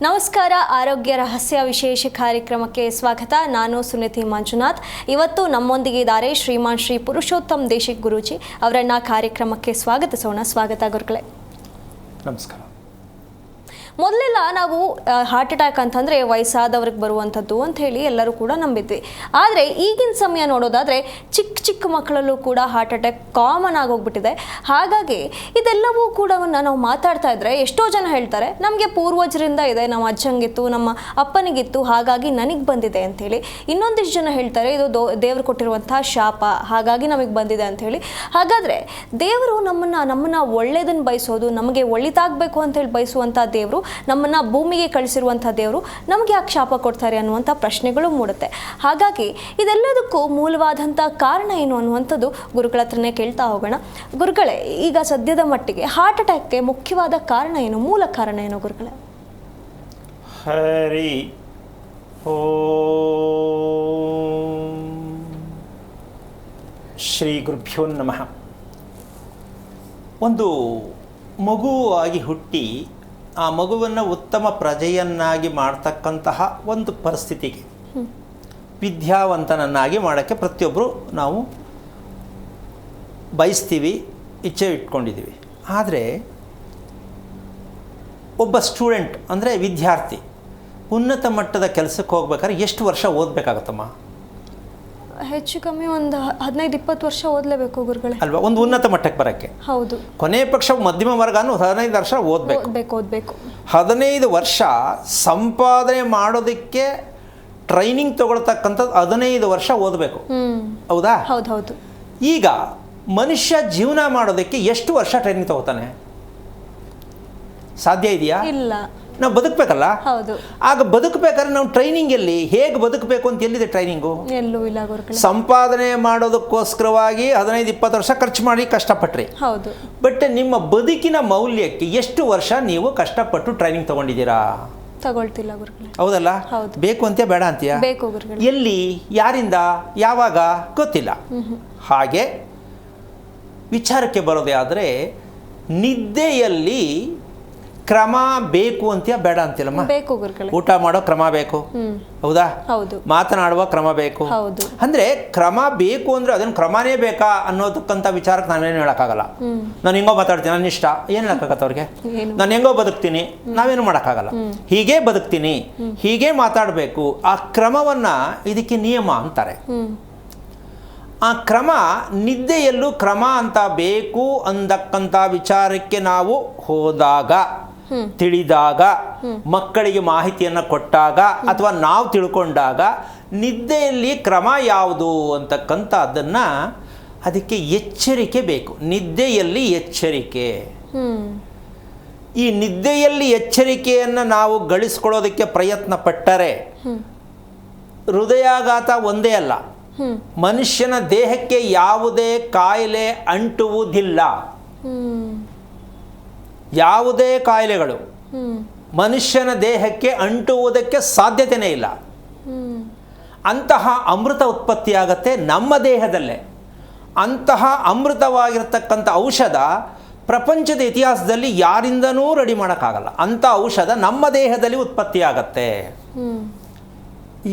ನಮಸ್ಕಾರ. ಆರೋಗ್ಯ ರಹಸ್ಯ ವಿಶೇಷ ಕಾರ್ಯಕ್ರಮಕ್ಕೆ ಸ್ವಾಗತ. ನಾನು ಸುನಿತಿ ಮಂಜುನಾಥ್. ಇವತ್ತು ನಮ್ಮೊಂದಿಗೆ ಇದ್ದಾರೆ ಶ್ರೀಮಾನ್ ಶ್ರೀ ಪುರುಷೋತ್ತಮ್ ದೇಶಿಕ್ ಗುರೂಜಿ. ಅವರನ್ನ ಕಾರ್ಯಕ್ರಮಕ್ಕೆ ಸ್ವಾಗತಿಸೋಣ. ಸ್ವಾಗತ ಗುರುಗಳೇ. ನಮಸ್ಕಾರ. ಮೊದಲೆಲ್ಲ ನಾವು ಹಾರ್ಟ್ ಅಟ್ಯಾಕ್ ಅಂತಂದರೆ ವಯಸ್ಸಾದವ್ರಿಗೆ ಬರುವಂಥದ್ದು ಅಂತ ಹೇಳಿ ಎಲ್ಲರೂ ಕೂಡ ನಂಬಿದ್ವಿ. ಆದರೆ ಈಗಿನ ಸಮಯ ನೋಡೋದಾದರೆ ಚಿಕ್ಕ ಚಿಕ್ಕ ಮಕ್ಕಳಲ್ಲೂ ಕೂಡ ಹಾರ್ಟ್ ಅಟ್ಯಾಕ್ ಕಾಮನ್ ಆಗೋಗ್ಬಿಟ್ಟಿದೆ. ಹಾಗಾಗಿ ಇದೆಲ್ಲವೂ ಕೂಡ ನಾವು ಮಾತಾಡ್ತಾ ಇದ್ದರೆ ಎಷ್ಟೋ ಜನ ಹೇಳ್ತಾರೆ ನಮಗೆ ಪೂರ್ವಜರಿಂದ ಇದೆ, ನಮ್ಮ ಅಜ್ಜಂಗಿತ್ತು, ನಮ್ಮ ಅಪ್ಪನಿಗಿತ್ತು, ಹಾಗಾಗಿ ನನಗೆ ಬಂದಿದೆ ಅಂಥೇಳಿ. ಇನ್ನೊಂದಿಷ್ಟು ಜನ ಹೇಳ್ತಾರೆ ಇದು ದೇವರು ಕೊಟ್ಟಿರುವಂಥ ಶಾಪ, ಹಾಗಾಗಿ ನಮಗೆ ಬಂದಿದೆ ಅಂಥೇಳಿ. ಹಾಗಾದರೆ ದೇವರು ನಮ್ಮನ್ನು ಒಳ್ಳೆಯದನ್ನು ಬಯಸೋದು, ನಮಗೆ ಒಳ್ಳೆದಾಗಬೇಕು ಅಂತೇಳಿ ಬಯಸುವಂಥ ದೇವರು, ನಮ್ಮನ್ನು ಭೂಮಿಗೆ ಕಳಿಸಿರುವಂಥ ದೇವರು ನಮಗೆ ಯಾಕೆ ಶಾಪ ಕೊಡ್ತಾರೆ ಅನ್ನುವಂಥ ಪ್ರಶ್ನೆಗಳು ಮೂಡುತ್ತೆ. ಹಾಗಾಗಿ ಇದೆಲ್ಲದಕ್ಕೂ ಮೂಲವಾದಂಥ ಕಾರಣ ಏನು ಅನ್ನುವಂಥದ್ದು ಗುರುಗಳ ಹತ್ರನೇ ಕೇಳ್ತಾ ಹೋಗೋಣ. ಗುರುಗಳೇ, ಈಗ ಸದ್ಯದ ಮಟ್ಟಿಗೆ ಹಾರ್ಟ್ ಅಟ್ಯಾಕ್ಗೆ ಮುಖ್ಯವಾದ ಕಾರಣ ಏನು, ಮೂಲ ಕಾರಣ ಏನು ಗುರುಗಳೇ? ಹರಿ ಓಂ ಶ್ರೀ ಗುರುಭ್ಯೋ ನಮಃ. ಒಂದು ಮಗುವಾಗಿ ಹುಟ್ಟಿ ಆ ಮಗುವನ್ನು ಉತ್ತಮ ಪ್ರಜೆಯನ್ನಾಗಿ ಮಾಡ್ತಕ್ಕಂತಹ ಒಂದು ಪರಿಸ್ಥಿತಿಗೆ, ವಿದ್ಯಾವಂತನನ್ನಾಗಿ ಮಾಡೋಕ್ಕೆ ಪ್ರತಿಯೊಬ್ಬರು ನಾವು ಬಯಸ್ತೀವಿ, ಇಚ್ಛೆ ಇಟ್ಕೊಂಡಿದ್ದೀವಿ. ಆದರೆ ಒಬ್ಬ ಸ್ಟೂಡೆಂಟ್ ಅಂದರೆ ವಿದ್ಯಾರ್ಥಿ ಉನ್ನತ ಮಟ್ಟದ ಕೆಲಸಕ್ಕೆ ಹೋಗ್ಬೇಕಾದ್ರೆ ಎಷ್ಟು ವರ್ಷ ಓದಬೇಕಾಗತ್ತಮ್ಮ? ಹೆಚ್ಚು ಕಮ್ಮಿ ಒಂದು 15-20 ವರ್ಷ ಓದಲೇಬೇಕು ಗುರುಗಳೇ ಅಲ್ವಾ? ಒಂದು ಉನ್ನತ ಮಟ್ಟಕ್ಕೆ ಬರೋಕ್ಕೆ. ಹೌದು. ಕೊನೆ ಪಕ್ಷ ಮಧ್ಯಮ ವರ್ಗನೂ 15 ವರ್ಷ ಓದಬೇಕು. 15 ವರ್ಷ ಸಂಪಾದನೆ ಮಾಡೋದಕ್ಕೆ ಟ್ರೈನಿಂಗ್ ತಗೊಳ್ತಕ್ಕಂಥದ್ದು 15 ವರ್ಷ ಓದಬೇಕು. ಹೌದಾ? ಹೌದು. ಈಗ ಮನುಷ್ಯ ಜೀವನ ಮಾಡೋದಕ್ಕೆ ಎಷ್ಟು ವರ್ಷ ಟ್ರೈನಿಂಗ್ ತಗೋತಾನೆ? ಸಾಧ್ಯ ಇದೆಯಾ? ಇಲ್ಲ. ನಾವು ಬದುಕಬೇಕಲ್ಲ. ಹೌದು. ಆಗ ಬದುಕಬೇಕಾದ್ರೆ ನಾವು ಟ್ರೈನಿಂಗ್ ಎಲ್ಲಿ, ಹೇಗೆ ಬದುಕಬೇಕು ಅಂತ ಎಲ್ಲಿದೆ ಟ್ರೈನಿಂಗು? ಎಲ್ಲೂ ಇಲ್ಲ ಗುರುಗಳೇ. ಸಂಪಾದನೆ ಮಾಡೋದಕ್ಕೋಸ್ಕರವಾಗಿ 15-20 ವರ್ಷ ಖರ್ಚು ಮಾಡಿ ಕಷ್ಟಪಟ್ರಿ. ಹೌದು. ಬಟ್ ನಿಮ್ಮ ಬದುಕಿನ ಮೌಲ್ಯಕ್ಕೆ ಎಷ್ಟು ವರ್ಷ ನೀವು ಕಷ್ಟಪಟ್ಟು ಟ್ರೈನಿಂಗ್ ತಗೊಂಡಿದ್ದೀರಾ? ತಗೊಳ್ತಿಲ್ಲ ಗುರುಗಳೇ. ಹೌದಲ್ಲ? ಹೌದು. ಬೇಕು ಅಂತೀಯ, ಬೇಡ ಅಂತೀಯ? ಬೇಕು ಗುರುಗಳೇ. ಎಲ್ಲಿ, ಯಾರಿಂದ, ಯಾವಾಗ ಗೊತ್ತಿಲ್ಲ. ಹಾಗೆ ವಿಚಾರಕ್ಕೆ ಬರೋದೇ ಆದರೆ ನಿದ್ದೆಯಲ್ಲಿ ಕ್ರಮ ಬೇಕು ಅಂತೀಯ, ಬೇಡ ಅಂತಿಲ್ಲಮ್ಮ? ಬೇಕು ಗುರುಗಳೇ. ಊಟ ಮಾಡೋ ಕ್ರಮ ಬೇಕು. ಹೌದಾ? ಹೌದು. ಮಾತನಾಡುವ ಕ್ರಮ ಬೇಕು. ಹೌದು. ಅಂದ್ರೆ ಕ್ರಮ ಬೇಕು ಅಂದ್ರೆ ಅದನ್ನು ಕ್ರಮನೇ ಬೇಕಾ ಅನ್ನೋದಕ್ಕಂಥ ವಿಚಾರಕ್ಕೆ ನಾವೇನು ಹೇಳೋಕ್ಕಾಗಲ್ಲ. ನಾನು ಹೆಂಗೋ ಮಾತಾಡ್ತೀನಿ, ನನ್ನ ಇಷ್ಟ, ಏನು ಹೇಳೋಕ್ಕಾಗತ್ತೆ ಅವ್ರಿಗೆ? ನಾನು ಹೆಂಗೋ ಬದುಕ್ತೀನಿ, ನಾವೇನು ಮಾಡೋಕ್ಕಾಗಲ್ಲ. ಹೀಗೆ ಬದುಕ್ತೀನಿ, ಹೀಗೆ ಮಾತಾಡಬೇಕು, ಆ ಕ್ರಮವನ್ನ ಇದಕ್ಕೆ ನಿಯಮ ಅಂತಾರೆ. ಆ ಕ್ರಮ ನಿದ್ದೆಯಲ್ಲೂ ಕ್ರಮ ಅಂತ ಬೇಕು ಅಂದಕ್ಕಂಥ ವಿಚಾರಕ್ಕೆ ನಾವು ಹೋದಾಗ, ತಿಳಿದಾಗ, ಮಕ್ಕಳಿಗೆ ಮಾಹಿತಿಯನ್ನು ಕೊಟ್ಟಾಗ ಅಥವಾ ನಾವು ತಿಳ್ಕೊಂಡಾಗ ನಿದ್ದೆಯಲ್ಲಿ ಕ್ರಮ ಯಾವುದು ಅಂತಕ್ಕಂಥ ಅದನ್ನು, ಅದಕ್ಕೆ ಎಚ್ಚರಿಕೆ ಬೇಕು. ನಿದ್ದೆಯಲ್ಲಿ ಎಚ್ಚರಿಕೆ. ಈ ನಿದ್ದೆಯಲ್ಲಿ ಎಚ್ಚರಿಕೆಯನ್ನು ನಾವು ಗಳಿಸ್ಕೊಳ್ಳೋದಕ್ಕೆ ಪ್ರಯತ್ನ ಪಟ್ಟರೆ ಹೃದಯಾಘಾತ ಒಂದೇ ಅಲ್ಲ, ಮನುಷ್ಯನ ದೇಹಕ್ಕೆ ಯಾವುದೇ ಕಾಯಿಲೆ ಅಂಟುವುದಿಲ್ಲ. ಯಾವುದೇ ಕಾಯಿಲೆಗಳು ಮನುಷ್ಯನ ದೇಹಕ್ಕೆ ಅಂಟುವುದಕ್ಕೆ ಸಾಧ್ಯತೆಯೇ ಇಲ್ಲ. ಅಂತಹ ಅಮೃತ ಉತ್ಪತ್ತಿಯಾಗತ್ತೆ ನಮ್ಮ ದೇಹದಲ್ಲೇ. ಅಂತಹ ಅಮೃತವಾಗಿರ್ತಕ್ಕಂಥ ಔಷಧ ಪ್ರಪಂಚದ ಇತಿಹಾಸದಲ್ಲಿ ಯಾರಿಂದನೂ ರೆಡಿ ಮಾಡೋಕ್ಕಾಗಲ್ಲ. ಅಂಥ ಔಷಧ ನಮ್ಮ ದೇಹದಲ್ಲಿ ಉತ್ಪತ್ತಿಯಾಗತ್ತೆ.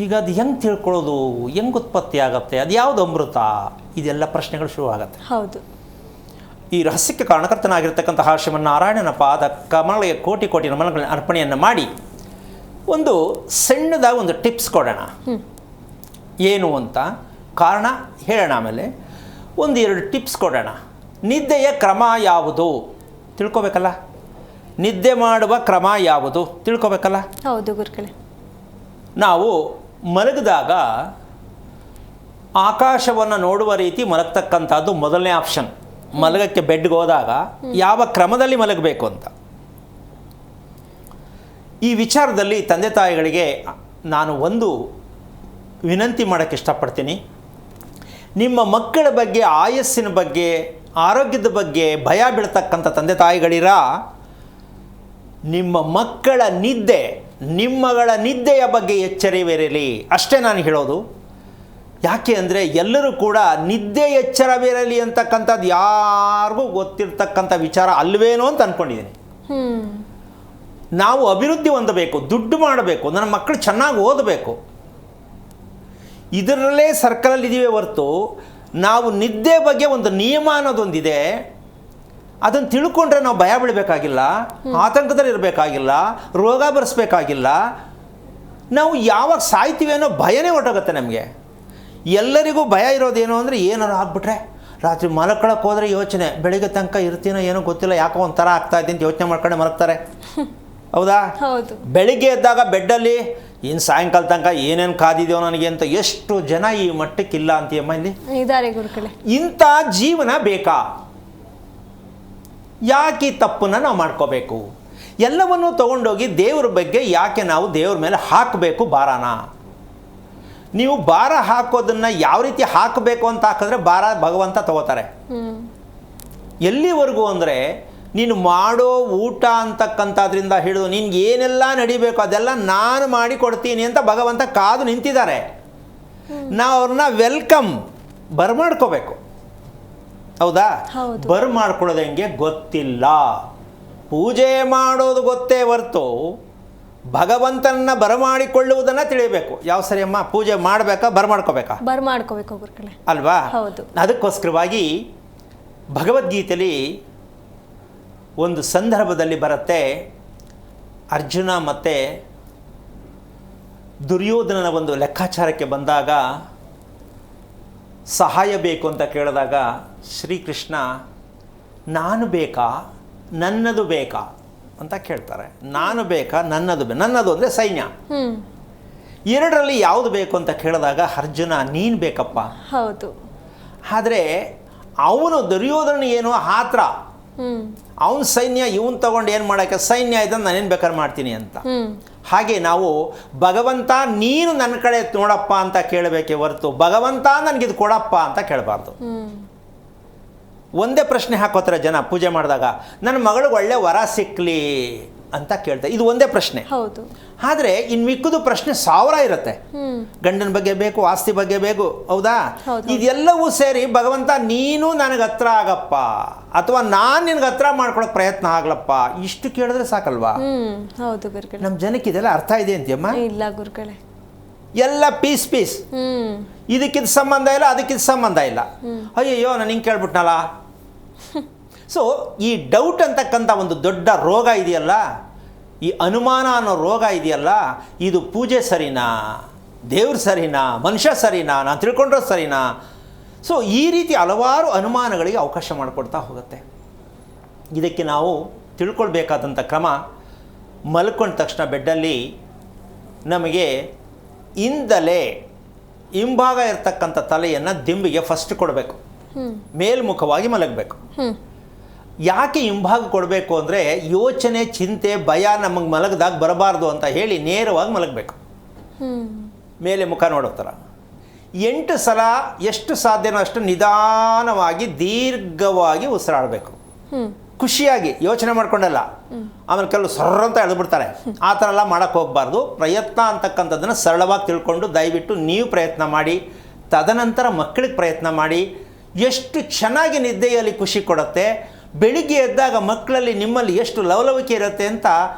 ಈಗ ಅದು ಹೆಂಗೆ ತಿಳ್ಕೊಳ್ಳೋದು, ಹೆಂಗೆ ಉತ್ಪತ್ತಿ ಆಗುತ್ತೆ, ಅದು ಯಾವುದು ಅಮೃತ, ಇದೆಲ್ಲ ಪ್ರಶ್ನೆಗಳು ಶುರುವಾಗತ್ತೆ. ಹೌದು. ಈ ರಹಸ್ಯಕ್ಕೆ ಕಾರಣಕರ್ತನಾಗಿರ್ತಕ್ಕಂತಹ ಶ್ರೀಮನ್ನಾರಾಯಣನ ಪಾದ ಕಮಲಗೆ ಕೋಟಿ ಕೋಟಿ ನಮನಗಳ ಅರ್ಪಣೆಯನ್ನು ಮಾಡಿ ಒಂದು ಸಣ್ಣದಾಗಿ ಒಂದು ಟಿಪ್ಸ್ ಕೊಡೋಣ. ಏನು ಅಂತ ಕಾರಣ ಹೇಳೋಣ, ಆಮೇಲೆ 1-2 ಟಿಪ್ಸ್ ಕೊಡೋಣ. ನಿದ್ದೆಯ ಕ್ರಮ ಯಾವುದು ತಿಳ್ಕೊಬೇಕಲ್ಲ? ನಿದ್ದೆ ಮಾಡುವ ಕ್ರಮ ಯಾವುದು ತಿಳ್ಕೊಬೇಕಲ್ಲ? ಹೌದು ಗುರುಗಳೇ. ನಾವು ಮಲಗಿದಾಗ ಆಕಾಶವನ್ನು ನೋಡುವ ರೀತಿ ಮಲಗ್ತಕ್ಕಂಥದ್ದು ಮೊದಲನೇ ಆಪ್ಷನ್. ಮಲಗಕ್ಕೆ ಬೆಡ್ಗೆ ಹೋದಾಗ ಯಾವ ಕ್ರಮದಲ್ಲಿ ಮಲಗಬೇಕು ಅಂತ. ಈ ವಿಚಾರದಲ್ಲಿ ತಂದೆ ತಾಯಿಗಳಿಗೆ ನಾನು ಒಂದು ವಿನಂತಿ ಮಾಡೋಕ್ಕೆ ಇಷ್ಟಪಡ್ತೀನಿ. ನಿಮ್ಮ ಮಕ್ಕಳ ಬಗ್ಗೆ, ಆಯಸ್ಸಿನ ಬಗ್ಗೆ, ಆರೋಗ್ಯದ ಬಗ್ಗೆ ಭಯ ಬೀಳ್ತಕ್ಕಂಥ ತಂದೆ ತಾಯಿಗಳಿರ, ನಿಮ್ಮ ಮಕ್ಕಳ ನಿದ್ದೆ, ನಿಮ್ಮಗಳ ನಿದ್ದೆಯ ಬಗ್ಗೆ ಎಚ್ಚರವಿರಲಿ ಅಷ್ಟೇ ನಾನು ಹೇಳೋದು. ಯಾಕೆ ಅಂದರೆ ಎಲ್ಲರೂ ಕೂಡ ನಿದ್ದೆ ಎಚ್ಚರವಿರಲಿ ಅಂತಕ್ಕಂಥದ್ದು ಯಾರಿಗೂ ಗೊತ್ತಿರ್ತಕ್ಕಂಥ ವಿಚಾರ ಅಲ್ವೇನೋ ಅಂತ ಅಂದ್ಕೊಂಡಿದ್ದೀನಿ. ನಾವು ಅಭಿವೃದ್ಧಿ ಹೊಂದಬೇಕು, ದುಡ್ಡು ಮಾಡಬೇಕು, ನನ್ನ ಮಕ್ಕಳು ಚೆನ್ನಾಗಿ ಓದಬೇಕು, ಇದರಲ್ಲೇ ಸರ್ಕಲಲ್ಲಿ ಇದ್ದೀವಿ ಹೊರತು ನಾವು ನಿದ್ದೆ ಬಗ್ಗೆ ಒಂದು ನಿಯಮ ಅನ್ನೋದೊಂದಿದೆ, ಅದನ್ನು ತಿಳ್ಕೊಂಡ್ರೆ ನಾವು ಭಯ ಬೀಳಬೇಕಾಗಿಲ್ಲ, ಆತಂಕದಲ್ಲಿ ಇರಬೇಕಾಗಿಲ್ಲ, ರೋಗ ಬರೆಸ್ಬೇಕಾಗಿಲ್ಲ. ನಾವು ಯಾವಾಗ ಸಾಯ್ತೀವಿ ಅನ್ನೋ ಭಯನೇ ಹೊರಟೋಗುತ್ತೆ ನಮಗೆ. ಎಲ್ಲರಿಗೂ ಭಯ ಇರೋದೇನು ಅಂದರೆ ಏನಾರು ಆಗ್ಬಿಟ್ರೆ ರಾತ್ರಿ ಮಲ್ಕೊಳಕ್ಕೆ ಹೋದರೆ ಯೋಚನೆ, ಬೆಳಿಗ್ಗೆ ತನಕ ಇರ್ತೀನೋ ಏನೋ ಗೊತ್ತಿಲ್ಲ, ಯಾಕೋ ಒಂಥರ ಆಗ್ತಾಯಿದೆ ಅಂತ ಯೋಚನೆ ಮಾಡ್ಕೊಂಡು ಮಲಗ್ತಾರೆ. ಹೌದಾ? ಹೌದು. ಬೆಳಿಗ್ಗೆ ಎದ್ದಾಗ ಬೆಡ್ಡಲ್ಲಿ ಇನ್ನು ಸಾಯಂಕಾಲ ತನಕ ಏನೇನು ಕಾದಿದೆಯೋ ನನಗೆ ಅಂತ ಎಷ್ಟು ಜನ ಈ ಮಟ್ಟಕ್ಕಿಲ್ಲ ಅಂತೀಯಮ್ಮ ಇಲ್ಲಿ ಇದ್ದಾರೆ ಗುರುಗಳೇ. ಇಂಥ ಜೀವನ ಬೇಕಾ? ಯಾಕೆ ಈ ತಪ್ಪನ್ನು ನಾವು ಮಾಡ್ಕೋಬೇಕು? ಎಲ್ಲವನ್ನೂ ತೊಗೊಂಡೋಗಿ ದೇವ್ರ ಬಗ್ಗೆ ಯಾಕೆ ನಾವು ದೇವ್ರ ಮೇಲೆ ಹಾಕಬೇಕು ಭಾರನ? ನೀವು ಭಾರ ಹಾಕೋದನ್ನು ಯಾವ ರೀತಿ ಹಾಕಬೇಕು ಅಂತ ಹಾಕಿದ್ರೆ ಭಾರ ಭಗವಂತ ತಗೋತಾರೆ. ಎಲ್ಲಿವರೆಗೂ ಅಂದರೆ ನೀನು ಮಾಡೋ ಊಟ ಅಂತಕ್ಕಂಥದ್ರಿಂದ ಹಿಡಿದು ನಿನ್ಗೆ ಏನೆಲ್ಲ ನಡಿಬೇಕು ಅದೆಲ್ಲ ನಾನು ಮಾಡಿ ಕೊಡ್ತೀನಿ ಅಂತ ಭಗವಂತ ಕಾದು ನಿಂತಿದ್ದಾರೆ. ನಾವು ಅವ್ರನ್ನ ವೆಲ್ಕಮ್ ಬರ್ಮಾಡ್ಕೋಬೇಕು. ಹೌದಾ? ಬರ್ಮಾಡ್ಕೊಳ್ಳೋದು ಹೆಂಗೆ ಗೊತ್ತಿಲ್ಲ. ಪೂಜೆ ಮಾಡೋದು ಗೊತ್ತೇ ಹೊರ್ತು ಭಗವಂತನನ್ನ ಬರಮಾಡಿಕೊಳ್ಳುವುದನ್ನು ತಿಳಿಯಬೇಕು. ಯಾವ ಸರಿ ಅಮ್ಮ? ಪೂಜೆ ಮಾಡಬೇಕಾ ಬರ್ಮಾಡ್ಕೋಬೇಕಾ? ಬರ್ಮಾಡ್ಕೋಬೇಕು ಗುರುಗಳೇ ಅಲ್ವಾ? ಹೌದು. ಅದಕ್ಕೋಸ್ಕರವಾಗಿ ಭಗವದ್ಗೀತೆಯಲ್ಲಿ ಒಂದು ಸಂದರ್ಭದಲ್ಲಿ ಬರುತ್ತೆ, ಅರ್ಜುನ ಮತ್ತು ದುರ್ಯೋಧನನ ಒಂದು ಲೆಕ್ಕಾಚಾರಕ್ಕೆ ಬಂದಾಗ ಸಹಾಯ ಬೇಕು ಅಂತ ಕೇಳಿದಾಗ ಶ್ರೀಕೃಷ್ಣ ನಾನು ಬೇಕಾ ನನ್ನದು ಬೇಕಾ ಅಂತ ಕೇಳ್ತಾರೆ. ನಾನು ಬೇಕಾ ನನ್ನದು ನನ್ನದು ಅಂದರೆ ಸೈನ್ಯ. ಎರಡರಲ್ಲಿ ಯಾವುದು ಬೇಕು ಅಂತ ಕೇಳಿದಾಗ ಅರ್ಜುನ ನೀನು ಬೇಕಪ್ಪ. ಹೌದು. ಆದರೆ ಅವನು ದುರ್ಯೋಧನ ಏನು ಆತ್ರ, ಅವನ ಸೈನ್ಯ ಇವನು ತಗೊಂಡು ಏನು ಮಾಡೋಕ್ಕೆ, ಸೈನ್ಯ ಇದನ್ನು ನಾನೇನು ಬೇಕಾದ್ರೆ ಮಾಡ್ತೀನಿ ಅಂತ. ಹಾಗೆ ನಾವು ಭಗವಂತ ನೀನು ನನ್ನ ಕಡೆ ನೋಡಪ್ಪ ಅಂತ ಕೇಳಬೇಕೇ ಹೊರತು ಭಗವಂತ ನನಗಿದು ಕೊಡಪ್ಪ ಅಂತ ಕೇಳಬಾರ್ದು. ಒಂದೇ ಪ್ರಶ್ನೆ ಹಾಕೋತಾರೆ ಜನ ಪೂಜೆ ಮಾಡಿದಾಗ, ನನ್ನ ಮಗಳಿಗೆ ಒಳ್ಳೆ ವರ ಸಿಕ್ಕಲಿ ಅಂತ ಕೇಳ್ತಾರೆ. ಇದು ಒಂದೇ ಪ್ರಶ್ನೆ. ಹೌದು. ಆದರೆ ಇನ್ನು ಮಿಕ್ಕದು ಪ್ರಶ್ನೆ 1000 ಇರುತ್ತೆ. ಗಂಡನ ಬಗ್ಗೆ ಬೇಕು, ಆಸ್ತಿ ಬಗ್ಗೆ ಬೇಕು. ಹೌದಾ? ಇದೆಲ್ಲವೂ ಸೇರಿ ಭಗವಂತ ನೀನು ನನಗೆ ಹತ್ರ ಆಗಪ್ಪ ಅಥವಾ ನಾನು ನಿನಗೆ ಹತ್ರ ಮಾಡ್ಕೊಳಕ್ಕೆ ಪ್ರಯತ್ನ ಆಗ್ಲಪ್ಪ, ಇಷ್ಟು ಕೇಳಿದ್ರೆ ಸಾಕಲ್ವಾ? ಹೌದು ಗುರುಗಳೇ. ನಮ್ಮ ಜನಕ್ಕೆ ಇದೆಲ್ಲ ಅರ್ಥ ಇದೆ ಅಂತೀಯಮ್ಮ? ಇಲ್ಲ ಗುರುಗಳೇ. ಎಲ್ಲ ಪೀಸ್ ಪೀಸ್. ಇದಕ್ಕಿದ ಸಂಬಂಧ ಇಲ್ಲ, ಅದಕ್ಕಿದ ಸಂಬಂಧ ಇಲ್ಲ. ಅಯ್ಯಯ್ಯೋ ನಾನು ಹಿಂಗೆ ಕೇಳ್ಬಿಟ್ನಲ್ಲ. ಸೊ ಈ ಡೌಟ್ ಅಂತಕ್ಕಂಥ ಒಂದು ದೊಡ್ಡ ರೋಗ ಇದೆಯಲ್ಲ, ಈ ಅನುಮಾನ ಅನ್ನೋ ರೋಗ ಇದೆಯಲ್ಲ, ಇದು ಪೂಜೆ ಸರಿನಾ, ದೇವ್ರು ಸರಿನಾ, ಮನುಷ್ಯ ಸರಿನಾ, ನಾನು ತಿಳ್ಕೊಂಡ್ರೆ ಸರಿನಾ? ಸೊ ಈ ರೀತಿ ಹಲವಾರು ಅನುಮಾನಗಳಿಗೆ ಅವಕಾಶ ಮಾಡಿಕೊಡ್ತಾ ಹೋಗುತ್ತೆ. ಇದಕ್ಕೆ ನಾವು ತಿಳ್ಕೊಳ್ಬೇಕಾದಂಥ ಕ್ರಮ, ಮಲ್ಕೊಂಡ ತಕ್ಷಣ ಬೆಡ್ಡಲ್ಲಿ ನಮಗೆ ಹಿಂಭಾಗ ಇರ್ತಕ್ಕಂಥ ತಲೆಯನ್ನು ದಿಂಬಿಗೆ ಫಸ್ಟ್ ಕೊಡಬೇಕು, ಮೇಲ್ಮುಖವಾಗಿ ಮಲಗಬೇಕು. ಯಾಕೆ ಹಿಂಭಾಗ ಕೊಡಬೇಕು ಅಂದರೆ ಯೋಚನೆ, ಚಿಂತೆ, ಭಯ ನಮಗೆ ಮಲಗದಾಗ ಬರಬಾರ್ದು ಅಂತ ಹೇಳಿ ನೇರವಾಗಿ ಮಲಗಬೇಕು. ಮೇಲೆ ಮುಖ ನೋಡೋ ಥರ 8 ಸಲ ಎಷ್ಟು ಸಾಧ್ಯನೋ ಅಷ್ಟು ನಿಧಾನವಾಗಿ ದೀರ್ಘವಾಗಿ ಉಸಿರಾಡಬೇಕು. ಖುಷಿಯಾಗಿ ಯೋಚನೆ ಮಾಡ್ಕೊಂಡಲ್ಲ. ಆಮೇಲೆ ಕೆಲವು ಸರ್ರಂತ ಎಳೆದ್ಬಿಡ್ತಾರೆ. ಆ ಥರ ಎಲ್ಲ ಮಾಡೋಕ್ಕೆ ಹೋಗಬಾರ್ದು. ಪ್ರಯತ್ನ ಅಂತಕ್ಕಂಥದ್ದನ್ನು ಸರಳವಾಗಿ ತಿಳ್ಕೊಂಡು ದಯವಿಟ್ಟು ನೀವು ಪ್ರಯತ್ನ ಮಾಡಿ, ತದನಂತರ ಮಕ್ಕಳಿಗೆ ಪ್ರಯತ್ನ ಮಾಡಿ. ಎಷ್ಟು ಚೆನ್ನಾಗಿ ನಿದ್ದೆಯಲ್ಲಿ ಖುಷಿ ಕೊಡುತ್ತೆ. ಬೆಳಿಗ್ಗೆ ಎದ್ದಾಗ ಮಕ್ಕಳಲ್ಲಿ ನಿಮ್ಮಲ್ಲಿ ಎಷ್ಟು ಲವಲವಿಕೆ ಇರುತ್ತೆ ಅಂತ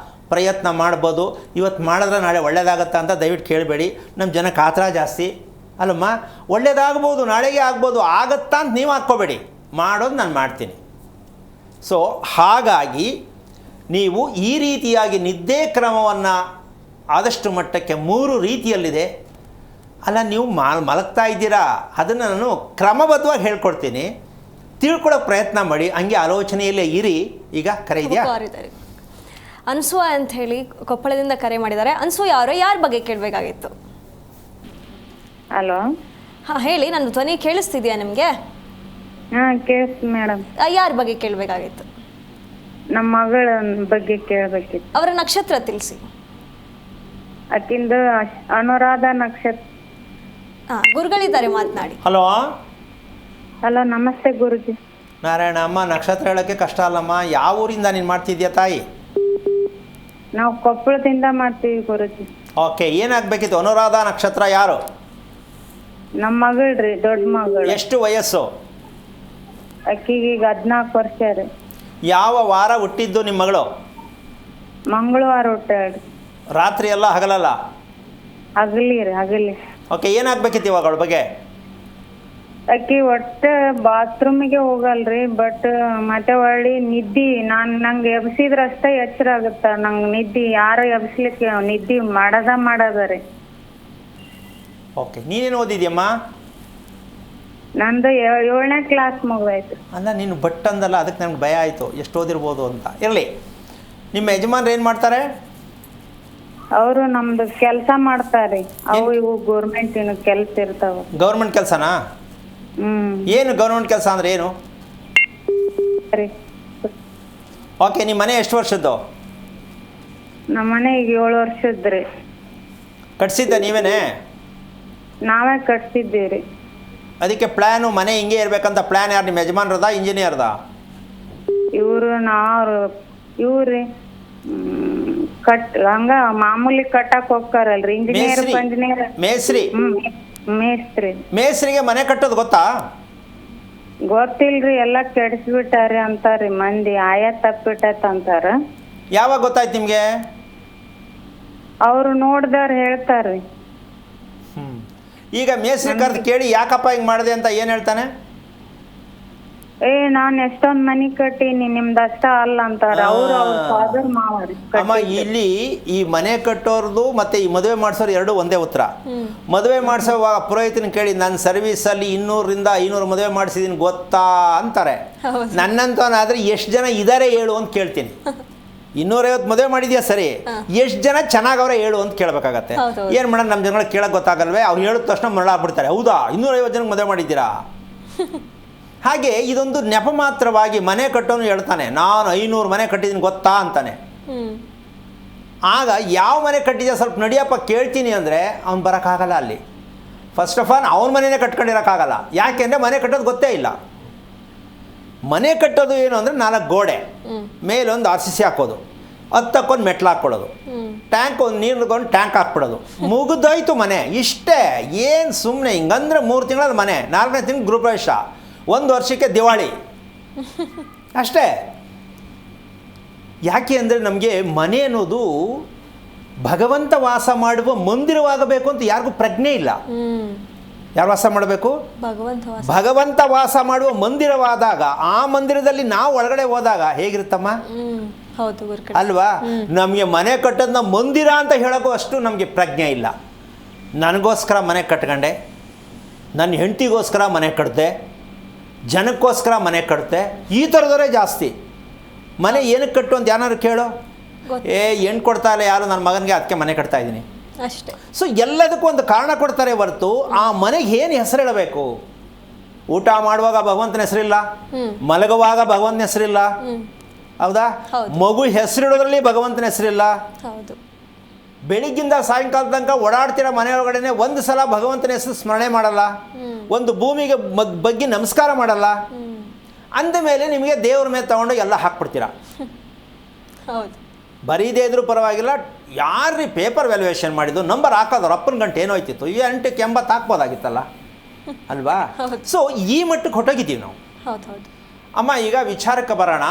ಪ್ರಯತ್ನ ಮಾಡ್ಬೋದು. ಇವತ್ತು ಮಾಡಿದ್ರೆ ನಾಳೆ ಒಳ್ಳೇದಾಗತ್ತಾ ಅಂತ ದಯವಿಟ್ಟು ಕೇಳಬೇಡಿ. ನಮ್ಮ ಜನಕ್ಕೆ ಆತರ ಜಾಸ್ತಿ ಅಲ್ಲಮ್ಮ. ಒಳ್ಳೇದಾಗ್ಬೋದು, ನಾಳೆಗೆ ಆಗ್ಬೋದು, ಆಗತ್ತಾ ಅಂತ ನೀವು ಹಾಕ್ಕೋಬೇಡಿ. ಮಾಡೋದು ನಾನು ಮಾಡ್ತೀನಿ. ಸೊ ಹಾಗಾಗಿ ನೀವು ಈ ರೀತಿಯಾಗಿ ನಿದ್ದೆ ಕ್ರಮವನ್ನು ಆದಷ್ಟು ಮಟ್ಟಕ್ಕೆ 3 ರೀತಿಯಲ್ಲಿದೆ. ಅಲ್ಲ, ನೀವು ಮಲಗ್ತಾ ಇದ್ದೀರಾ, ಅದನ್ನು ನಾನು ಕ್ರಮಬದ್ಧವಾಗಿ ಹೇಳ್ಕೊಡ್ತೀನಿ. ತಿಳ್ಕೊಳ್ಳೋಕೆ ಪ್ರಯತ್ನ ಮಾಡಿ. ಹಂಗೆ ಆಲೋಚನೆಯಲ್ಲೇ ಇರಿ. ಈಗ ಕರೆ ಇದೆಯಾ? ಅನ್ಸೂಯ ಅಂತ ಹೇಳಿ ಕೊಪ್ಪಳದಿಂದ ಕರೆ ಮಾಡಿದ್ದಾರೆ. ಅನ್ಸೂಯ ಅವರು ಯಾರ ಬಗ್ಗೆ ಕೇಳಬೇಕಾಗಿತ್ತು? ಹಲೋ. ಹಾಂ ಹೇಳಿ, ನನ್ನ ಧ್ವನಿ ಕೇಳಿಸ್ತಿದ್ಯಾ ನಿಮಗೆ? ಹಾಂ ಕೇಳಿಸ್ತು ಮೇಡಮ್. ಯಾರ ಬಗ್ಗೆ ಕೇಳಬೇಕಾಗಿತ್ತು? ನಮ್ಮ ಮಗಳ ಬಗ್ಗೆ ಕೇಳಬೇಕಿತ್ತು. ಅವರ ನಕ್ಷತ್ರ ತಿಳಿಸಿ. ಆಕಿಂದು ಅನುರಾಧ ನಕ್ಷತ್ರ. ಹಾಂ, ಗುರುಗಳಿದ್ದಾರೆ, ಮಾತನಾಡಿ. ಹಲೋ. ಹಲೋ, ನಮಸ್ತೆ ಗುರುಜಿ. ನಾರಾಯಣ ಅಮ್ಮ, ನಕ್ಷತ್ರ ಹೇಳೋಕ್ಕೆ ಕಷ್ಟ ಅಲ್ಲಮ್ಮ. ಯಾವ ಊರಿಂದ ನೀನು ಮಾಡ್ತಿದ್ಯಾ ತಾಯಿ? ನಾವು ಕೊಪ್ಪಳದಿಂದ ಮಾಡ್ತೀವಿ ಗುರುಜಿ. ಓಕೆ, ಏನಾಗಬೇಕಿತ್ತು? ಅನುರಾಧ ನಕ್ಷತ್ರ ಯಾರು? ನಮ್ಮ ಮಗಳ್ರಿ, ದೊಡ್ಡ ಮಗಳು. ಎಷ್ಟು ವಯಸ್ಸು? ಆಕಿಗೆ ಈಗ 14 ವರ್ಷ ರೀ. ಯಾವ ವಾರ ಹುಟ್ಟಿದ್ದು ನಿಮ್ಮ ಮಗಳು? ಮಂಗಳವಾರ ಹುಟ್ಟಾಳ್ರಿ. ರಾತ್ರಿ ಎಲ್ಲ ಹಗಲಲ್ಲ? ಹಗಲಿ ರೀ, ಹಗಲಿ. ಓಕೆ, ಏನಾಗಬೇಕಿತ್ತು ಇವಾಗ ಅವಳ ಬಗ್ಗೆ? ಆಕಿ ಒಟ್ಟ ಬಾತ್ರೂಮಿಗೆ ಹೋಗಲ್ರಿ, ಬಟ್ ಮತ್ತೆ ಒಳ್ಳಿ ನಿದ್ದಿ ನಂಗೆ ಎಬ್ಸಿದ್ರ ಅಷ್ಟೇ ಎಚ್ಚರ ಆಗುತ್ತ. ನಂಗೆ ನಿದ್ದಿ ಯಾರು ಎಬ್ಸ್ಲಿಕ್ಕೆ ನಿದ್ದಿ ಮಾಡದ ರೀ. ಓಕೆ, ನೀನೇನು ಓದಿದ್ಯಮ್ಮ? ನಂದು 7ನೇ ಕ್ಲಾಸ್ ಮುಗ್ದಾಯ್ತು. ಅಲ್ಲ, ನೀನು ಬಟ್ ಅಂದಲ್ಲ, ಅದಕ್ಕೆ ನನಗೆ ಭಯ ಆಯಿತು ಎಷ್ಟು ಓದಿರ್ಬೋದು ಅಂತ. ಇರಲಿ, ನಿಮ್ಮ ಯಜಮಾನ್ರು ಏನು ಮಾಡ್ತಾರೆ? ಅವರು ನಮ್ದು ಕೆಲಸ ಮಾಡ್ತಾರ್ರಿ. ಅವು ಇವು ಗೋರ್ಮೆಂಟಿನ ಕೆಲ್ಸ ಇರ್ತಾವ. ಗೌರ್ಮೆಂಟ್ ಕೆಲಸನಾ? ಏನು ಗೌರ್ಮೆಂಟ್ ಕೆಲಸ ಅಂದರೆ ಏನು? ಸರಿ. ಓಕೆ, ನಿಮ್ಮ ಮನೆ ಎಷ್ಟು ವರ್ಷದ್ದು? ನಮ್ಮ ಮನೆ ಈಗ 7 ವರ್ಷದ್ರಿ. ಕಟ್ಸಿದ್ದ ನೀವೇನೇ? ನಾವೇ ಕಟ್ಸಿದ್ದೀವ್ರಿ. ಅದಕ್ಕೆ ಪ್ಲ್ಯಾನು ಮನೆ ಹಿಂಗೆ ಇರಬೇಕಂತ ಪ್ಲ್ಯಾನ್ ಯಾರು, ನಿಮ್ಮ ಯಜಮಾನ್ರದ ಇಂಜಿನಿಯರ್ದ? ಇವ್ರಿ ಹಂಗ ಮಾಮೂಲಿ ಕಟ್ಟಕ್ ಹೋಗ್ತಾರಲ್ರಿ, ಇಂಜಿನಿಯರ್. ಮೇಸ್ತ್ರಿ. ಮೇಸ್ತ್ರಿ. ಮೇಸ್ತ್ರಿಗೆ ಮನೆ ಕಟ್ಟೋದು ಗೊತ್ತಾ? ಗೊತ್ತಿಲ್ರಿ, ಎಲ್ಲ ಕೆಡಿಸ್ಬಿಟ್ಟಾರಿ ಅಂತಾರ್ರಿ ಮಂದಿ. ಆಯಾ ತಪ್ಪಿಟ್ಟತ್ ಅಂತಾರ. ಯಾವಾಗ ಗೊತ್ತಾಯ್ತು ನಿಮಗೆ? ಅವ್ರು ನೋಡ್ದಾರ ಹೇಳ್ತಾರ್ರಿ. ಈಗ ಮೇಸ್ತ್ರಿ ಕರೆದು ಕೇಳಿ ಯಾಕಪ್ಪ ಹಿಂಗೆ ಮಾಡಿದೆ ಅಂತ ಏನು ಹೇಳ್ತಾನೆ? ನಾನ್ ಎಷ್ಟೊಂದ್ ಮನಿ ಕಟ್ಟೀನಿ, ನಿಮ್ದಷ್ಟ ಅಲ್ಲ ಅಂತಾರ ಅವ್ರ ಫಾದರ್ ಮಾವರಿ. ಅಮ್ಮ, ಇಲ್ಲಿ ಈ ಮನೆ ಕಟ್ಟೋರ್ದು ಮತ್ತೆ ಈ ಮದುವೆ ಮಾಡಿಸೋರು ಎರಡು ಒಂದೇ ಉತ್ತರ. ಮದುವೆ ಮಾಡಿಸೋವಾಗ ಪುರೋಹಿತನ ಕೇಳಿ ನನ್ನ ಸರ್ವಿಸಲ್ಲಿ 200ರಿಂದ 500 ಮದುವೆ ಮಾಡಿಸಿದೀನಿ ಗೊತ್ತಾ ಅಂತಾರೆ. ನನ್ನಂತವನಾದ್ರೆ ಎಷ್ಟು ಜನ ಇದಾರೆ ಹೇಳು ಅಂತ ಕೇಳ್ತೀನಿ. 250 ಮದುವೆ ಮಾಡಿದ್ಯಾ ಸರಿ, ಎಷ್ಟು ಜನ ಚೆನ್ನಾಗವ್ರೆ ಹೇಳು ಅಂತ ಕೇಳಬೇಕಾಗತ್ತೆ. ಏನು ಮಾಡೋಣ, ನಮ್ಮ ಜನಗಳಿಗೆ ಕೇಳಕ್ಕೆ ಗೊತ್ತಾಗಲ್ವೇ? ಅವ್ರು ಹೇಳಿದ ತಕ್ಷಣ ಮರಳಾಗ್ಬಿಡ್ತಾರೆ. ಹೌದಾ, 250 ಜನಕ್ಕೆ ಮದುವೆ ಮಾಡಿದ್ದೀರಾ? ಹಾಗೆ ಇದೊಂದು ನೆಪ ಮಾತ್ರವಾಗಿ ಮನೆ ಕಟ್ಟೋನು ಹೇಳ್ತಾನೆ, ನಾನು 500 ಮನೆ ಕಟ್ಟಿದ್ದೀನಿ ಗೊತ್ತಾ ಅಂತಾನೆ. ಆಗ ಯಾವ ಮನೆ ಕಟ್ಟಿದ್ಯಾ ಸ್ವಲ್ಪ ನಡಿಯಪ್ಪ ಕೇಳ್ತೀನಿ ಅಂದರೆ ಅವ್ನು ಬರೋಕ್ಕಾಗಲ್ಲ. ಅಲ್ಲಿ ಫಸ್ಟ್ ಆಫ್ ಆಲ್ ಅವನ ಮನೆಯೇ ಕಟ್ಕೊಂಡಿರೋಕ್ಕಾಗಲ್ಲ. ಯಾಕೆಂದರೆ ಮನೆ ಕಟ್ಟೋದು ಗೊತ್ತೇ ಇಲ್ಲ. ಮನೆ ಕಟ್ಟೋದು ಏನು ಅಂದರೆ 4 ಗೋಡೆ, ಮೇಲೊಂದು RCC ಹಾಕೋದು, ಹತ್ತಕ್ಕೊಂದು ಮೆಟ್ಲು ಹಾಕ್ಕೊಳ್ಳೋದು, ಟ್ಯಾಂಕ್ ಒಂದು ನೀರಿಗೊಂದು ಟ್ಯಾಂಕ್ ಹಾಕ್ಬಿಡೋದು, ಮುಗಿದೋಯ್ತು ಮನೆ. ಇಷ್ಟೇ. ಏನು ಸುಮ್ಮನೆ ಹಿಂಗಂದ್ರೆ 3 ತಿಂಗಳ ಮನೆ, 4ನೇ ತಿಂಗಳು ಗೃಹಪ್ರವೇಶ, 1 ವರ್ಷಕ್ಕೆ ದಿವಾಳಿ ಅಷ್ಟೇ. ಯಾಕೆ ಅಂದರೆ ನಮಗೆ ಮನೆ ಅನ್ನೋದು ಭಗವಂತ ವಾಸ ಮಾಡುವ ಮಂದಿರವಾಗಬೇಕು ಅಂತ ಯಾರಿಗೂ ಪ್ರಜ್ಞೆ ಇಲ್ಲ. ಯಾರು ವಾಸ ಮಾಡಬೇಕು? ಭಗವಂತ ವಾಸ ಮಾಡುವ ಮಂದಿರವಾದಾಗ ಆ ಮಂದಿರದಲ್ಲಿ ನಾವು ಒಳಗಡೆ ಹೋದಾಗ ಹೇಗಿರುತ್ತಮ್ಮ? ಅಲ್ವಾ? ನಮಗೆ ಮನೆ ಕಟ್ಟೋದನ್ನ ಮಂದಿರ ಅಂತ ಹೇಳೋಕ್ಕೂ ಅಷ್ಟು ನಮಗೆ ಪ್ರಜ್ಞೆ ಇಲ್ಲ. ನನಗೋಸ್ಕರ ಮನೆ ಕಟ್ಕೊಂಡೆ, ನನ್ನ ಹೆಂಡತಿಗೋಸ್ಕರ ಮನೆ ಕಟ್ಟಿದೆ, ಜನಕ್ಕೋಸ್ಕರ ಮನೆ ಕಟ್ಟಿದೆ, ಈ ಥರದವರೇ ಜಾಸ್ತಿ. ಮನೆ ಏನಕ್ಕೆ ಕಟ್ಟು ಅಂತ ಯಾರು ಕೇಳೋ, ಹೆಣ್ಣು ಕೊಡ್ತಾ ಇಲ್ಲ ಯಾರು ನನ್ನ ಮಗನಿಗೆ, ಅದಕ್ಕೆ ಮನೆ ಕಟ್ತಾ ಇದ್ದೀನಿ ಅಷ್ಟೇ. ಸೊ ಎಲ್ಲದಕ್ಕೂ ಒಂದು ಕಾರಣ ಕೊಡ್ತಾರೆ ಹೊರತು ಆ ಮನೆಗೆ ಏನು ಹೆಸರು ಹೇಳಬೇಕು? ಊಟ ಮಾಡುವಾಗ ಭಗವಂತನ ಹೆಸರಿಲ್ಲ, ಮಲಗುವಾಗ ಭಗವಂತನ ಹೆಸರಿಲ್ಲ, ಹೌದಾ? ಮಗು ಹೆಸರಿಡೋದ್ರಲ್ಲಿ ಭಗವಂತನ ಹೆಸರಿಲ್ಲ. ಬೆಳಿಗ್ಗಿಂದ ಸಾಯಂಕಾಲ ತನಕ ಓಡಾಡ್ತಿರೋ ಮನೆಯೊಳಗಡೆ ಒಂದು ಸಲ ಭಗವಂತನ ಹೆಸರು ಸ್ಮರಣೆ ಮಾಡಲ್ಲ, ಒಂದು ಭೂಮಿಗೆ ಬಗ್ಗೆ ನಮಸ್ಕಾರ ಮಾಡಲ್ಲ. ಅಂದಮೇಲೆ ನಿಮಗೆ ದೇವ್ರ ಮೇಲೆ ತಗೊಂಡು ಎಲ್ಲ ಹಾಕ್ಬಿಡ್ತೀರಾ. ಬರೀದೇ ಇದ್ರೂ ಪರವಾಗಿಲ್ಲ, ಯಾರ್ರೀ ಪೇಪರ್ ವ್ಯಾಲ್ಯೂಯೇಷನ್ ಮಾಡಿದ್ದು, ನಂಬರ್ ಹಾಕೋದು ಅಪ್ಪನ ಗಂಟೆ ಏನೋಯ್ತಿತ್ತು, 8ಕ್ಕೆ 80 ಹಾಕ್ಬೋದಾಗಿತ್ತಲ್ಲ, ಅಲ್ವಾ? ಸೊ ಈ ಮಟ್ಟಕ್ಕೆ ಹೊಟ್ಟೋಗಿದ್ದೀವಿ ನಾವು. ಅಮ್ಮ, ಈಗ ವಿಚಾರಕ್ಕೆ ಬರೋಣ.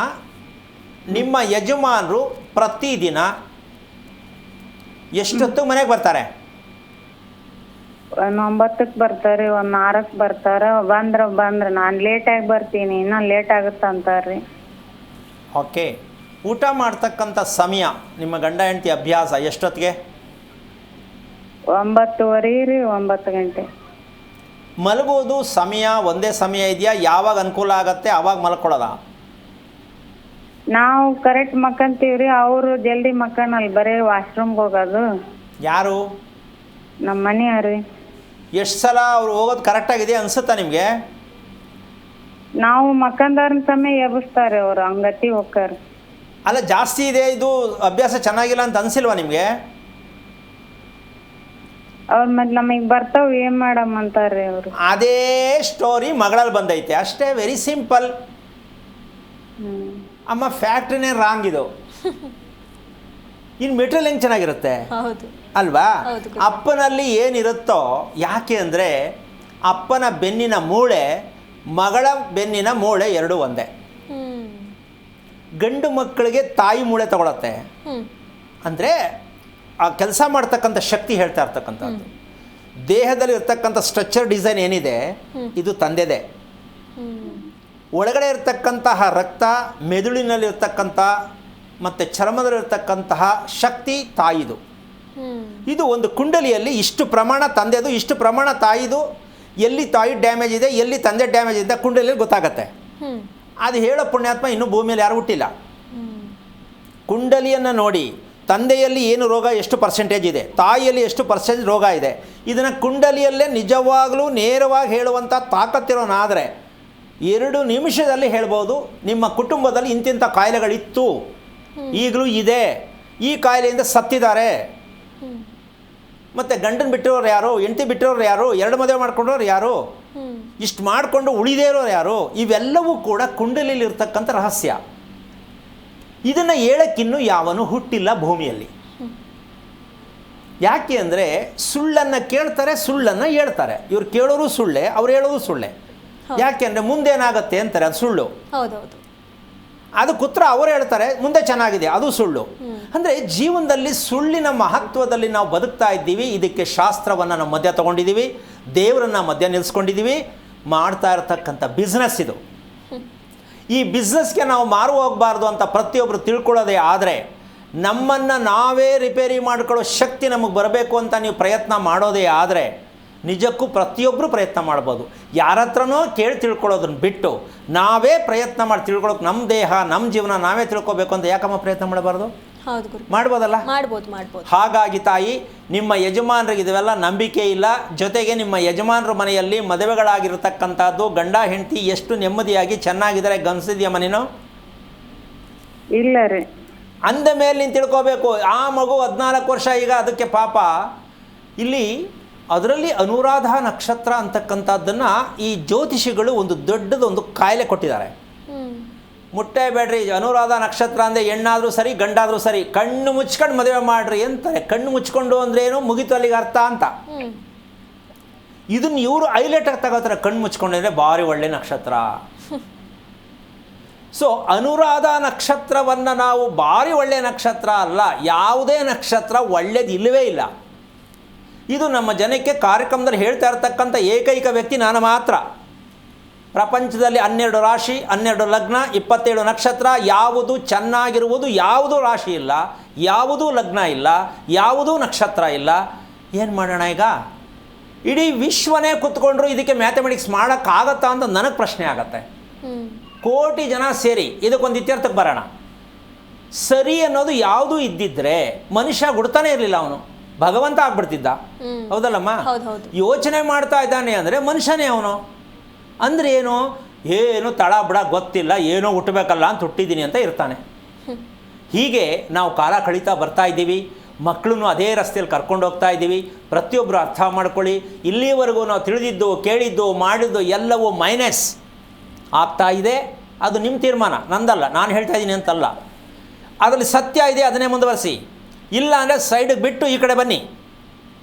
ನಿಮ್ಮ ಯಜಮಾನರು ಪ್ರತಿದಿನ ಎಷ್ಟೊತ್ತು ಮನೆಗೆ ಬರ್ತಾರೆ? 9ಕ್ಕೆ ಬರ್ತಾರೆ, 4ಕ್ಕೆ ಬರ್ತಾರೆ. ಬಂದ್ರೆ ನಾನು ಲೇಟಾಗಿ ಬರ್ತೀನಿ, ಇನ್ನೂ ಲೇಟ್ ಆಗುತ್ತೆ ಅಂತಾರ್ರಿ. ಓಕೆ. ಊಟ ಮಾಡ್ತಕ್ಕಂಥ ಸಮಯ ನಿಮ್ಮ ಗಂಡ ಹೆಂಡತಿ ಅಭ್ಯಾಸ ಎಷ್ಟೊತ್ತಿಗೆ? 9:30 ರೀ, 9 ಗಂಟೆ. ಮಲಗೋದು ಸಮಯ ಒಂದೇ ಸಮಯ ಇದೆಯಾ? ಯಾವಾಗ ಅನುಕೂಲ ಆಗತ್ತೆ ಆವಾಗ ಮಲ್ಕೊಳ್ಳೋದ? ನಾವು ಕರೆಕ್ಟ್ ಮಕ್ಕಂತೀವ್ರಿ, ಅವರು ಜಲ್ದಿ ಮಕ್ಕನಲ್ಲ, ಬರೀ ವಾಶ್ರೂಮ್ಗೆ ಹೋಗೋದು. ಯಾರು? ನಮ್ಮ ಮನೆಯವ್ರಿ. ಎಷ್ಟು ಸಲ ಅವ್ರು ಹೋಗೋದು ಕರೆಕ್ಟಾಗಿದೆ ಅನ್ಸುತ್ತಾ ನಿಮಗೆ? ನಾವು ಮಕ್ಕಂದಾರನ ಸಮಯ ಎಬ್ಬಿಸ್ತಾರೆ ಅವರು, ಹಂಗತಿ ಹೋಗ್ತಾರ. ಅಲ್ಲ, ಜಾಸ್ತಿ ಇದೆ, ಇದು ಅಭ್ಯಾಸ ಚೆನ್ನಾಗಿಲ್ಲ ಅಂತ ಅನ್ಸಿಲ್ವಾ ನಿಮಗೆ? ಅವ್ರು ಮತ್ತೆ ನಮಗೆ ಬರ್ತಾವ, ಏನು ಮಾಡಮ್ಮ ಅಂತಾರೆ ಅವರು. ಅದೇ ಸ್ಟೋರಿ ಮಗಳಲ್ಲಿ ಬಂದೈತೆ ಅಷ್ಟೇ, ವೆರಿ ಸಿಂಪಲ್. ಅಮ್ಮ, ಫ್ಯಾಕ್ಟ್ರಿನೇ ರಾಂಗ್ ಇದು. ಇನ್ನು ಮೆಟೀರಿಯಲ್ ಹೆಂಗೆ ಚೆನ್ನಾಗಿರುತ್ತೆ ಅಲ್ವಾ? ಅಪ್ಪನಲ್ಲಿ ಏನಿರುತ್ತೋ, ಯಾಕೆ ಅಂದರೆ ಅಪ್ಪನ ಬೆನ್ನಿನ ಮೂಳೆ ಮಗಳ ಬೆನ್ನಿನ ಮೂಳೆ ಎರಡೂ ಒಂದೇ. ಗಂಡು ಮಕ್ಕಳಿಗೆ ತಾಯಿ ಮೂಳೆ ತಗೊಳತ್ತೆ, ಅಂದರೆ ಆ ಕೆಲಸ ಮಾಡ್ತಕ್ಕಂಥ ಶಕ್ತಿ ಹೇಳ್ತಾ ಇರ್ತಕ್ಕಂಥದ್ದು. ದೇಹದಲ್ಲಿ ಇರ್ತಕ್ಕಂಥ ಸ್ಟ್ರಕ್ಚರ್ ಡಿಸೈನ್ ಏನಿದೆ ಇದು ತಂದೆದೇ. ಒಳಗಡೆ ಇರ್ತಕ್ಕಂತಹ ರಕ್ತ, ಮೆದುಳಿನಲ್ಲಿರ್ತಕ್ಕಂಥ ಮತ್ತು ಚರ್ಮದಲ್ಲಿರ್ತಕ್ಕಂತಹ ಶಕ್ತಿ ತಾಯಿದು. ಇದು ಒಂದು ಕುಂಡಲಿಯಲ್ಲಿ ಇಷ್ಟು ಪ್ರಮಾಣ ತಂದೆದು, ಇಷ್ಟು ಪ್ರಮಾಣ ತಾಯಿದು. ಎಲ್ಲಿ ತಾಯಿ ಡ್ಯಾಮೇಜ್ ಇದೆ, ಎಲ್ಲಿ ತಂದೆ ಡ್ಯಾಮೇಜ್ ಇದೆ ಕುಂಡಲಿಯಲ್ಲಿ ಗೊತ್ತಾಗತ್ತೆ. ಅದು ಹೇಳೋ ಪುಣ್ಯಾತ್ಮ ಇನ್ನೂ ಭೂಮಿಯಲ್ಲಿ ಯಾರು ಹುಟ್ಟಿಲ್ಲ. ಕುಂಡಲಿಯನ್ನು ನೋಡಿ ತಂದೆಯಲ್ಲಿ ಏನು ರೋಗ, ಎಷ್ಟು ಪರ್ಸೆಂಟೇಜ್ ಇದೆ, ತಾಯಿಯಲ್ಲಿ ಎಷ್ಟು ಪರ್ಸೆಂಟೇಜ್ ರೋಗ ಇದೆ, ಇದನ್ನು ಕುಂಡಲಿಯಲ್ಲೇ ನಿಜವಾಗಲೂ ನೇರವಾಗಿ ಹೇಳುವಂಥ ತಾಕತ್ತಿರೋನಾದರೆ 2 ನಿಮಿಷದಲ್ಲಿ ಹೇಳ್ಬೋದು, ನಿಮ್ಮ ಕುಟುಂಬದಲ್ಲಿ ಇಂತಿಂಥ ಕಾಯಿಲೆಗಳಿತ್ತು, ಈಗಲೂ ಇದೆ, ಈ ಕಾಯಿಲೆಯಿಂದ ಸತ್ತಿದ್ದಾರೆ, ಮತ್ತು ಗಂಡನ ಬಿಟ್ಟಿರೋರು ಯಾರು, ಹೆಂಡತಿ ಬಿಟ್ಟಿರೋರು ಯಾರು, 2 ಮದುವೆ ಮಾಡ್ಕೊಂಡವ್ರು ಯಾರು, ಇಷ್ಟು ಮಾಡಿಕೊಂಡು ಉಳಿದೇ ಇರೋರು ಯಾರು, ಇವೆಲ್ಲವೂ ಕೂಡ ಕುಂಡಲಿಯಲ್ಲಿ ಇರ್ತಕ್ಕಂಥ ರಹಸ್ಯ. ಇದನ್ನು ಹೇಳಕ್ಕಿನ್ನೂ ಯಾವನು ಹುಟ್ಟಿಲ್ಲ ಭೂಮಿಯಲ್ಲಿ. ಯಾಕೆ ಅಂದರೆ ಸುಳ್ಳನ್ನು ಕೇಳ್ತಾರೆ, ಸುಳ್ಳನ್ನು ಹೇಳ್ತಾರೆ. ಇವ್ರು ಕೇಳೋರು ಸುಳ್ಳೆ, ಅವ್ರು ಹೇಳೋದು ಸುಳ್ಳೆ. ಯಾಕೆ ಅಂದರೆ ಮುಂದೇನಾಗತ್ತೆ ಅಂತಾರೆ, ಅದು ಸುಳ್ಳು. ಹೌದೌದು. ಅದಕ್ಕೆ ಉತ್ತರ ಅವರು ಹೇಳ್ತಾರೆ, ಮುಂದೆ ಚೆನ್ನಾಗಿದೆ, ಅದು ಸುಳ್ಳು. ಅಂದರೆ ಜೀವನದಲ್ಲಿ ಸುಳ್ಳಿನ ಮಹತ್ವದಲ್ಲಿ ನಾವು ಬದುಕ್ತಾ ಇದ್ದೀವಿ. ಇದಕ್ಕೆ ಶಾಸ್ತ್ರವನ್ನು ನಾವು ಮಧ್ಯ ತೊಗೊಂಡಿದ್ದೀವಿ, ದೇವರನ್ನು ಮಧ್ಯ ನಿಲ್ಲಿಸ್ಕೊಂಡಿದ್ದೀವಿ. ಮಾಡ್ತಾ ಇರತಕ್ಕಂಥ ಬಿಸ್ನೆಸ್ ಇದು. ಈ ಬಿಸ್ನೆಸ್ಗೆ ನಾವು ಮಾರು ಹೋಗಬಾರ್ದು ಅಂತ ಪ್ರತಿಯೊಬ್ಬರು ತಿಳ್ಕೊಳ್ಳೋದೇ ಆದರೆ, ನಮ್ಮನ್ನು ನಾವೇ ರಿಪೇರಿ ಮಾಡ್ಕೊಳ್ಳೋ ಶಕ್ತಿ ನಮಗೆ ಬರಬೇಕು ಅಂತ ನೀವು ಪ್ರಯತ್ನ ಮಾಡೋದೇ ಆದರೆ, ನಿಜಕ್ಕೂ ಪ್ರತಿಯೊಬ್ಬರು ಪ್ರಯತ್ನ ಮಾಡ್ಬೋದು. ಯಾರ ಹತ್ರನೋ ಕೇಳಿ ತಿಳ್ಕೊಳ್ಳೋದನ್ನ ಬಿಟ್ಟು ನಾವೇ ಪ್ರಯತ್ನ ಮಾಡಿ ತಿಳ್ಕೊಳ್ಳೋಕೆ, ನಮ್ಮ ದೇಹ, ನಮ್ಮ ಜೀವನ ನಾವೇ ತಿಳ್ಕೊಬೇಕು ಅಂತ ಯಾಕಮ್ಮ ಪ್ರಯತ್ನ ಮಾಡಬಾರ್ದು? ಹೌದು ಗುರು. ಮಾಡ್ಬೋದಲ್ಲ? ಮಾಡ್ಬೋದು. ಹಾಗಾಗಿ ತಾಯಿ, ನಿಮ್ಮ ಯಜಮಾನರಿಗೆ ಇದೆಲ್ಲ ನಂಬಿಕೆ ಇಲ್ಲ. ಜೊತೆಗೆ ನಿಮ್ಮ ಯಜಮಾನರ ಮನೆಯಲ್ಲಿ ಮದುವೆಗಳಾಗಿರ್ತಕ್ಕಂಥದ್ದು ಗಂಡ ಹೆಂಡತಿ ಎಷ್ಟು ನೆಮ್ಮದಿಯಾಗಿ ಚೆನ್ನಾಗಿದ್ದಾರೆ ಗಮನಿಸಿದ್ಯಮ್ಮ ನೀನು? ಇಲ್ಲ ರೀ. ಅಂದ ಮೇಲೆ ನೀನು ತಿಳ್ಕೋಬೇಕು, ಆ ಮಗು 14 ವರ್ಷ ಈಗ, ಅದಕ್ಕೆ ಪಾಪ ಇಲ್ಲಿ ಅದರಲ್ಲಿ ಅನುರಾಧ ನಕ್ಷತ್ರ ಅಂತಕ್ಕಂಥದ್ದನ್ನು ಈ ಜ್ಯೋತಿಷಿಗಳು ಒಂದು ದೊಡ್ಡದೊಂದು ಕಾಯಿಲೆ ಕೊಟ್ಟಿದ್ದಾರೆ. ಮುಟ್ಟೇಬೇಡ್ರಿ, ಅನುರಾಧ ನಕ್ಷತ್ರ ಅಂದರೆ ಹೆಣ್ಣಾದರೂ ಸರಿ ಗಂಡಾದರೂ ಸರಿ ಕಣ್ಣು ಮುಚ್ಕೊಂಡು ಮದುವೆ ಮಾಡ್ರಿ ಅಂತಾರೆ. ಕಣ್ಣು ಮುಚ್ಕೊಂಡು ಅಂದ್ರೇನು, ಮುಗಿತು ಅಲ್ಲಿಗೆ ಅರ್ಥ ಅಂತ. ಇದನ್ನು ಇವರು ಹೈಲೈಟಾಗಿ ತಗೋತಾರೆ, ಕಣ್ಣು ಮುಚ್ಕೊಂಡು ಅಂದರೆ ಭಾರಿ ಒಳ್ಳೆ ನಕ್ಷತ್ರ. ಸೊ ಅನುರಾಧ ನಕ್ಷತ್ರವನ್ನು ನಾವು ಭಾರಿ ಒಳ್ಳೆಯ ನಕ್ಷತ್ರ ಅಲ್ಲ, ಯಾವುದೇ ನಕ್ಷತ್ರ ಒಳ್ಳೇದು ಇಲ್ಲವೇ ಇಲ್ಲ. ಇದು ನಮ್ಮ ಜನಕ್ಕೆ ಕಾರ್ಯಕ್ರಮದಲ್ಲಿ ಹೇಳ್ತಾ ಇರ್ತಕ್ಕಂಥ ಏಕೈಕ ವ್ಯಕ್ತಿ ನಾನು ಮಾತ್ರ. ಪ್ರಪಂಚದಲ್ಲಿ 12 ರಾಶಿ, 12 ಲಗ್ನ, 27 ನಕ್ಷತ್ರ, ಯಾವುದು ಚೆನ್ನಾಗಿರುವುದು ಯಾವುದೂ ರಾಶಿ ಇಲ್ಲ, ಯಾವುದೂ ಲಗ್ನ ಇಲ್ಲ, ಯಾವುದೂ ನಕ್ಷತ್ರ ಇಲ್ಲ. ಏನು ಮಾಡೋಣ ಈಗ? ಇಡೀ ವಿಶ್ವನೇ ಕೂತ್ಕೊಂಡ್ರು ಇದಕ್ಕೆ ಮ್ಯಾಥಮೆಟಿಕ್ಸ್ ಮಾಡೋಕ್ಕಾಗತ್ತಾ ಅಂತ ನನಗೆ ಪ್ರಶ್ನೆ ಆಗತ್ತೆ. ಕೋಟಿ ಜನ ಸೇರಿ ಇದಕ್ಕೊಂದು ಇತ್ಯರ್ಥಕ್ಕೆ ಬರೋಣ. ಸರಿ ಅನ್ನೋದು ಯಾವುದೂ ಇದ್ದಿದ್ರೆ ಮನುಷ್ಯ ಗುಡ್ತಾನೆ ಇರಲಿಲ್ಲ, ಅವನು ಭಗವಂತ ಆಗ್ಬಿಡ್ತಿದ್ದ. ಹೌದಲ್ಲಮ್ಮ? ಯೋಚನೆ ಮಾಡ್ತಾ ಇದ್ದಾನೆ ಅಂದರೆ ಮನುಷ್ಯನೇ ಅವನು. ಅಂದರೆ ಏನು ತಳ ಬುಡ ಗೊತ್ತಿಲ್ಲ, ಏನೋ ಹುಟ್ಟಬೇಕಲ್ಲ ಅಂತ ಹುಟ್ಟಿದ್ದೀನಿ ಅಂತ ಇರ್ತಾನೆ. ಹೀಗೆ ನಾವು ಕಾಲ ಕಳೀತಾ ಬರ್ತಾ ಇದ್ದೀವಿ. ಮಕ್ಕಳನ್ನು ಅದೇ ರಸ್ತೆಯಲ್ಲಿ ಕರ್ಕೊಂಡು ಹೋಗ್ತಾ ಇದ್ದೀವಿ. ಪ್ರತಿಯೊಬ್ಬರು ಅರ್ಥ ಮಾಡ್ಕೊಳ್ಳಿ, ಇಲ್ಲಿವರೆಗೂ ನಾವು ತಿಳಿದಿದ್ದು, ಕೇಳಿದ್ದು, ಮಾಡಿದ್ದು ಎಲ್ಲವೂ ಮೈನಸ್ ಆಗ್ತಾ ಇದೆ. ಅದು ನಿಮ್ಮ ತೀರ್ಮಾನ, ನಂದಲ್ಲ. ನಾನು ಹೇಳ್ತಾ ಇದ್ದೀನಿ ಅಂತಲ್ಲ. ಅದರಲ್ಲಿ ಸತ್ಯ ಇದೆ, ಅದನ್ನೇ ಮುಂದುವರಿಸಿ. ಇಲ್ಲ ಅಂದರೆ ಸೈಡಿಗೆ ಬಿಟ್ಟು ಈ ಕಡೆ ಬನ್ನಿ.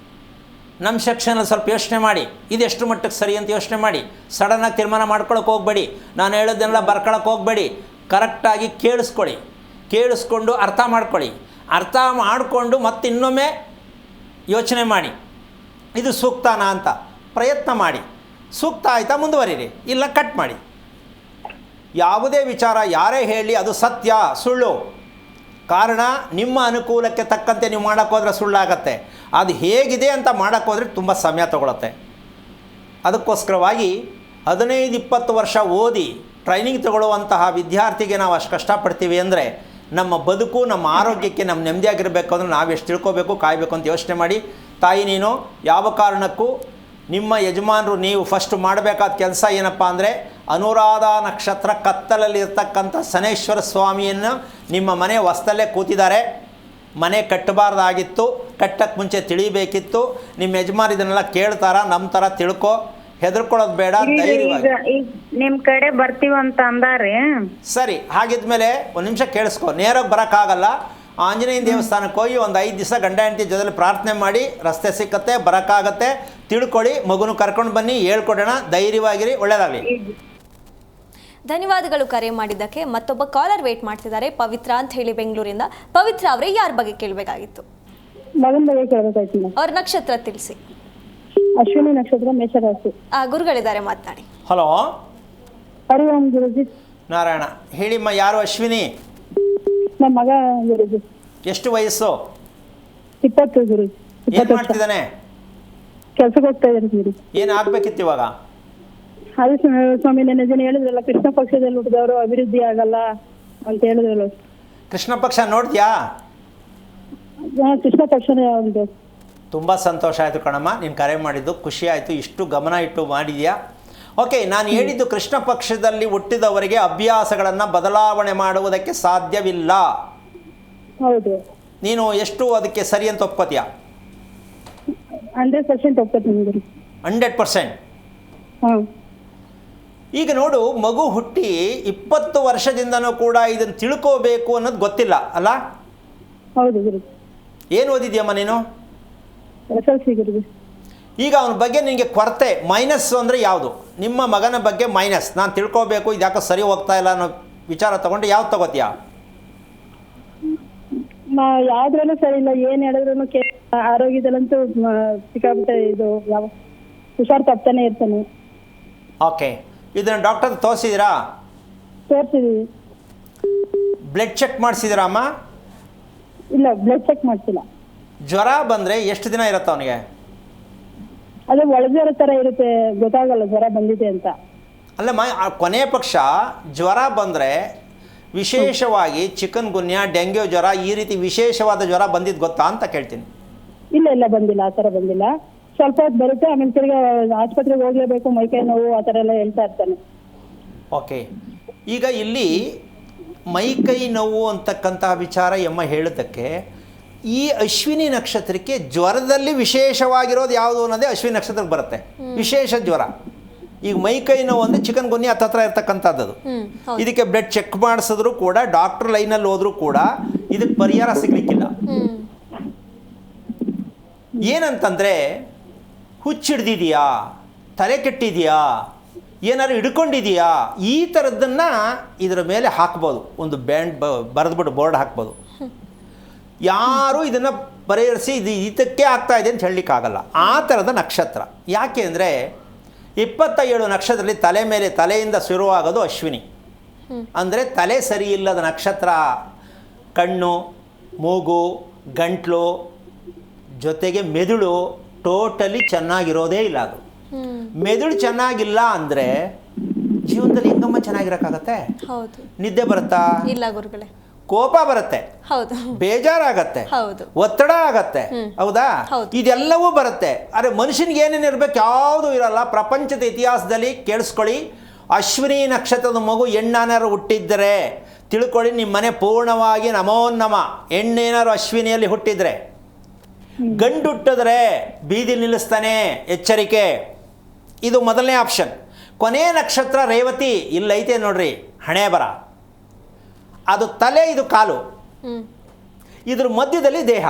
ನಮ್ಮ ಸೆಕ್ಷನಲ್ಲಿ ಸ್ವಲ್ಪ ಯೋಚನೆ ಮಾಡಿ, ಇದೆಷ್ಟು ಮಟ್ಟಕ್ಕೆ ಸರಿ ಅಂತ ಯೋಚನೆ ಮಾಡಿ. ಸಡನ್ನಾಗಿ ತೀರ್ಮಾನ ಮಾಡ್ಕೊಳಕ್ಕೆ ಹೋಗಬೇಡಿ. ನಾನು ಹೇಳೋದನ್ನೆಲ್ಲ ಬರ್ಕೊಳಕ್ಕೆ ಹೋಗಬೇಡಿ. ಕರೆಕ್ಟಾಗಿ ಕೇಳಿಸ್ಕೊಂಡು ಅರ್ಥ ಮಾಡ್ಕೊಳ್ಳಿ. ಅರ್ಥ ಮಾಡಿಕೊಂಡು ಮತ್ತೆ ಇನ್ನೊಮ್ಮೆ ಯೋಚನೆ ಮಾಡಿ, ಇದು ಸೂಕ್ತನಾ ಅಂತ ಪ್ರಯತ್ನ ಮಾಡಿ. ಸೂಕ್ತ ಆಯಿತಾ ಮುಂದುವರಿರಿ, ಇಲ್ಲ ಕಟ್ ಮಾಡಿ. ಯಾವುದೇ ವಿಚಾರ ಯಾರೇ ಹೇಳಿ ಅದು ಸತ್ಯ ಸುಳ್ಳು. ಕಾರಣ ನಿಮ್ಮ ಅನುಕೂಲಕ್ಕೆ ತಕ್ಕಂತೆ ನೀವು ಮಾಡೋಕ್ಕೋದ್ರೆ ಸುಳ್ಳಾಗತ್ತೆ. ಅದು ಹೇಗಿದೆ ಅಂತ ಮಾಡೋಕ್ಕೋದ್ರೆ ತುಂಬ ಸಮಯ ತಗೊಳುತ್ತೆ. ಅದಕ್ಕೋಸ್ಕರವಾಗಿ 15-20 ವರ್ಷ ಓದಿ ಟ್ರೈನಿಂಗ್ ತಗೊಳ್ಳುವಂತಹ ವಿದ್ಯಾರ್ಥಿಗೆ ನಾವು ಅಷ್ಟು ಕಷ್ಟಪಡ್ತೀವಿ ಅಂದರೆ ನಮ್ಮ ಬದುಕು, ನಮ್ಮ ಆರೋಗ್ಯಕ್ಕೆ ನಮ್ಮ ನೆಮ್ಮದಿಯಾಗಿರಬೇಕು ಅಂದರೆ ನಾವು ಎಷ್ಟು ತಿಳ್ಕೋಬೇಕು, ಕಾಯಬೇಕು ಅಂತ ಯೋಚನೆ ಮಾಡಿ. ತಾಯಿ, ನೀನು ಯಾವ ಕಾರಣಕ್ಕೂ ನಿಮ್ಮ ಯಜಮಾನರು ನೀವು ಫಸ್ಟ್ ಮಾಡಬೇಕಾದ ಕೆಲಸ ಏನಪ್ಪ ಅಂದರೆ, ಅನುರಾಧ ನಕ್ಷತ್ರ ಕತ್ತಲಲ್ಲಿ ಇರ್ತಕ್ಕಂಥ ಶನೇಶ್ವರ ಸ್ವಾಮಿಯನ್ನು ನಿಮ್ಮ ಮನೆ ಹೊಸ್ತಲ್ಲೇ ಕೂತಿದ್ದಾರೆ. ಮನೆ ಕಟ್ಟಬಾರ್ದಾಗಿತ್ತು, ಕಟ್ಟಕ್ಕೆ ಮುಂಚೆ ತಿಳಿಬೇಕಿತ್ತು. ನಿಮ್ಮ ಯಜಮಾನ ಇದನ್ನೆಲ್ಲ ಕೇಳ್ತಾರ, ನಮ್ಮ ಥರ ತಿಳ್ಕೊ, ಹೆದರ್ಕೊಳ್ಳೋದು ಬೇಡ, ಧೈರ್ಯವಾಗಿ. ನಿಮ್ಮ ಕಡೆ ಬರ್ತೀವಂತ ಅಂದಾರೆ. ಸರಿ, ಹಾಗಿದ್ಮೇಲೆ ಒಂದು ನಿಮಿಷ ಕೇಳಿಸ್ಕೊ. ನೇರಾಗಿ ಬರೋಕ್ಕಾಗಲ್ಲ. ಆಂಜನೇಯನ ದೇವಸ್ಥಾನಕ್ಕೆ ಹೋಗಿ ಒಂದು 5 ದಿವಸ ಗಂಡ ಹೆಂಡತಿ ಜೊತೆಲಿ ಪ್ರಾರ್ಥನೆ ಮಾಡಿ, ರಸ್ತೆ ಸಿಕ್ಕತ್ತೆ, ಬರೋಕ್ಕಾಗತ್ತೆ, ತಿಳ್ಕೊಳ್ಳಿ, ಮಗುನ ಕರ್ಕೊಂಡು ಬನ್ನಿ, ಹೇಳ್ಕೊಡೋಣ, ಧೈರ್ಯವಾಗಿರಿ, ಒಳ್ಳೆಯದಾಗಲಿ. ಧನ್ಯವಾದಗಳು ಕರೆ ಮಾಡಿದ್ದಕ್ಕೆ. ಮತ್ತೊಬ್ಬ ಕಾಲರ್ ವೇಟ್ ಮಾಡ್ತಿದ್ದಾರೆ, ಪವಿತ್ರ ಅಂತ ಹೇಳಿ ಬೆಂಗಳೂರಿಂದ. ಪವಿತ್ರ ಅವರೇ, ಯಾರ ಬಗ್ಗೆ ಕೇಳಬೇಕಾಗಿತ್ತು? ಮಗನ ಬಗ್ಗೆ ಕೇಳಬೇಕಾಯ್ತು. ಅವ್ರ ನಕ್ಷತ್ರ ತಿಳಿಸಿ. ಅಶ್ವಿನಿ ನಕ್ಷತ್ರ, ಮೇಷರಾಶಿ. ಗುರುಗಳಿದ್ದಾರೆ, ಮಾತನಾಡಿ. ಹಲೋ, ಹರಿ ಓಂ ಗುರುಜಿ. ನಾರಾಯಣ. ಹೇಳಿಮ್ಮ, ಯಾರು ಅಶ್ವಿನಿ? ನಮ್ಮ ಮಗ ಗುರುಜಿ. ಎಷ್ಟು ವಯಸ್ಸು? 20 ಗುರುಜಿ. ಏನು ಮಾಡ್ತಿದ್ದಾನೆ? ಕೆಲ್ಸಕ್ಕೆ ಹೋಗ್ತಾ ಇದ್ದಾರೆ ಗುರುಜಿ. ಏನು ಆಗ್ಬೇಕಿತ್ತು ಇವಾಗ? ಅದು ಸ್ವಾಮಿ ನೆನ್ನೆ ದಿನ ಹೇಳಿದ್ರಲ್ಲ, ಕೃಷ್ಣ ಪಕ್ಷದಲ್ಲಿ ಹುಟ್ಟಿದವರು ಅಭಿವೃದ್ಧಿ ಆಗಲ್ಲ ಅಂತ ಹೇಳಿದ್ರಲ್ಲ. ಕೃಷ್ಣ ಪಕ್ಷ ನೋಡಿದ್ಯಾ? ಕೃಷ್ಣ ಪಕ್ಷನೇ ಒಂದು. ತುಂಬ ಸಂತೋಷ ಆಯಿತು ಕಣಮ್ಮ, ನೀನು ಕರೆ ಮಾಡಿದ್ದು ಖುಷಿ ಆಯಿತು, ಇಷ್ಟು ಗಮನ ಇಟ್ಟು ಮಾಡಿದ್ಯಾ. ಓಕೆ, ನಾನು ಹೇಳಿದ್ದು ಕೃಷ್ಣ ಪಕ್ಷದಲ್ಲಿ ಹುಟ್ಟಿದವರಿಗೆ ಅಭ್ಯಾಸಗಳನ್ನು ಬದಲಾವಣೆ ಮಾಡುವುದಕ್ಕೆ ಸಾಧ್ಯವಿಲ್ಲ. ಹೌದು. ನೀನು ಎಷ್ಟು ಅದಕ್ಕೆ ಸರಿ ಅಂತ ಒಪ್ಕೋತೀಯಾ? 100% ಒಪ್ಕೋತೀನಿ ಗುರು. 100%. ಹಾಂ. ಈಗ ನೋಡು, ಮಗು ಹುಟ್ಟಿ 20 ವರ್ಷದಿಂದನೂ ಕೂಡ ಇದನ್ನು ತಿಳ್ಕೋಬೇಕು ಅನ್ನೋದು ಗೊತ್ತಿಲ್ಲ ಅಲ್ಲ? ಹೌದು ಗುರು. ಏನು ಓದಿದ್ಯಮ್ಮ ನೀನು? SLC ಗುರುಜಿ. ಈಗ ಅವನ ಬಗ್ಗೆ ನಿನಗೆ ಕೊರತೆ, ಮೈನಸ್ ಅಂದರೆ ಯಾವುದು? ನಿಮ್ಮ ಮಗನ ಬಗ್ಗೆ ಮೈನಸ್, ನಾನು ತಿಳ್ಕೋಬೇಕು, ಇದು ಯಾಕೋ ಸರಿ ಹೋಗ್ತಾ ಇಲ್ಲ ಅನ್ನೋ ವಿಚಾರ ತೊಗೊಂಡು ಯಾವ್ದು ತಗೋತೀಯಾ? ಯಾವ್ದ್ರಲ್ಲೂ ಸರಿ ಇಲ್ಲ, ಏನು ಹೇಳಿದ್ರು ಆರೋಗ್ಯದಲ್ಲಂತೂ ಸಿಕ್ಕಾಬಿಟ್ಟೆ ಇದು ಯಾವ ಹುಷಾರು ತಪ್ತಾನೆ ಇರ್ತಾನೆ. ಓಕೆ, ಇದನ್ನು ಡಾಕ್ಟರ್ ತೋರಿಸಿದ್ದೀರಾ? ತೋರಿಸಿದೀವಿ. ಬ್ಲಡ್ ಚೆಕ್ ಮಾಡಿಸಿದ್ದೀರಾ ಅಮ್ಮ? ಇಲ್ಲ, ಬ್ಲಡ್ ಚೆಕ್ ಮಾಡ್ತಿಲ್ಲ. ಜ್ವರ ಬಂದರೆ ಎಷ್ಟು ದಿನ ಇರುತ್ತೆ ಅವನಿಗೆ? ಅದೇ ಒಳಜ್ವರ ಥರ ಇರುತ್ತೆ, ಗೊತ್ತಾಗಲ್ಲ ಜ್ವರ ಬಂದಿದೆ ಅಂತ. ಅಲ್ಲಮ್ಮ, ಕೊನೆಯ ಪಕ್ಷ ಜ್ವರ ಬಂದರೆ ವಿಶೇಷವಾಗಿ ಚಿಕನ್ ಗುನ್ಯಾ, ಡೆಂಗ್ಯೂ ಜ್ವರ, ಈ ರೀತಿ ವಿಶೇಷವಾದ ಜ್ವರ ಬಂದಿದ್ದು ಗೊತ್ತಾ ಅಂತ ಕೇಳ್ತೀನಿ. ಇಲ್ಲ ಬಂದಿಲ್ಲ, ಆ ಥರ ಬಂದಿಲ್ಲ. ಸ್ವಲ್ಪ ಹೊತ್ತು ಬರುತ್ತೆ, ಆಮೇಲೆ ತಿರ್ಗಿ ಆಸ್ಪತ್ರೆಗೆ ಹೋಗ್ಲೇಬೇಕು, ಮೈಕೈ ನೋವು ಆ ಥರ ಎಲ್ಲ ಹೇಳ್ತಾ ಇರ್ತಾನೆ. ಓಕೆ, ಈಗ ಇಲ್ಲಿ ಮೈಕೈ ನೋವು ಅಂತಕ್ಕಂತಹ ವಿಚಾರ ಎಮ್ಮ ಹೇಳೋದಕ್ಕೆ, ಈ ಅಶ್ವಿನಿ ನಕ್ಷತ್ರಕ್ಕೆ ಜ್ವರದಲ್ಲಿ ವಿಶೇಷವಾಗಿರೋದು ಯಾವುದು ಅನ್ನೋದೇ ಅಶ್ವಿನಿ ನಕ್ಷತ್ರಕ್ಕೆ ಬರುತ್ತೆ, ವಿಶೇಷ ಜ್ವರ. ಈಗ ಮೈಕೈ ನೋವು ಅಂದರೆ ಚಿಕನ್ ಗುನ್ಯಾ ಹತ್ರ ಇರ್ತಕ್ಕಂಥದ್ದು. ಇದಕ್ಕೆ ಬ್ಲಡ್ ಚೆಕ್ ಮಾಡಿಸಿದ್ರು ಕೂಡ, ಡಾಕ್ಟರ್ ಲೈನಲ್ಲಿ ಹೋದ್ರೂ ಕೂಡ ಇದಕ್ಕೆ ಪರಿಹಾರ ಸಿಗ್ಲಿಕ್ಕಿಲ್ಲ. ಏನಂತಂದರೆ, ಹುಚ್ಚಿಡ್ದಿದೆಯಾ, ತಲೆ ಕೆಟ್ಟಿದೆಯಾ, ಏನಾದ್ರು ಹಿಡ್ಕೊಂಡಿದೆಯಾ, ಈ ಥರದ್ದನ್ನು ಇದರ ಮೇಲೆ ಹಾಕ್ಬೋದು. ಒಂದು ಬರೆದ್ಬಿಟ್ಟು ಬೋರ್ಡ್ ಹಾಕ್ಬೋದು. ಯಾರೂ ಇದನ್ನು ಪರಿಹರಿಸಿ ಇದು ಇದಕ್ಕೆ ಆಗ್ತಾ ಇದೆ ಅಂತ ಹೇಳಲಿಕ್ಕಾಗಲ್ಲ. ಆ ಥರದ ನಕ್ಷತ್ರ. ಯಾಕೆ ಅಂದರೆ 27 ನಕ್ಷತ್ರದಲ್ಲಿ ತಲೆ ಮೇಲೆ, ತಲೆಯಿಂದ ಶುರುವಾಗೋದು ಅಶ್ವಿನಿ. ಅಂದರೆ ತಲೆ ಸರಿ ಇಲ್ಲದ ನಕ್ಷತ್ರ. ಕಣ್ಣು, ಮೂಗು, ಗಂಟ್ಲು ಜೊತೆಗೆ ಮೆದುಳು ಟೋಟಲಿ ಚೆನ್ನಾಗಿರೋದೇ ಇಲ್ಲ. ಅದು ಮೆದುಳು ಚೆನ್ನಾಗಿಲ್ಲ ಅಂದರೆ ಜೀವನದಲ್ಲಿ ಹೆಂಗಮ್ಮ ಚೆನ್ನಾಗಿರೋಕ್ಕಾಗತ್ತೆ? ಹೌದು. ನಿದ್ದೆ ಬರುತ್ತಾ? ಇಲ್ಲ ಗುರುಗಳೇ. ಕೋಪ ಬರುತ್ತೆ, ಹೌದು. ಬೇಜಾರಾಗತ್ತೆ, ಹೌದು. ಒತ್ತಡ ಆಗತ್ತೆ, ಹೌದಾ? ಇದೆಲ್ಲವೂ ಬರುತ್ತೆ. ಆದರೆ ಮನುಷ್ಯನಿಗೆ ಏನೇನು ಇರಬೇಕು? ಯಾವುದೂ ಇರಲ್ಲ. ಪ್ರಪಂಚದ ಇತಿಹಾಸದಲ್ಲಿ ಕೇಳಿಸ್ಕೊಳ್ಳಿ, ಅಶ್ವಿನಿ ನಕ್ಷತ್ರದ ಮಗು ಹೆಣ್ಣಾನಾರು ಹುಟ್ಟಿದ್ದರೆ ತಿಳ್ಕೊಳ್ಳಿ, ನಿಮ್ಮ ಮನೆ ಪೂರ್ಣವಾಗಿ ನಮೋನ್ನಮ. ಹೆಣ್ಣೇನಾರು ಅಶ್ವಿನಿಯಲ್ಲಿ ಹುಟ್ಟಿದ್ರೆ, ಗಂಡು ಹುಟ್ಟಿದ್ರೆ ಬೀದಿ ನಿಲ್ಲಿಸ್ತಾನೆ, ಎಚ್ಚರಿಕೆ. ಇದು ಮೊದಲನೇ ಆಪ್ಷನ್. ಕೊನೆಯ ನಕ್ಷತ್ರ ರೇವತಿ, ಇಲ್ಲೈತೆ ನೋಡ್ರಿ ಹಣೆ ಬರ. ಅದು ತಲೆ, ಇದು ಕಾಲು, ಇದ್ರ ಮಧ್ಯದಲ್ಲಿ ದೇಹ.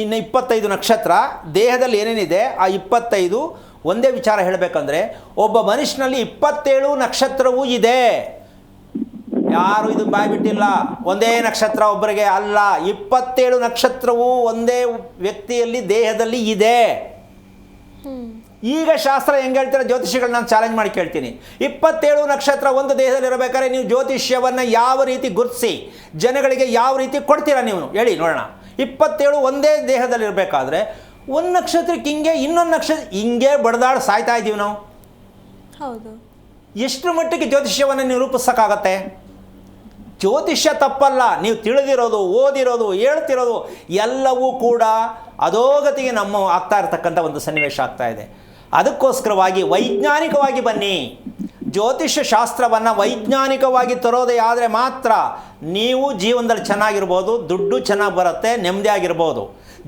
ಇನ್ನು 25 ನಕ್ಷತ್ರ, ದೇಹದಲ್ಲಿ ಏನೇನಿದೆ ಆ 25. ಒಂದೇ ವಿಚಾರ ಹೇಳಬೇಕಂದ್ರೆ, ಒಬ್ಬ ಮನುಷ್ಯನಲ್ಲಿ 27 ನಕ್ಷತ್ರವೂ ಇದೆ. ಯಾರು ಇದು ಬಾಯ್ಬಿಟ್ಟಿಲ್ಲ. ಒಂದೇ ನಕ್ಷತ್ರ ಒಬ್ಬರಿಗೆ ಅಲ್ಲ, 27 ನಕ್ಷತ್ರವೂ ಒಂದೇ ವ್ಯಕ್ತಿಯಲ್ಲಿ, ದೇಹದಲ್ಲಿ ಇದೆ. ಈಗ ಶಾಸ್ತ್ರ ಹೆಂಗೆ ಹೇಳ್ತಾರೆ, ಜ್ಯೋತಿಷಿಗಳು ನಾನು ಚಾಲೆಂಜ್ ಮಾಡಿ ಕೇಳ್ತೀನಿ. 27 ನಕ್ಷತ್ರ ಒಂದು ದೇಹದಲ್ಲಿ ಇರಬೇಕಾದ್ರೆ ನೀವು ಜ್ಯೋತಿಷ್ಯವನ್ನು ಯಾವ ರೀತಿ ಗುರುತಿಸಿ ಜನಗಳಿಗೆ ಯಾವ ರೀತಿ ಕೊಡ್ತೀರಾ ನೀವು ಹೇಳಿ ನೋಡೋಣ. 27 ಒಂದೇ ದೇಹದಲ್ಲಿ ಇರಬೇಕಾದ್ರೆ ಒಂದು ನಕ್ಷತ್ರಕ್ಕೆ ಹಿಂಗೆ, ಇನ್ನೊಂದು ನಕ್ಷತ್ರ ಹಿಂಗೆ ಬಡ್ದಾಡಿ ಸಾಯ್ತಾ ಇದ್ದೀವಿ ನಾವು. ಹೌದು. ಎಷ್ಟು ಮಟ್ಟಿಗೆ ಜ್ಯೋತಿಷ್ಯವನ್ನು ನಿರೂಪಿಸೋಕ್ಕಾಗತ್ತೆ? ಜ್ಯೋತಿಷ್ಯ ತಪ್ಪಲ್ಲ, ನೀವು ತಿಳಿದಿರೋದು, ಓದಿರೋದು, ಹೇಳ್ತಿರೋದು ಎಲ್ಲವೂ ಕೂಡ ಅಧೋಗತಿಗೆ ನಮ್ಮ ಆಗ್ತಾ ಇರತಕ್ಕಂಥ ಒಂದು ಸನ್ನಿವೇಶ ಆಗ್ತಾ ಇದೆ. ಅದಕ್ಕೋಸ್ಕರವಾಗಿ ವೈಜ್ಞಾನಿಕವಾಗಿ ಬನ್ನಿ. ಜ್ಯೋತಿಷ್ಯ ಶಾಸ್ತ್ರವನ್ನು ವೈಜ್ಞಾನಿಕವಾಗಿ ತರೋದೇ ಆದರೆ ಮಾತ್ರ ನೀವು ಜೀವನದಲ್ಲಿ ಚೆನ್ನಾಗಿರ್ಬೋದು, ದುಡ್ಡು ಚೆನ್ನಾಗಿ ಬರುತ್ತೆ, ನೆಮ್ಮದಿಯಾಗಿರ್ಬೋದು,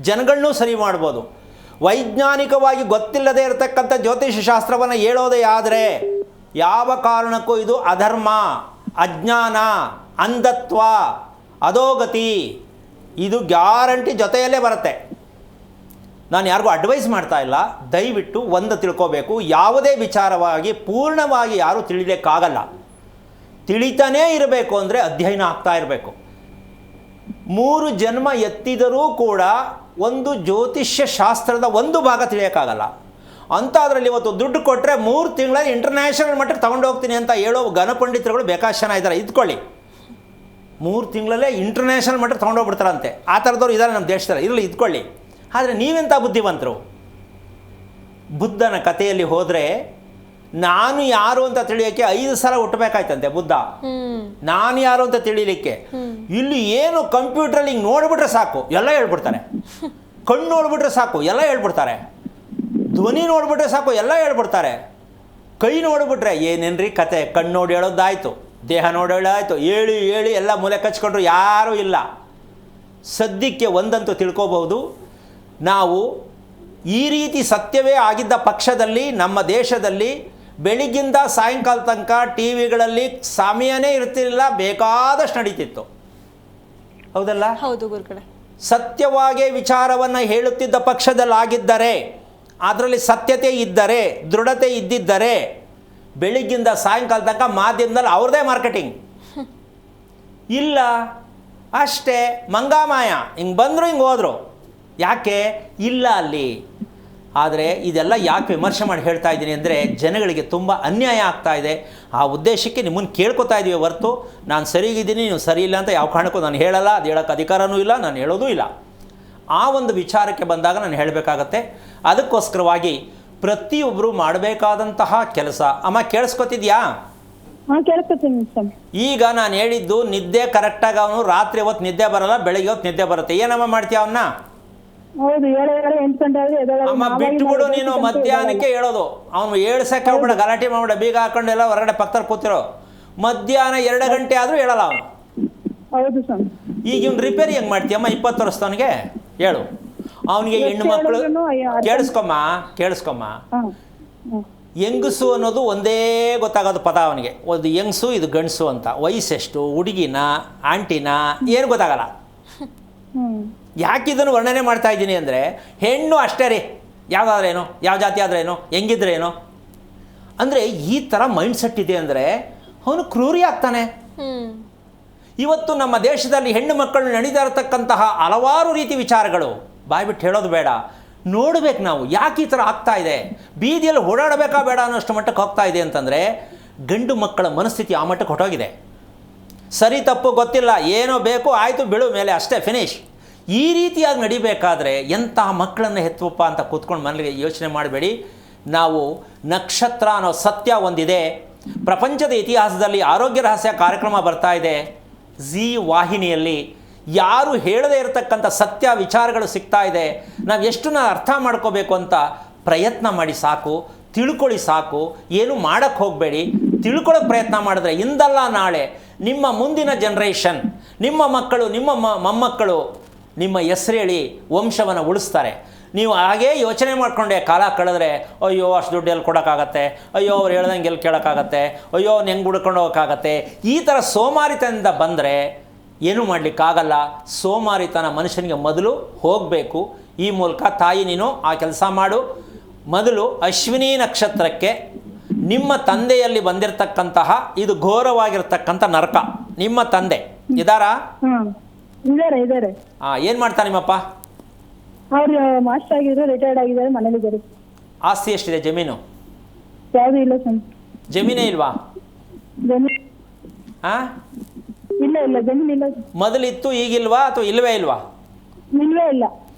ಜನಗಳನ್ನೂ ಸರಿ ಮಾಡ್ಬೋದು. ವೈಜ್ಞಾನಿಕವಾಗಿ ಗೊತ್ತಿಲ್ಲದೆ ಇರತಕ್ಕಂಥ ಜ್ಯೋತಿಷ್ಯ ಶಾಸ್ತ್ರವನ್ನು ಹೇಳೋದೇ ಆದರೆ ಯಾವ ಕಾರಣಕ್ಕೂ ಇದು ಅಧರ್ಮ, ಅಜ್ಞಾನ, ಅಂಧತ್ವ, ಅಧೋಗತಿ, ಇದು ಗ್ಯಾರಂಟಿ ಜೊತೆಯಲ್ಲೇ ಬರುತ್ತೆ. ನಾನು ಯಾರಿಗೂ ಅಡ್ವೈಸ್ ಮಾಡ್ತಾ ಇಲ್ಲ. ದಯವಿಟ್ಟು ಒಂದು ತಿಳ್ಕೋಬೇಕು, ಯಾವುದೇ ವಿಚಾರವಾಗಿ ಪೂರ್ಣವಾಗಿ ಯಾರೂ ತಿಳಿಲಿಕ್ಕಾಗಲ್ಲ. ತಿಳಿತಾನೇ ಇರಬೇಕು ಅಂದರೆ ಅಧ್ಯಯನ ಆಗ್ತಾ ಇರಬೇಕು. 3 ಜನ್ಮ ಎತ್ತಿದರೂ ಕೂಡ ಒಂದು ಜ್ಯೋತಿಷ್ಯ ಶಾಸ್ತ್ರದ ಒಂದು ಭಾಗ ತಿಳಿಯೋಕ್ಕಾಗಲ್ಲ. ಅಂಥದ್ರಲ್ಲಿ ಇವತ್ತು ದುಡ್ಡು ಕೊಟ್ಟರೆ 3 ತಿಂಗಳಲ್ಲಿ ಇಂಟರ್ನ್ಯಾಷನಲ್ ಮಟ್ಟಕ್ಕೆ ತೊಗೊಂಡು ಹೋಗ್ತೀನಿ ಅಂತ ಹೇಳೋ ಘನಪಂಡಿತರುಗಳು ಬೇಕಾಷ್ಟು ಜನ ಇದ್ದಾರೆ. ಇದ್ಕೊಳ್ಳಿ, 3 ತಿಂಗಳಲ್ಲೇ ಇಂಟರ್ನ್ಯಾಷನಲ್ ಮಟ್ಟಕ್ಕೆ ತೊಗೊಂಡೋಗ್ಬಿಡ್ತಾರಂತೆ. ಆ ಥರದವ್ರು ಇದ್ದಾರೆ ನಮ್ಮ ದೇಶದಲ್ಲಿ, ಇರಲಿ ಇದ್ಕೊಳ್ಳಿ. ಆದರೆ ನೀವೆಂಥ ಬುದ್ಧಿವಂತರು. ಬುದ್ಧನ ಕಥೆಯಲ್ಲಿ ಹೋದರೆ ನಾನು ಯಾರು ಅಂತ ತಿಳಿಯೋಕ್ಕೆ 5 ಸಲ ಹುಟ್ಟಬೇಕಾಯ್ತಂತೆ ಬುದ್ಧ. ನಾನು ಯಾರು ಅಂತ ತಿಳಿಲಿಕ್ಕೆ. ಇಲ್ಲಿ ಏನು ಕಂಪ್ಯೂಟ್ರಲ್ಲಿ ಹಿಂಗೆ ನೋಡ್ಬಿಟ್ರೆ ಸಾಕು ಎಲ್ಲ ಹೇಳ್ಬಿಡ್ತಾರೆ. ಕಣ್ಣು ನೋಡ್ಬಿಟ್ರೆ ಸಾಕು ಎಲ್ಲ ಹೇಳ್ಬಿಡ್ತಾರೆ. ಧ್ವನಿ ನೋಡ್ಬಿಟ್ರೆ ಸಾಕು ಎಲ್ಲ ಹೇಳ್ಬಿಡ್ತಾರೆ. ಕೈ ನೋಡ್ಬಿಟ್ರೆ ಏನೇನ್ರಿ ಕತೆ, ಕಣ್ಣು ನೋಡಿ ಹೇಳೋದಾಯ್ತು, ದೇಹ ನೋಡಿ ಹೇಳೋದಾಯ್ತು, ಹೇಳಿ ಎಲ್ಲ ಮೂಲೆ ಕಚ್ಕೊಂಡ್ರು ಯಾರೂ ಇಲ್ಲ. ಸದ್ಯಕ್ಕೆ ಒಂದಂತೂ ತಿಳ್ಕೋಬಹುದು, ನಾವು ಈ ರೀತಿ ಸತ್ಯವೇ ಆಗಿದ್ದ ಪಕ್ಷದಲ್ಲಿ ನಮ್ಮ ದೇಶದಲ್ಲಿ ಬೆಳಿಗ್ಗಿಂದ ಸಾಯಂಕಾಲ ತನಕ ಟಿ ವಿಗಳಲ್ಲಿ ಸಮಯನೇ ಇರ್ತಿರಲಿಲ್ಲ, ಬೇಕಾದಷ್ಟು ನಡೀತಿತ್ತು. ಹೌದಲ್ಲ? ಹೌದು ಗುರುಗಳೇ. ಸತ್ಯವಾಗೇ ವಿಚಾರವನ್ನು ಹೇಳುತ್ತಿದ್ದ ಪಕ್ಷದಲ್ಲಾಗಿದ್ದರೆ, ಅದರಲ್ಲಿ ಸತ್ಯತೆ ಇದ್ದರೆ, ದೃಢತೆ ಇದ್ದಿದ್ದರೆ, ಬೆಳಿಗ್ಗಿಂದ ಸಾಯಂಕಾಲ ತನಕ ಮಾಧ್ಯಮದಲ್ಲಿ ಅವ್ರದ್ದೇ ಮಾರ್ಕೆಟಿಂಗ್. ಇಲ್ಲ, ಅಷ್ಟೇ ಮಂಗಾಮಾಯ, ಹಿಂಗೆ ಬಂದರು ಹಿಂಗೆ ಹೋದರು. ಯಾಕೆ ಇಲ್ಲ ಅಲ್ಲಿ. ಆದರೆ ಇದೆಲ್ಲ ಯಾಕೆ ವಿಮರ್ಶೆ ಮಾಡಿ ಹೇಳ್ತಾ ಇದ್ದೀನಿ ಅಂದರೆ, ಜನಗಳಿಗೆ ತುಂಬ ಅನ್ಯಾಯ ಆಗ್ತಾ ಇದೆ. ಆ ಉದ್ದೇಶಕ್ಕೆ ನಿಮ್ಮನ್ನು ಕೇಳ್ಕೊತಾ ಇದ್ದೀವಿ ಹೊರತು ನಾನು ಸರಿಗಿದ್ದೀನಿ ನೀವು ಸರಿ ಇಲ್ಲ ಅಂತ ಯಾವ ಕಾರಣಕ್ಕೂ ನಾನು ಹೇಳಲ್ಲ. ಅದು ಹೇಳೋಕ್ಕೆ ಅಧಿಕಾರನೂ ಇಲ್ಲ, ನಾನು ಹೇಳೋದೂ ಇಲ್ಲ. ಆ ಒಂದು ವಿಚಾರಕ್ಕೆ ಬಂದಾಗ ನಾನು ಹೇಳಬೇಕಾಗತ್ತೆ. ಅದಕ್ಕೋಸ್ಕರವಾಗಿ ಪ್ರತಿಯೊಬ್ಬರು ಮಾಡಬೇಕಾದಂತಹ ಕೆಲಸ. ಅಮ್ಮ ಕೇಳಿಸ್ಕೊತಿದ್ಯಾ? ಈಗ ನಾನು ಹೇಳಿದ್ದು ನಿದ್ದೆ ಕರೆಕ್ಟಾಗಿ, ಅವನು ರಾತ್ರಿ ಹೊತ್ತು ನಿದ್ದೆ ಬರಲ್ಲ, ಬೆಳಗ್ಗೆ ಹೊತ್ತು ನಿದ್ದೆ ಬರುತ್ತೆ. ಏನಮ್ಮ ಮಾಡ್ತೀಯ ಅವನ್ನ? ಅಮ್ಮ ಬಿಟ್ಟುಬಿಡು ನೀನು. ಮಧ್ಯಾಹ್ನಕ್ಕೆ ಹೇಳೋದು ಅವನು ಏಳ್ಸಕ್ಕೆ ಹೋಗ್ಬೇಡ, ಗಲಾಟೆ ಮಾಡ್ಬೇಡ, ಬೀಗ ಹಾಕೊಂಡು ಎಲ್ಲ ಹೊರಗಡೆ ಪಕ್ಕದಲ್ಲಿ ಕೂತಿರೋ. ಮಧ್ಯಾಹ್ನ 2 ಗಂಟೆ ಆದರೂ ಹೇಳಲ್ಲ ಅವನು. ಈಗ ಇವ್ನು ರಿಪೇರಿ ಹೆಂಗೆ ಮಾಡ್ತೀಯಮ್ಮ? 20 ವರ್ಷದವನಿಗೆ ಹೇಳು. ಅವನಿಗೆ ಹೆಣ್ಣು ಮಕ್ಕಳು, ಕೇಳಿಸ್ಕೊಮ್ಮ, ಹೆಂಗಸು ಅನ್ನೋದು ಒಂದೇ ಗೊತ್ತಾಗೋದು ಪದ ಅವನಿಗೆ. ಒಂದು ಹೆಂಗಸು, ಇದು ಗಂಡಸು ಅಂತ. ವಯಸ್ಸೆಷ್ಟು, ಹುಡುಗಿನ, ಆಂಟಿನ, ಏನು ಗೊತ್ತಾಗಲ್ಲ. ಯಾಕೆ ಇದನ್ನು ವರ್ಣನೆ ಮಾಡ್ತಾ ಇದ್ದೀನಿ ಅಂದರೆ, ಹೆಣ್ಣು ಅಷ್ಟೇ ರೀ, ಯಾವುದಾದ್ರೇನು, ಯಾವ ಜಾತಿ ಆದ್ರೇನು, ಹೆಂಗಿದ್ರೇನು ಅಂದರೆ ಈ ಥರ ಮೈಂಡ್ಸೆಟ್ ಇದೆ ಅಂದರೆ ಅವನು ಕ್ರೂರಿ ಆಗ್ತಾನೆ. ಇವತ್ತು ನಮ್ಮ ದೇಶದಲ್ಲಿ ಹೆಣ್ಣು ಮಕ್ಕಳು ನಡೀತಾ ಇರತಕ್ಕಂತಹ ಹಲವಾರು ರೀತಿ ವಿಚಾರಗಳು ಬಾಯ್ಬಿಟ್ಟು ಹೇಳೋದು ಬೇಡ, ನೋಡಬೇಕು ನಾವು ಯಾಕೆ ಈ ಥರ ಆಗ್ತಾ ಇದೆ. ಬೀದಿಯಲ್ಲಿ ಓಡಾಡಬೇಕಾ ಬೇಡ ಅನ್ನೋಷ್ಟು ಮಟ್ಟಕ್ಕೆ ಹೋಗ್ತಾ ಇದೆ ಅಂತಂದರೆ ಗಂಡು ಮಕ್ಕಳ ಮನಸ್ಥಿತಿ ಆ ಮಟ್ಟಕ್ಕೆ ಹೊಟ್ಟೋಗಿದೆ. ಸರಿ ತಪ್ಪು ಗೊತ್ತಿಲ್ಲ, ಏನೋ ಬೇಕು ಆಯಿತು ಬಿಡು ಮೇಲೆ ಅಷ್ಟೇ, ಫಿನಿಶ್. ಈ ರೀತಿಯಾಗಿ ನಡಿಬೇಕಾದ್ರೆ ಎಂತಹ ಮಕ್ಕಳನ್ನು ಹೆತ್ತುವಪ್ಪ ಅಂತ ಕೂತ್ಕೊಂಡು ಮನೆಗೆ ಯೋಚನೆ ಮಾಡಬೇಡಿ. ನಾವು ನಕ್ಷತ್ರ ಅನ್ನೋ ಸತ್ಯ ಒಂದಿದೆ. ಪ್ರಪಂಚದ ಇತಿಹಾಸದಲ್ಲಿ ಆರೋಗ್ಯ ರಹಸ್ಯ ಕಾರ್ಯಕ್ರಮ ಬರ್ತಾ ಇದೆ ಝೀ ವಾಹಿನಿಯಲ್ಲಿ. ಯಾರು ಹೇಳದೇ ಇರತಕ್ಕಂಥ ಸತ್ಯ ವಿಚಾರಗಳು ಸಿಗ್ತಾ ಇದೆ. ನಾವು ಎಷ್ಟು ಅರ್ಥ ಮಾಡ್ಕೋಬೇಕು ಅಂತ ಪ್ರಯತ್ನ ಮಾಡಿ ಸಾಕು, ತಿಳ್ಕೊಳ್ಳಿ ಸಾಕು. ಏನು ಮಾಡೋಕ್ಕೆ ಹೋಗಬೇಡಿ, ತಿಳ್ಕೊಳ್ಳೋಕೆ ಪ್ರಯತ್ನ ಮಾಡಿದ್ರೆ ಇಂದಲ್ಲ ನಾಳೆ ನಿಮ್ಮ ಮುಂದಿನ ಜನ್ರೇಷನ್, ನಿಮ್ಮ ಮಕ್ಕಳು, ನಿಮ್ಮ ಮೊಮ್ಮಕ್ಕಳು ನಿಮ್ಮ ಹೆಸರು ಹೇಳಿ ವಂಶವನ್ನು ಉಳಿಸ್ತಾರೆ. ನೀವು ಹಾಗೇ ಯೋಚನೆ ಮಾಡಿಕೊಂಡೆ ಕಾಲ ಕಳೆದ್ರೆ, ಅಯ್ಯೋ ಅಷ್ಟು ದುಡ್ಡು ಎಲ್ಲಿ ಕೊಡೋಕ್ಕಾಗತ್ತೆ, ಅಯ್ಯೋ ಅವ್ರು ಹೇಳ್ದಂಗೆ ಎಲ್ಲಿ ಕೇಳೋಕ್ಕಾಗತ್ತೆ, ಅಯ್ಯೋ ಹೆಂಗೆ ಹುಡ್ಕೊಂಡು ಹೋಗೋಕ್ಕಾಗತ್ತೆ, ಈ ಥರ ಸೋಮಾರಿತನದಿಂದ ಬಂದರೆ ಏನೂ ಮಾಡಲಿಕ್ಕಾಗಲ್ಲ. ಸೋಮಾರಿತನ ಮನುಷ್ಯನಿಗೆ ಮೊದಲು ಹೋಗಬೇಕು. ಈ ಮೂಲಕ ತಾಯಿ ನೀನು ಆ ಕೆಲಸ ಮಾಡು. ಮೊದಲು ಅಶ್ವಿನಿ ನಕ್ಷತ್ರಕ್ಕೆ ನಿಮ್ಮ ತಂದೆಯಲ್ಲಿ ಬಂದಿರತಕ್ಕಂತಹ ಇದು ಘೋರವಾಗಿರ್ತಕ್ಕಂಥ ನರಕ. ನಿಮ್ಮ ತಂದೆ ಇದ್ದಾರಾ? ಇದ್ದಾರೆ. ಏನು ಮಾಡ್ತಾ ನಿಮ್ಮಪ್ಪ? ಅವ್ರು ಮಾಸ್ಟರ್ ಆಗಿದ್ರು, ರಿಟೈರ್ಡ್ ಆಗಿದ್ದಾರೆ, ಮನೇಲಿದ್ದಾರೆ. ಆಸ್ತಿ ಎಷ್ಟಿದೆ? ಜಮೀನು ಯಾವುದು ಇಲ್ಲ ಸರ್. ಜಮೀನೇ ಇಲ್ವಾ? ಇಲ್ಲ ಜಮೀನು ಇಲ್ಲ. ಮೊದಲಿತ್ತು, ಈಗಿಲ್ವಾ ಅಥವಾ ಇಲ್ವೇ ಇಲ್ವಾ? ಇಲ್ವೇ ಇಲ್ಲ.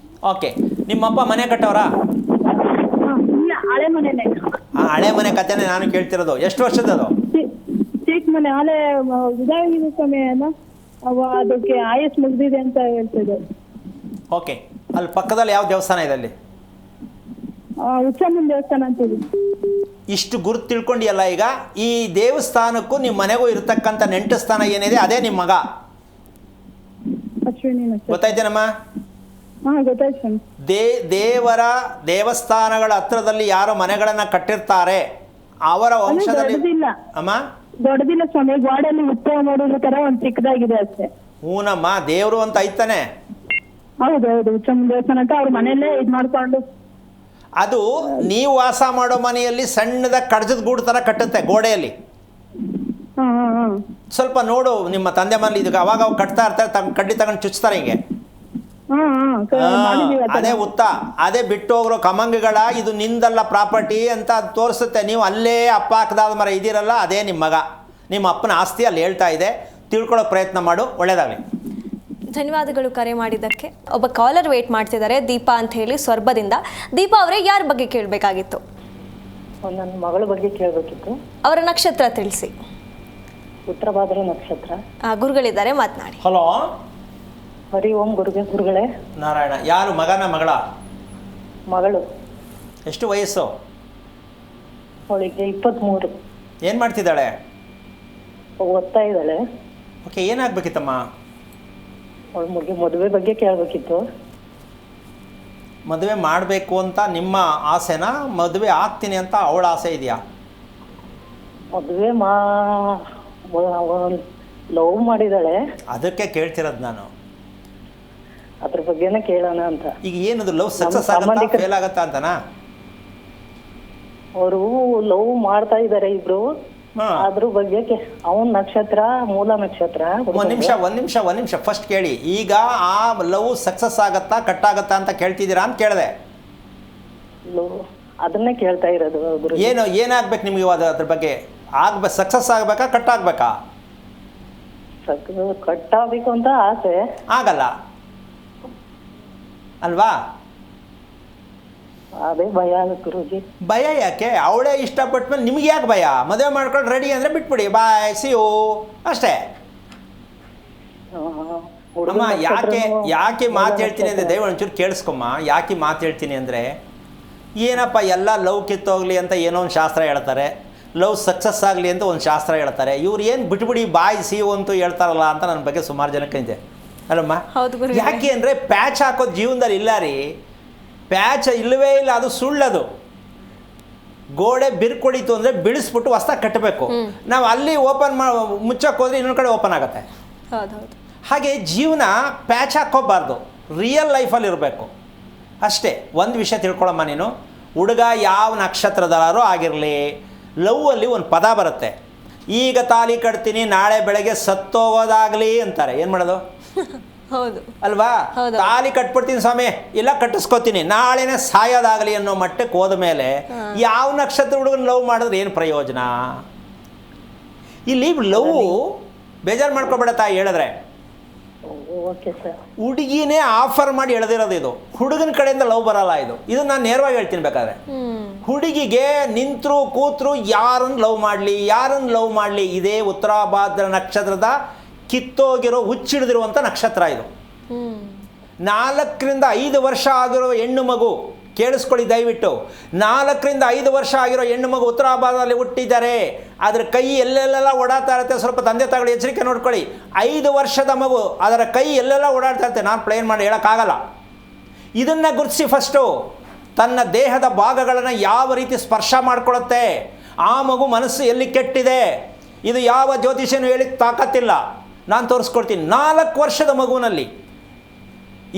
ಓಕೆ. ನಿಮ್ಮಪ್ಪ ಮನೆ ಕಟ್ಟವರಾ? ಹಳೆ ಮನೆನೇ. ಹಳೆ ಮನೆ ಕಥೆನೇ ನಾನು ಕೇಳ್ತಿರೋದು. ಎಷ್ಟು ವರ್ಷದದು? ಚಿಕ್ಕ ಮನೆ, ಹಳೆ ಇದಾಗಿದೆ ಸಮಯ, ಅದಕ್ಕೆ ಆಯಸ್ ಮುಗ್ದಿದೆ ಅಂತ ಹೇಳ್ತಿದ್ದೆ. ಓಕೆ. ಅಲ್ಲಿ ಪಕ್ಕದಲ್ಲಿ ಯಾವ ದೇವಸ್ಥಾನ ಇದೆ? ಅಲ್ಲಿ ಉಚ್ಚಮ್ಮನ ದೇವಸ್ಥಾನ ಅಂತೀವಿ. ಇಷ್ಟು ಗುರುತು ತಿಳ್ಕೊಂಡಿಯಲ್ಲ. ಈಗ ಈ ದೇವಸ್ಥಾನಕ್ಕೂ ನಿಮ್ಮ ಮನೆಗೂ ಇರತಕ್ಕಂಥ ನೆಂಟು ಸ್ಥಾನ ಏನಿದೆ ಅದೇ ನಿಮ್ಮ ಮಗ. ಅಶ್ವಿನಿ. ಗೊತ್ತಾಯ್ತೇನಮ್ಮ? ಗೊತ್ತಾಯ್ತು. ದೇವರ ದೇವಸ್ಥಾನಗಳ ಹತ್ರದಲ್ಲಿ ಯಾರು ಮನೆಗಳನ್ನು ಕಟ್ಟಿರ್ತಾರೆ ಅವರ ವಂಶದಲ್ಲಿ ಅಮ್ಮ ದೊಡ್ಡದಿಲ್ಲ ಸ್ವಾಮಿ, ಗೋಡಲ್ಲಿ ಉತ್ಸವ ಮಾಡೋದ್ರ ತರ ಒಂದು ಚಿಕ್ಕದಾಗಿದೆ ಅಷ್ಟೇ. ಹೂನಮ್ಮ, ದೇವರು ಅಂತ ಐತಾನೆ. ಹೌದೌದು, ಉಚ್ಚಮ್ಮ ದೇವಸ್ಥಾನ ಅಂತ ಅವ್ರ ಮನೆಯಲ್ಲೇ ಇದು ಮಾಡ್ಕೊಂಡು. ಅದು ನೀವು ವಾಸ ಮಾಡೋ ಮನೆಯಲ್ಲಿ ಸಣ್ಣದ ಕಡ್ಜದ ಗೂಡು ತರ ಕಟ್ಟುತ್ತೆ ಗೋಡೆಯಲ್ಲಿ. ಸ್ವಲ್ಪ ನೋಡು, ನಿಮ್ಮ ತಂದೆ ಮನೇಲಿ ಇದಕ್ಕೆ ಅವಾಗ ಅವಾಗ ಕಟ್ತಾ ಇರ್ತಾರೆ, ಕಡ್ಡಿ ತಗೊಂಡು ಚುಚ್ತಾರೆ ಹಿಂಗೆ. ಅದೇ ಅದೇ ಬಿಟ್ಟು ಹೋಗ್ರೋ ಕಮಂಗಗಳ ಇದು ನಿಂದಲ್ಲ ಪ್ರಾಪರ್ಟಿ ಅಂತ ಅದು ತೋರಿಸುತ್ತೆ. ನೀವು ಅಲ್ಲೇ ಅಪ್ಪ ಹಾಕದಾದ ಮರ ಇದ್ದೀರಲ್ಲ, ಅದೇ ನಿಮ್ಮ ಮಗ, ನಿಮ್ಮ ಅಪ್ಪನ ಆಸ್ತಿ ಅಲ್ಲಿ ಹೇಳ್ತಾ ಇದೆ. ತಿಳ್ಕೊಳ್ಳೋ ಪ್ರಯತ್ನ ಮಾಡು, ಒಳ್ಳೇದಾಗಲಿ. ಧನ್ಯವಾದಗಳು ಕರೆ ಮಾಡಿದ್ದಕ್ಕೆ. ಒಬ್ಬ ಕಾಲರ್ ವೇಟ್ ಮಾಡ್ತಿದ್ದಾರೆ, ದೀಪಾ ಅಂತ ಹೇಳಿ ಸ್ವರ್ಬದಿಂದ. ದೀಪಾ ಅವರೇ, ಯಾರ ಬಗ್ಗೆ ಕೇಳಬೇಕಾಗಿತ್ತು? ನನ್ನ ಮಗಳ ಬಗ್ಗೆ ಕೇಳಬೇಕಿತ್ತು. ಅವರ ನಕ್ಷತ್ರ ತಿಳಿಸಿ. ಉತ್ತರ ಭಾದ್ರ ನಕ್ಷತ್ರ. ಗುರುಗಳಿದ್ದಾರೆ, ಮಾತನಾಡಿ. ಹಲೋ, ಹರಿ ಓಂ ಗುರುಗಳೇ. ನಾರಾಯಣ. ಯಾರು, ಮಗನ ಮಗಳ? ಮಗಳು. ಎಷ್ಟು ವಯಸ್ಸು ಅವಳಿಗೆ? 23. ಏನು ಮಾಡ್ತಿದ್ದಾಳೆ? ಓದ್ತಾ ಇದ್ದಾಳೆ. ಓಕೆ, ಏನಾಗಬೇಕಿತ್ತಮ್ಮ? ಅವಳ ಮದುವೆ ಬಗ್ಗೆ ಕೇಳಬೇಕಿತ್ತು. ಮದುವೆ ಮಾಡಬೇಕು ಅಂತ ನಿಮ್ಮ ಆಸೆನಾ? ಮದುವೆ ಆಗ್ತೀನಿ ಅಂತ ಅವಳ ಆಸೆ ಇದೆಯಾ? ಮದುವೆ ಲವ್ ಮಾಡಿದಾಳೆ. ಅದಕ್ಕೆ ಕೇಳ್ತಿರೋದು ನಾನು. ಅದ್ರ ಬಗ್ಗೆನೇ ಕೇಳೋಣ ಅಂತ. ಈಗ ಏನದು, ಲವ್ ಸಕ್ಸಸ್ ಆಗುತ್ತಾ ಫೇಲ್ ಆಗುತ್ತಾ ಅಂತನಾ? ಅವರು ಲವ್ ಮಾಡ್ತಾ ಇದ್ದಾರೆ ಇಬ್ರು. ಅದ್ರ ಬಗ್ಗೆ ಅವನ್ ನಕ್ಷತ್ರ, ಮೂಲ ನಕ್ಷತ್ರ. ಒಂದ್ ನಿಮಿಷ ಫಸ್ಟ್ ಕೇಳಿ. ಈಗ ಆ ಲವ್ ಸಕ್ಸಸ್ ಆಗತ್ತಾ ಕಟ್ ಆಗತ್ತಾ ಅಂತ ಕೇಳ್ತಿದ್ದೀರಾ ಅಂತ ಕೇಳಿದೆ. ಅದನ್ನೇ ಕೇಳ್ತಾ ಇರೋದು. ಏನಾಗ್ಬೇಕು ನಿಮ್ಗೆ ಅದ್ರ ಬಗ್ಗೆ? ಸಕ್ಸಸ್ ಆಗ್ಬೇಕಾ ಕಟ್ ಆಗ್ಬೇಕಾ? ಕಟ್ ಆಗ್ಬೇಕು ಅಂತ ಆಸೆ. ಆಗಲ್ಲ ಅಲ್ವಾ? ಅದೇ ಭಯ ಗುರುಜಿ. ಭಯ ಯಾಕೆ? ಅವಳೇ ಇಷ್ಟಪಟ್ಮೇಲೆ ನಿಮ್ಗೆ ಯಾಕೆ ಭಯ? ಮದುವೆ ಮಾಡ್ಕೊಂಡು ರೆಡಿ ಅಂದರೆ ಬಿಟ್ಬಿಡಿ, ಬಾಯ್ ಸಿ ಯು ಅಷ್ಟೇ. ಅಮ್ಮ, ಯಾಕೆ ಮಾತು ಹೇಳ್ತೀನಿ ಅಂದರೆ, ದಯವಿಟ್ಟು ಒಂಚೂರು ಕೇಳಿಸ್ಕೊಮ್ಮ. ಯಾಕೆ ಮಾತು ಹೇಳ್ತೀನಿ ಅಂದರೆ, ಏನಪ್ಪ ಎಲ್ಲ ಲವ್ ಕಿತ್ತೋಗ್ಲಿ ಅಂತ ಏನೋ ಒಂದು ಶಾಸ್ತ್ರ ಹೇಳ್ತಾರೆ, ಲವ್ ಸಕ್ಸಸ್ ಆಗಲಿ ಅಂತ ಒಂದು ಶಾಸ್ತ್ರ ಹೇಳ್ತಾರೆ. ಇವ್ರು ಏನು ಬಿಟ್ಬಿಡಿ ಬಾಯ್ ಸಿ ಯು ಅಂತೂ ಹೇಳ್ತಾರಲ್ಲ ಅಂತ ನನ್ನ ಬಗ್ಗೆ ಸುಮಾರು ಜನಕ್ಕೆ ಇದೆ ಅಲ್ಲಮ್ಮ. ಯಾಕೆ ಅಂದರೆ ಪ್ಯಾಚ್ ಹಾಕೋದು ಜೀವನದಲ್ಲಿ ಇಲ್ಲ ರೀ. ಪ್ಯಾಚ್ ಇಲ್ಲವೇ ಇಲ್ಲ, ಅದು ಸುಳ್ಳದು. ಗೋಡೆ ಬಿರ್ಕೊಡಿತು ಅಂದರೆ ಬಿಡಿಸ್ಬಿಟ್ಟು ಹೊಸ್ದಾಗಿ ಕಟ್ಟಬೇಕು. ನಾವು ಅಲ್ಲಿ ಓಪನ್ ಮುಚ್ಚಕ್ಕೆ ಹೋದರೆ ಇನ್ನೊಂದು ಕಡೆ ಓಪನ್ ಆಗುತ್ತೆ. ಹಾಗೆ ಜೀವನ ಪ್ಯಾಚ್ ಹಾಕೋಬಾರ್ದು, ರಿಯಲ್ ಲೈಫಲ್ಲಿ ಇರಬೇಕು ಅಷ್ಟೇ. ಒಂದು ವಿಷಯ ತಿಳ್ಕೊಳ್ಳಮ್ಮ ನೀನು, ಹುಡುಗ ಯಾವ ನಕ್ಷತ್ರದಲ್ಲಾರು ಆಗಿರಲಿ, ಲವ್ವಲ್ಲಿ ಒಂದು ಪದ ಬರುತ್ತೆ, ಈಗ ತಾಲಿ ಕಟ್ತೀನಿ ನಾಳೆ ಬೆಳಗ್ಗೆ ಸತ್ತೋಗೋದಾಗಲಿ ಅಂತಾರೆ. ಏನು ಮಾಡೋದು? ಹೌದು ಅಲ್ವಾ? ತಾಲಿ ಕಟ್ಬಿಡ್ತೀನಿ ಸ್ವಾಮಿ, ಇಲ್ಲ ಕಟ್ಟಿಸ್ಕೊತೀನಿ, ನಾಳೆನೇ ಸಾಯೋದಾಗಲಿ ಅನ್ನೋ ಮಟ್ಟಕ್ಕೆ ಹೋದ ಮೇಲೆ ಯಾವ ನಕ್ಷತ್ರ ಹುಡುಗನ ಲವ್ ಮಾಡಿದ್ರೆ ಏನು ಪ್ರಯೋಜನ? ಇಲ್ಲಿ ಲವ್ ಬೇಜಾರು ಮಾಡ್ಕೊಬೇಡ ತಾಯಿ ಹೇಳಿದ್ರೆ. ಹುಡುಗಿನೇ ಆಫರ್ ಮಾಡಿ ಎಳೆದಿರೋದು ಇದು, ಹುಡುಗನ ಕಡೆಯಿಂದ ಲವ್ ಬರಲ್ಲ ಇದು ನಾನು ನೇರವಾಗಿ ಹೇಳ್ತೀನಿ. ಬೇಕಾದ್ರೆ ಹುಡುಗಿಗೆ ನಿಂತರು ಕೂತರು ಯಾರನ್ನು ಲವ್ ಮಾಡಲಿ ಇದೇ ಉತ್ತರ ಭಾದ್ರ ನಕ್ಷತ್ರದ ಕಿತ್ತೋಗಿರೋ ಹುಚ್ಚಿಡಿದಿರುವಂಥ ನಕ್ಷತ್ರ ಇದು. 4 ರಿಂದ 5 ವರ್ಷ ಆಗಿರೋ ಹೆಣ್ಣು ಮಗು, ಕೇಳಿಸ್ಕೊಳ್ಳಿ ದಯವಿಟ್ಟು, 4 ರಿಂದ 5 ವರ್ಷ ಆಗಿರೋ ಹೆಣ್ಣು ಮಗು ಉತ್ತರ ಭಾಗದಲ್ಲಿ ಹುಟ್ಟಿದ್ದಾರೆ. ಅದರ ಕೈ ಎಲ್ಲೆಲ್ಲ ಓಡಾಡ್ತಾ ಇರುತ್ತೆ. ಸ್ವಲ್ಪ ತಂದೆ ತಾಯಿಗಳು ಎಚ್ಚರಿಕೆ ನೋಡ್ಕೊಳ್ಳಿ. 5 ವರ್ಷದ ಮಗು ಅದರ ಕೈ ಎಲ್ಲೆಲ್ಲ ಓಡಾಡ್ತಾ ಇರುತ್ತೆ. ನಾನು ಪ್ಲೇನ್ ಮಾಡಿ ಹೇಳೋಕ್ಕಾಗಲ್ಲ. ಇದನ್ನು ಗುರುತಿಸಿ ಫಸ್ಟು ತನ್ನ ದೇಹದ ಭಾಗಗಳನ್ನು ಯಾವ ರೀತಿ ಸ್ಪರ್ಶ ಮಾಡ್ಕೊಳ್ಳುತ್ತೆ, ಆ ಮಗು ಮನಸ್ಸು ಎಲ್ಲಿ ಕೆಟ್ಟಿದೆ, ಇದು ಯಾವ ಜ್ಯೋತಿಷ್ಯನೂ ಹೇಳಿ ತಾಕತ್ತಿಲ್ಲ. ನಾನು ತೋರಿಸ್ಕೊಡ್ತೀನಿ. 4 ವರ್ಷದ ಮಗುವಿನಲ್ಲಿ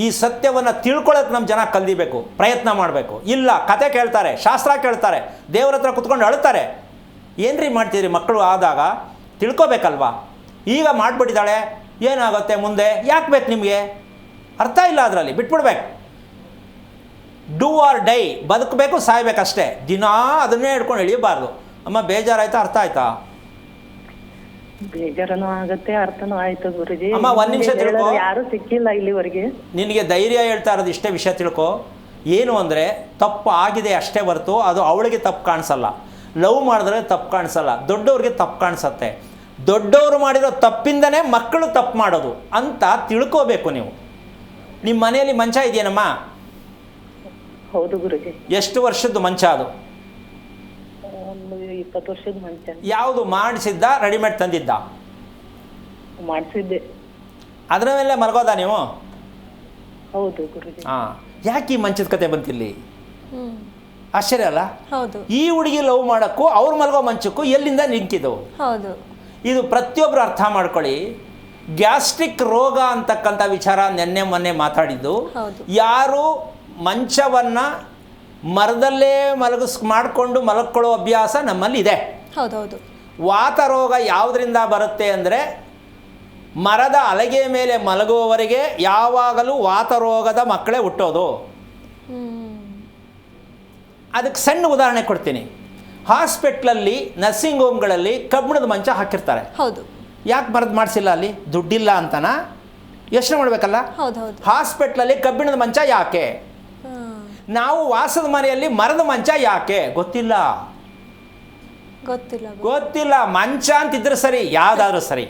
ಈ ಸತ್ಯವನ್ನು ತಿಳ್ಕೊಳ್ಳೋಕೆ ನಮ್ಮ ಜನ ಕಲಿಬೇಕು, ಪ್ರಯತ್ನ ಮಾಡಬೇಕು. ಇಲ್ಲ ಕತೆ ಕೇಳ್ತಾರೆ, ಶಾಸ್ತ್ರ ಕೇಳ್ತಾರೆ, ದೇವ್ರ ಹತ್ರ ಕುತ್ಕೊಂಡು ಅಳ್ತಾರೆ. ಏನ್ರಿ ಮಾಡ್ತೀರಿ ಮಕ್ಕಳು ಆದಾಗ? ತಿಳ್ಕೊಬೇಕಲ್ವಾ? ಈಗ ಮಾಡಿಬಿಟ್ಟಿದ್ದಾಳೆ, ಏನಾಗುತ್ತೆ ಮುಂದೆ? ಯಾಕೆ ಬೇಕು ನಿಮಗೆ? ಅರ್ಥ ಇಲ್ಲ ಅದರಲ್ಲಿ, ಬಿಟ್ಬಿಡ್ಬೇಕು. ಡೂ ಆರ್ ಡೈ, ಬದುಕಬೇಕು ಸಾಯ್ಬೇಕಷ್ಟೇ. ದಿನ ಅದನ್ನೇ ಹಿಡ್ಕೊಂಡು ಎಳಿಯಬಾರ್ದು. ಅಮ್ಮ ಬೇಜಾರಾಯ್ತಾ? ಅರ್ಥ ಆಯ್ತಾ? ಬೇಜಾರನೂ ಆಗತ್ತೆ, ಅರ್ಥನೂ ಆಯ್ತು ಗುರುಜಿ. ಅಮ್ಮ ಒಂದು ನಿಮಿಷ ತಿಳ್ಕೊ, ಯಾರು ಸಿಕ್ಕಿಲ್ಲ ಇಲ್ಲಿವರೆಗೆ. ನಿನಗೆ ಧೈರ್ಯ ಹೇಳ್ತಾ ಇರೋದು ಇಷ್ಟೇ ವಿಷಯ ತಿಳ್ಕೊ. ಏನು ಅಂದರೆ ತಪ್ಪು ಆಗಿದೆ ಅಷ್ಟೇ ಹೊರತು ಅದು ಅವಳಿಗೆ ತಪ್ಪು ಕಾಣಿಸಲ್ಲ. ಲವ್ ಮಾಡಿದ್ರೆ ತಪ್ಪು ಕಾಣಿಸಲ್ಲ, ದೊಡ್ಡವ್ರಿಗೆ ತಪ್ಪು ಕಾಣಿಸತ್ತೆ. ದೊಡ್ಡವರು ಮಾಡಿರೋ ತಪ್ಪಿಂದನೇ ಮಕ್ಕಳು ತಪ್ಪು ಮಾಡೋದು ಅಂತ ತಿಳ್ಕೋಬೇಕು ನೀವು. ನಿಮ್ಮ ಮನೆಯಲ್ಲಿ ಮಂಚ ಇದೆಯೇನಮ್ಮ? ಹೌದು ಗುರುಜಿ. ಎಷ್ಟು ವರ್ಷದ್ದು ಮಂಚ ಅದು? 20 ವರ್ಷದ ಮಂಚ. ಯಾವುದು ಮಾಡಿಸಿದ್ದ, ರೆಡಿಮೇಡ್ ತಂದಿದ್ದ? ಮಾಡಿಸಿದ್ದೆ. ಅದರ ಮೇಲೆ ಮಲಗೋದಾ ನೀವು? ಹೌದು ಗುರುಜಿ. ಯಾಕೆ ಈ ಮಂಚದ ಕತೆ ಬಂತಿಲ್ಲಿ? ಆಶ್ಚರ್ಯ ಅಲ್ಲ? ಹೌದು. ಈ ಹುಡುಗಿ ಲವ್ ಮಾಡೋಕ್ಕೂ ಅವ್ರು ಮಲಗೋ ಮಂಚಕ್ಕೂ ಎಲ್ಲಿಂದ ನಿಂತಿದ್ದು? ಹೌದು. ಇದು ಪ್ರತಿಯೊಬ್ಬರು ಅರ್ಥ ಮಾಡ್ಕೊಳ್ಳಿ. ಗ್ಯಾಸ್ಟ್ರಿಕ್ ರೋಗ ಅಂತಕ್ಕಂಥ ವಿಚಾರ ನೆನ್ನೆ ಮೊನ್ನೆ ಮಾತಾಡಿದ್ದು. ಯಾರು ಮಂಚವನ್ನು ಮರದಲ್ಲೇ ಮಾಡಿಕೊಂಡು ಮಲಗ್ಕೊಳ್ಳೋ ಅಭ್ಯಾಸ ನಮ್ಮಲ್ಲಿ ಇದೆ. ಹೌದೌದು. ವಾತ ರೋಗ ಯಾವುದರಿಂದ ಬರುತ್ತೆ ಅಂದರೆ ಮರದ ಹಲಗೆ ಮೇಲೆ ಮಲಗುವವರಿಗೆ ಯಾವಾಗಲೂ ವಾತ ರೋಗದ ಮಕ್ಕಳೇ ಹುಟ್ಟೋದು. ಅದಕ್ಕೆ ಸಣ್ಣ ಉದಾಹರಣೆ ಕೊಡ್ತೀನಿ. ಹಾಸ್ಪಿಟ್ಲಲ್ಲಿ ನರ್ಸಿಂಗ್ ಹೋಮ್ಗಳಲ್ಲಿ ಕಬ್ಬಿಣದ ಮಂಚ ಹಾಕಿರ್ತಾರೆ. ಹೌದು. ಯಾಕೆ ಮರದ ಮಾಡಿಸಿಲ್ಲ? ಅಲ್ಲಿ ದುಡ್ಡಿಲ್ಲ ಅಂತನಾ? ಯೋಚನೆ ಮಾಡಬೇಕಲ್ಲ. ಹಾಸ್ಪಿಟ್ಲಲ್ಲಿ ಕಬ್ಬಿಣದ ಮಂಚ ಯಾಕೆ? ನಾವು ವಾಸದ ಮನೆಯಲ್ಲಿ ಮರದ ಮಂಚ ಯಾಕೆ? ಗೊತ್ತಿಲ್ಲ. ಮಂಚ ಅಂತಿದ್ರೆ ಸರಿ, ಯಾವುದಾದ್ರೂ ಸರಿ.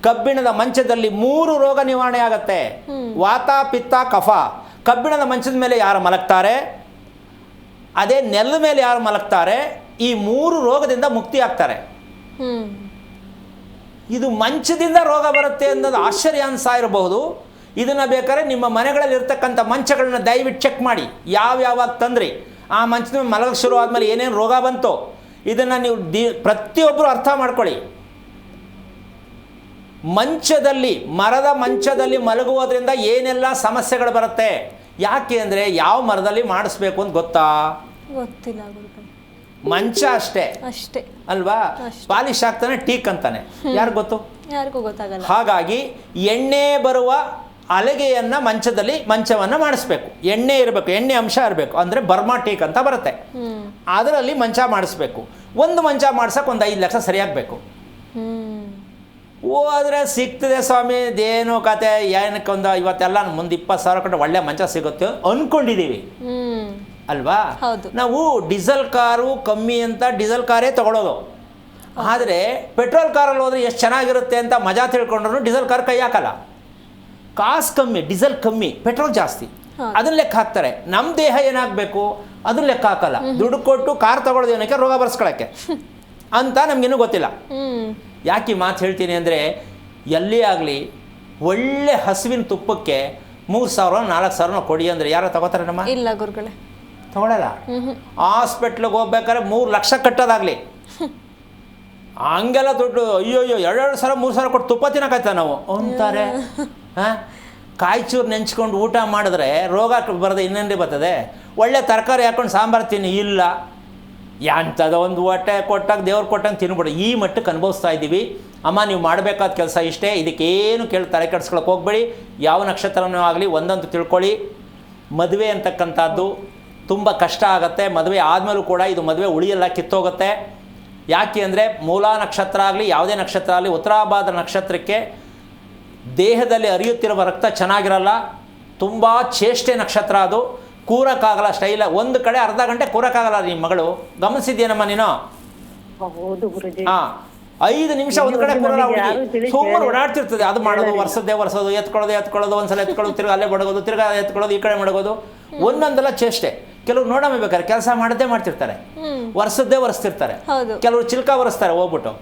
ಕಬ್ಬಿಣದ ಮಂಚದಲ್ಲಿ 3 ರೋಗ ನಿವಾರಣೆ ಆಗತ್ತೆ. ವಾತ, ಪಿತ್ತ, ಕಫ. ಕಬ್ಬಿಣದ ಮಂಚದ ಮೇಲೆ ಯಾರು ಮಲಗ್ತಾರೆ, ಅದೇ ನೆಲದ ಮೇಲೆ ಯಾರು ಮಲಗ್ತಾರೆ, ಈ 3 ರೋಗದಿಂದ ಮುಕ್ತಿ ಆಗ್ತಾರೆ. ಇದು ಮಂಚದಿಂದ ರೋಗ ಬರುತ್ತೆ ಅನ್ನೋದು ಆಶ್ಚರ್ಯ ಅನ್ಸ್ತಾ ಇರಬಹುದು. ಇದನ್ನು ಬೇಕಾದ್ರೆ ನಿಮ್ಮ ಮನೆಗಳಲ್ಲಿ ಇರ್ತಕ್ಕಂಥ ಮಂಚಗಳನ್ನ ದಯವಿಟ್ಟು ಚೆಕ್ ಮಾಡಿ. ಯಾವ್ಯಾವಾಗ ತಂದ್ರಿ, ಆ ಮಂಚದ ಮೇಲೆ ಮಲಗ ಶುರು ಆದಮೇಲೆ ಏನೇನು ರೋಗ ಬಂತು, ಇದನ್ನು ನೀವು ಪ್ರತಿಯೊಬ್ಬರು ಅರ್ಥ ಮಾಡ್ಕೊಳ್ಳಿ. ಮರದ ಮಂಚದಲ್ಲಿ ಮಲಗುವುದರಿಂದ ಏನೆಲ್ಲ ಸಮಸ್ಯೆಗಳು ಬರುತ್ತೆ. ಯಾಕೆ ಅಂದರೆ ಯಾವ ಮರದಲ್ಲಿ ಮಾಡಿಸ್ಬೇಕು ಅಂತ ಗೊತ್ತಿಲ್ಲ. ಮಂಚ ಅಷ್ಟೇ ಅಲ್ವಾ? ಪಾಲಿಶ್ ಆಗ್ತಾನೆ, ಟೀಕ್ ಅಂತಾನೆ, ಯಾರಿಗೂ ಗೊತ್ತಾಗಲ್ಲ. ಹಾಗಾಗಿ ಎಣ್ಣೆ ಬರುವ ಹಲಗೆಯನ್ನು ಮಂಚವನ್ನು ಮಾಡಿಸ್ಬೇಕು. ಎಣ್ಣೆ ಇರಬೇಕು, ಎಣ್ಣೆ ಅಂಶ ಇರಬೇಕು. ಅಂದರೆ ಬರ್ಮಾ ಟೀಕ್ ಅಂತ ಬರುತ್ತೆ, ಅದರಲ್ಲಿ ಮಂಚ ಮಾಡಿಸ್ಬೇಕು. ಒಂದು ಮಂಚ ಮಾಡ್ಸಕ್ಕೆ ಒಂದು 5 ಲಕ್ಷ ಸರಿಯಾಗಬೇಕು. ಹೋದ್ರೆ ಸಿಗ್ತದೆ ಸ್ವಾಮಿ, ಇದೇನು ಕತೆ, ಏನಕ್ಕೊಂದು ಇವತ್ತೆಲ್ಲ ಮುಂದೆ 20,000 ಕೊಟ್ಟು ಒಳ್ಳೆ ಮಂಚ ಸಿಗುತ್ತೆ ಅಂದ್ಕೊಂಡಿದ್ದೀವಿ ಅಲ್ವಾ? ನಾವು ಡೀಸೆಲ್ ಕಾರು ಕಮ್ಮಿ ಅಂತ ಡೀಸೆಲ್ ಕಾರೇ ತಗೊಳ್ಳೋದು. ಆದರೆ ಪೆಟ್ರೋಲ್ ಕಾರಲ್ಲಿ ಹೋದರೆ ಎಷ್ಟು ಚೆನ್ನಾಗಿರುತ್ತೆ ಅಂತ ಮಜಾ ತಿಳ್ಕೊಂಡ್ರು ಡೀಸೆಲ್ ಕಾರ್ ಕೈ ಹಾಕಲ್ಲ. ಕಾಸು ಕಮ್ಮಿ, ಡೀಸೆಲ್ ಕಮ್ಮಿ, ಪೆಟ್ರೋಲ್ ಜಾಸ್ತಿ, ಅದನ್ನ ಲೆಕ್ಕ ಹಾಕ್ತಾರೆ. ನಮ್ಮ ದೇಹ ಏನಾಗಬೇಕು ಅದನ್ನ ಲೆಕ್ಕ ಹಾಕಲ್ಲ. ದುಡ್ಡು ಕೊಟ್ಟು ಕಾರ್ ತಗೊಳ್ಳೋದು ಏನಕ್ಕೆ? ರೋಗ ಬರ್ಸ್ಕೊಳಕ್ಕೆ ಅಂತ ನಮಗಿನ್ನೂ ಗೊತ್ತಿಲ್ಲ. ಯಾಕೆ ಈ ಮಾತು ಹೇಳ್ತೀನಿ ಅಂದರೆ, ಎಲ್ಲಿ ಆಗಲಿ ಒಳ್ಳೆ ಹಸುವಿನ ತುಪ್ಪಕ್ಕೆ 3,000 4,000 ಕೊಡಿ ಅಂದರೆ ಯಾರು ತಗೋತಾರೆ? ನಮ್ಮ ಇಲ್ಲ ಗುರುಗಳೇ, ತಗೊಳ್ಳಲ್ಲ. ಹಾಸ್ಪಿಟ್ಲಿಗೆ ಹೋಗ್ಬೇಕಾದ್ರೆ 3 ಲಕ್ಷ ಕಟ್ಟೋದಾಗಲಿ, ಹಂಗೆಲ್ಲ ದುಡ್ಡು ಅಯ್ಯೋ 2,000 3,000 ಕೊಟ್ಟು ತುಪ್ಪ ತಿನ್ನಕಾಯ್ತ ನಾವು ಅಂತಾರೆ. ಕಾಯ್ಚೂರು ನೆಂಚ್ಕೊಂಡು ಊಟ ಮಾಡಿದ್ರೆ ರೋಗ ಬರೋದು ಇನ್ನೇನ್ರಿ ಬರ್ತದೆ? ಒಳ್ಳೆ ತರಕಾರಿ ಹಾಕೊಂಡು ಸಾಂಬಾರು ತಿನ್ನಿ, ಇಲ್ಲ ಯಾಂಥದ ಒಂದು ಹೊಟ್ಟೆ ಕೊಟ್ಟಾಗ ದೇವ್ರು ಕೊಟ್ಟಂಗೆ ತಿನ್ಬಿಡು. ಈ ಮಟ್ಟಕ್ಕೆ ಅನುಭವಿಸ್ತಾ ಇದ್ದೀವಿ. ಅಮ್ಮ ನೀವು ಮಾಡಬೇಕಾದ ಕೆಲಸ ಇಷ್ಟೇ, ಇದಕ್ಕೇನು ತಲೆ ಕೆಡಿಸ್ಕೊಳಕ್ಕೆ ಹೋಗಬೇಡಿ. ಯಾವ ನಕ್ಷತ್ರನೂ ಆಗಲಿ ಒಂದಂತೂ ತಿಳ್ಕೊಳ್ಳಿ, ಮದುವೆ ಅಂತಕ್ಕಂಥದ್ದು ತುಂಬ ಕಷ್ಟ ಆಗುತ್ತೆ. ಮದುವೆ ಆದಮೇಲೂ ಕೂಡ ಇದು ಮದುವೆ ಉಳಿಯೆಲ್ಲ ಕಿತ್ತೋಗುತ್ತೆ. ಯಾಕೆ ಅಂದರೆ ಮೂಲ ನಕ್ಷತ್ರ ಆಗಲಿ ಯಾವುದೇ ನಕ್ಷತ್ರ ಆಗಲಿ, ಉತ್ತರಾಭಾದ್ರ ನಕ್ಷತ್ರಕ್ಕೆ ದೇಹದಲ್ಲಿ ಹರಿಯುತ್ತಿರುವ ರಕ್ತ ಚೆನ್ನಾಗಿರಲ್ಲ. ತುಂಬ ಚೇಷ್ಟೆ ನಕ್ಷತ್ರ ಅದು, ಕೂರಕ್ಕಾಗಲ್ಲ. ಸ್ಟೈಲ ಒಂದು ಕಡೆ ಅರ್ಧ ಗಂಟೆ ಕೂರಕ್ಕಾಗಲ್ಲ. ನಿಮ್ಮ ಮಗಳು ಗಮನಿಸಿದ್ಯೇನಮ್ಮ ನೀನು? ಹಾಂ, 5 ನಿಮಿಷ ಒಂದು ಕಡೆ ಕೂರಲ್ಲ. ಸುಮ್ಮನೆ ಓಡಾಡ್ತಿರ್ತದೆ. ಅದು ಮಾಡೋದು, ಒರೆಸೋದು, ಎತ್ಕೊಳ್ಳೋದು, ಒಂದ್ಸಲ ಎತ್ಕೊಳ್ಳೋದು, ತಿರ್ಗಿ ಅಲ್ಲೇ ಬಡಗೋದು, ತಿರ್ಗಾ ಎತ್ಕೊಳ್ಳೋದು, ಈ ಕಡೆ ಮಡಗೋದು, ಒಂದೊಂದೆಲ್ಲ ಚೇಷ್ಟೆ. ಕೆಲವರು ನೋಡಮ್ಮ ಬೇಕಾದ್ರೆ ಕೆಲಸ ಮಾಡದೇ ಮಾಡ್ತಿರ್ತಾರೆ, ಒರೆಸ್ತಿರ್ತಾರೆ. ಕೆಲವರು ಚಿಲ್ಕ ಒರೆಸ್ತಾರೆ ಹೋಗ್ಬಿಟ್ಟು.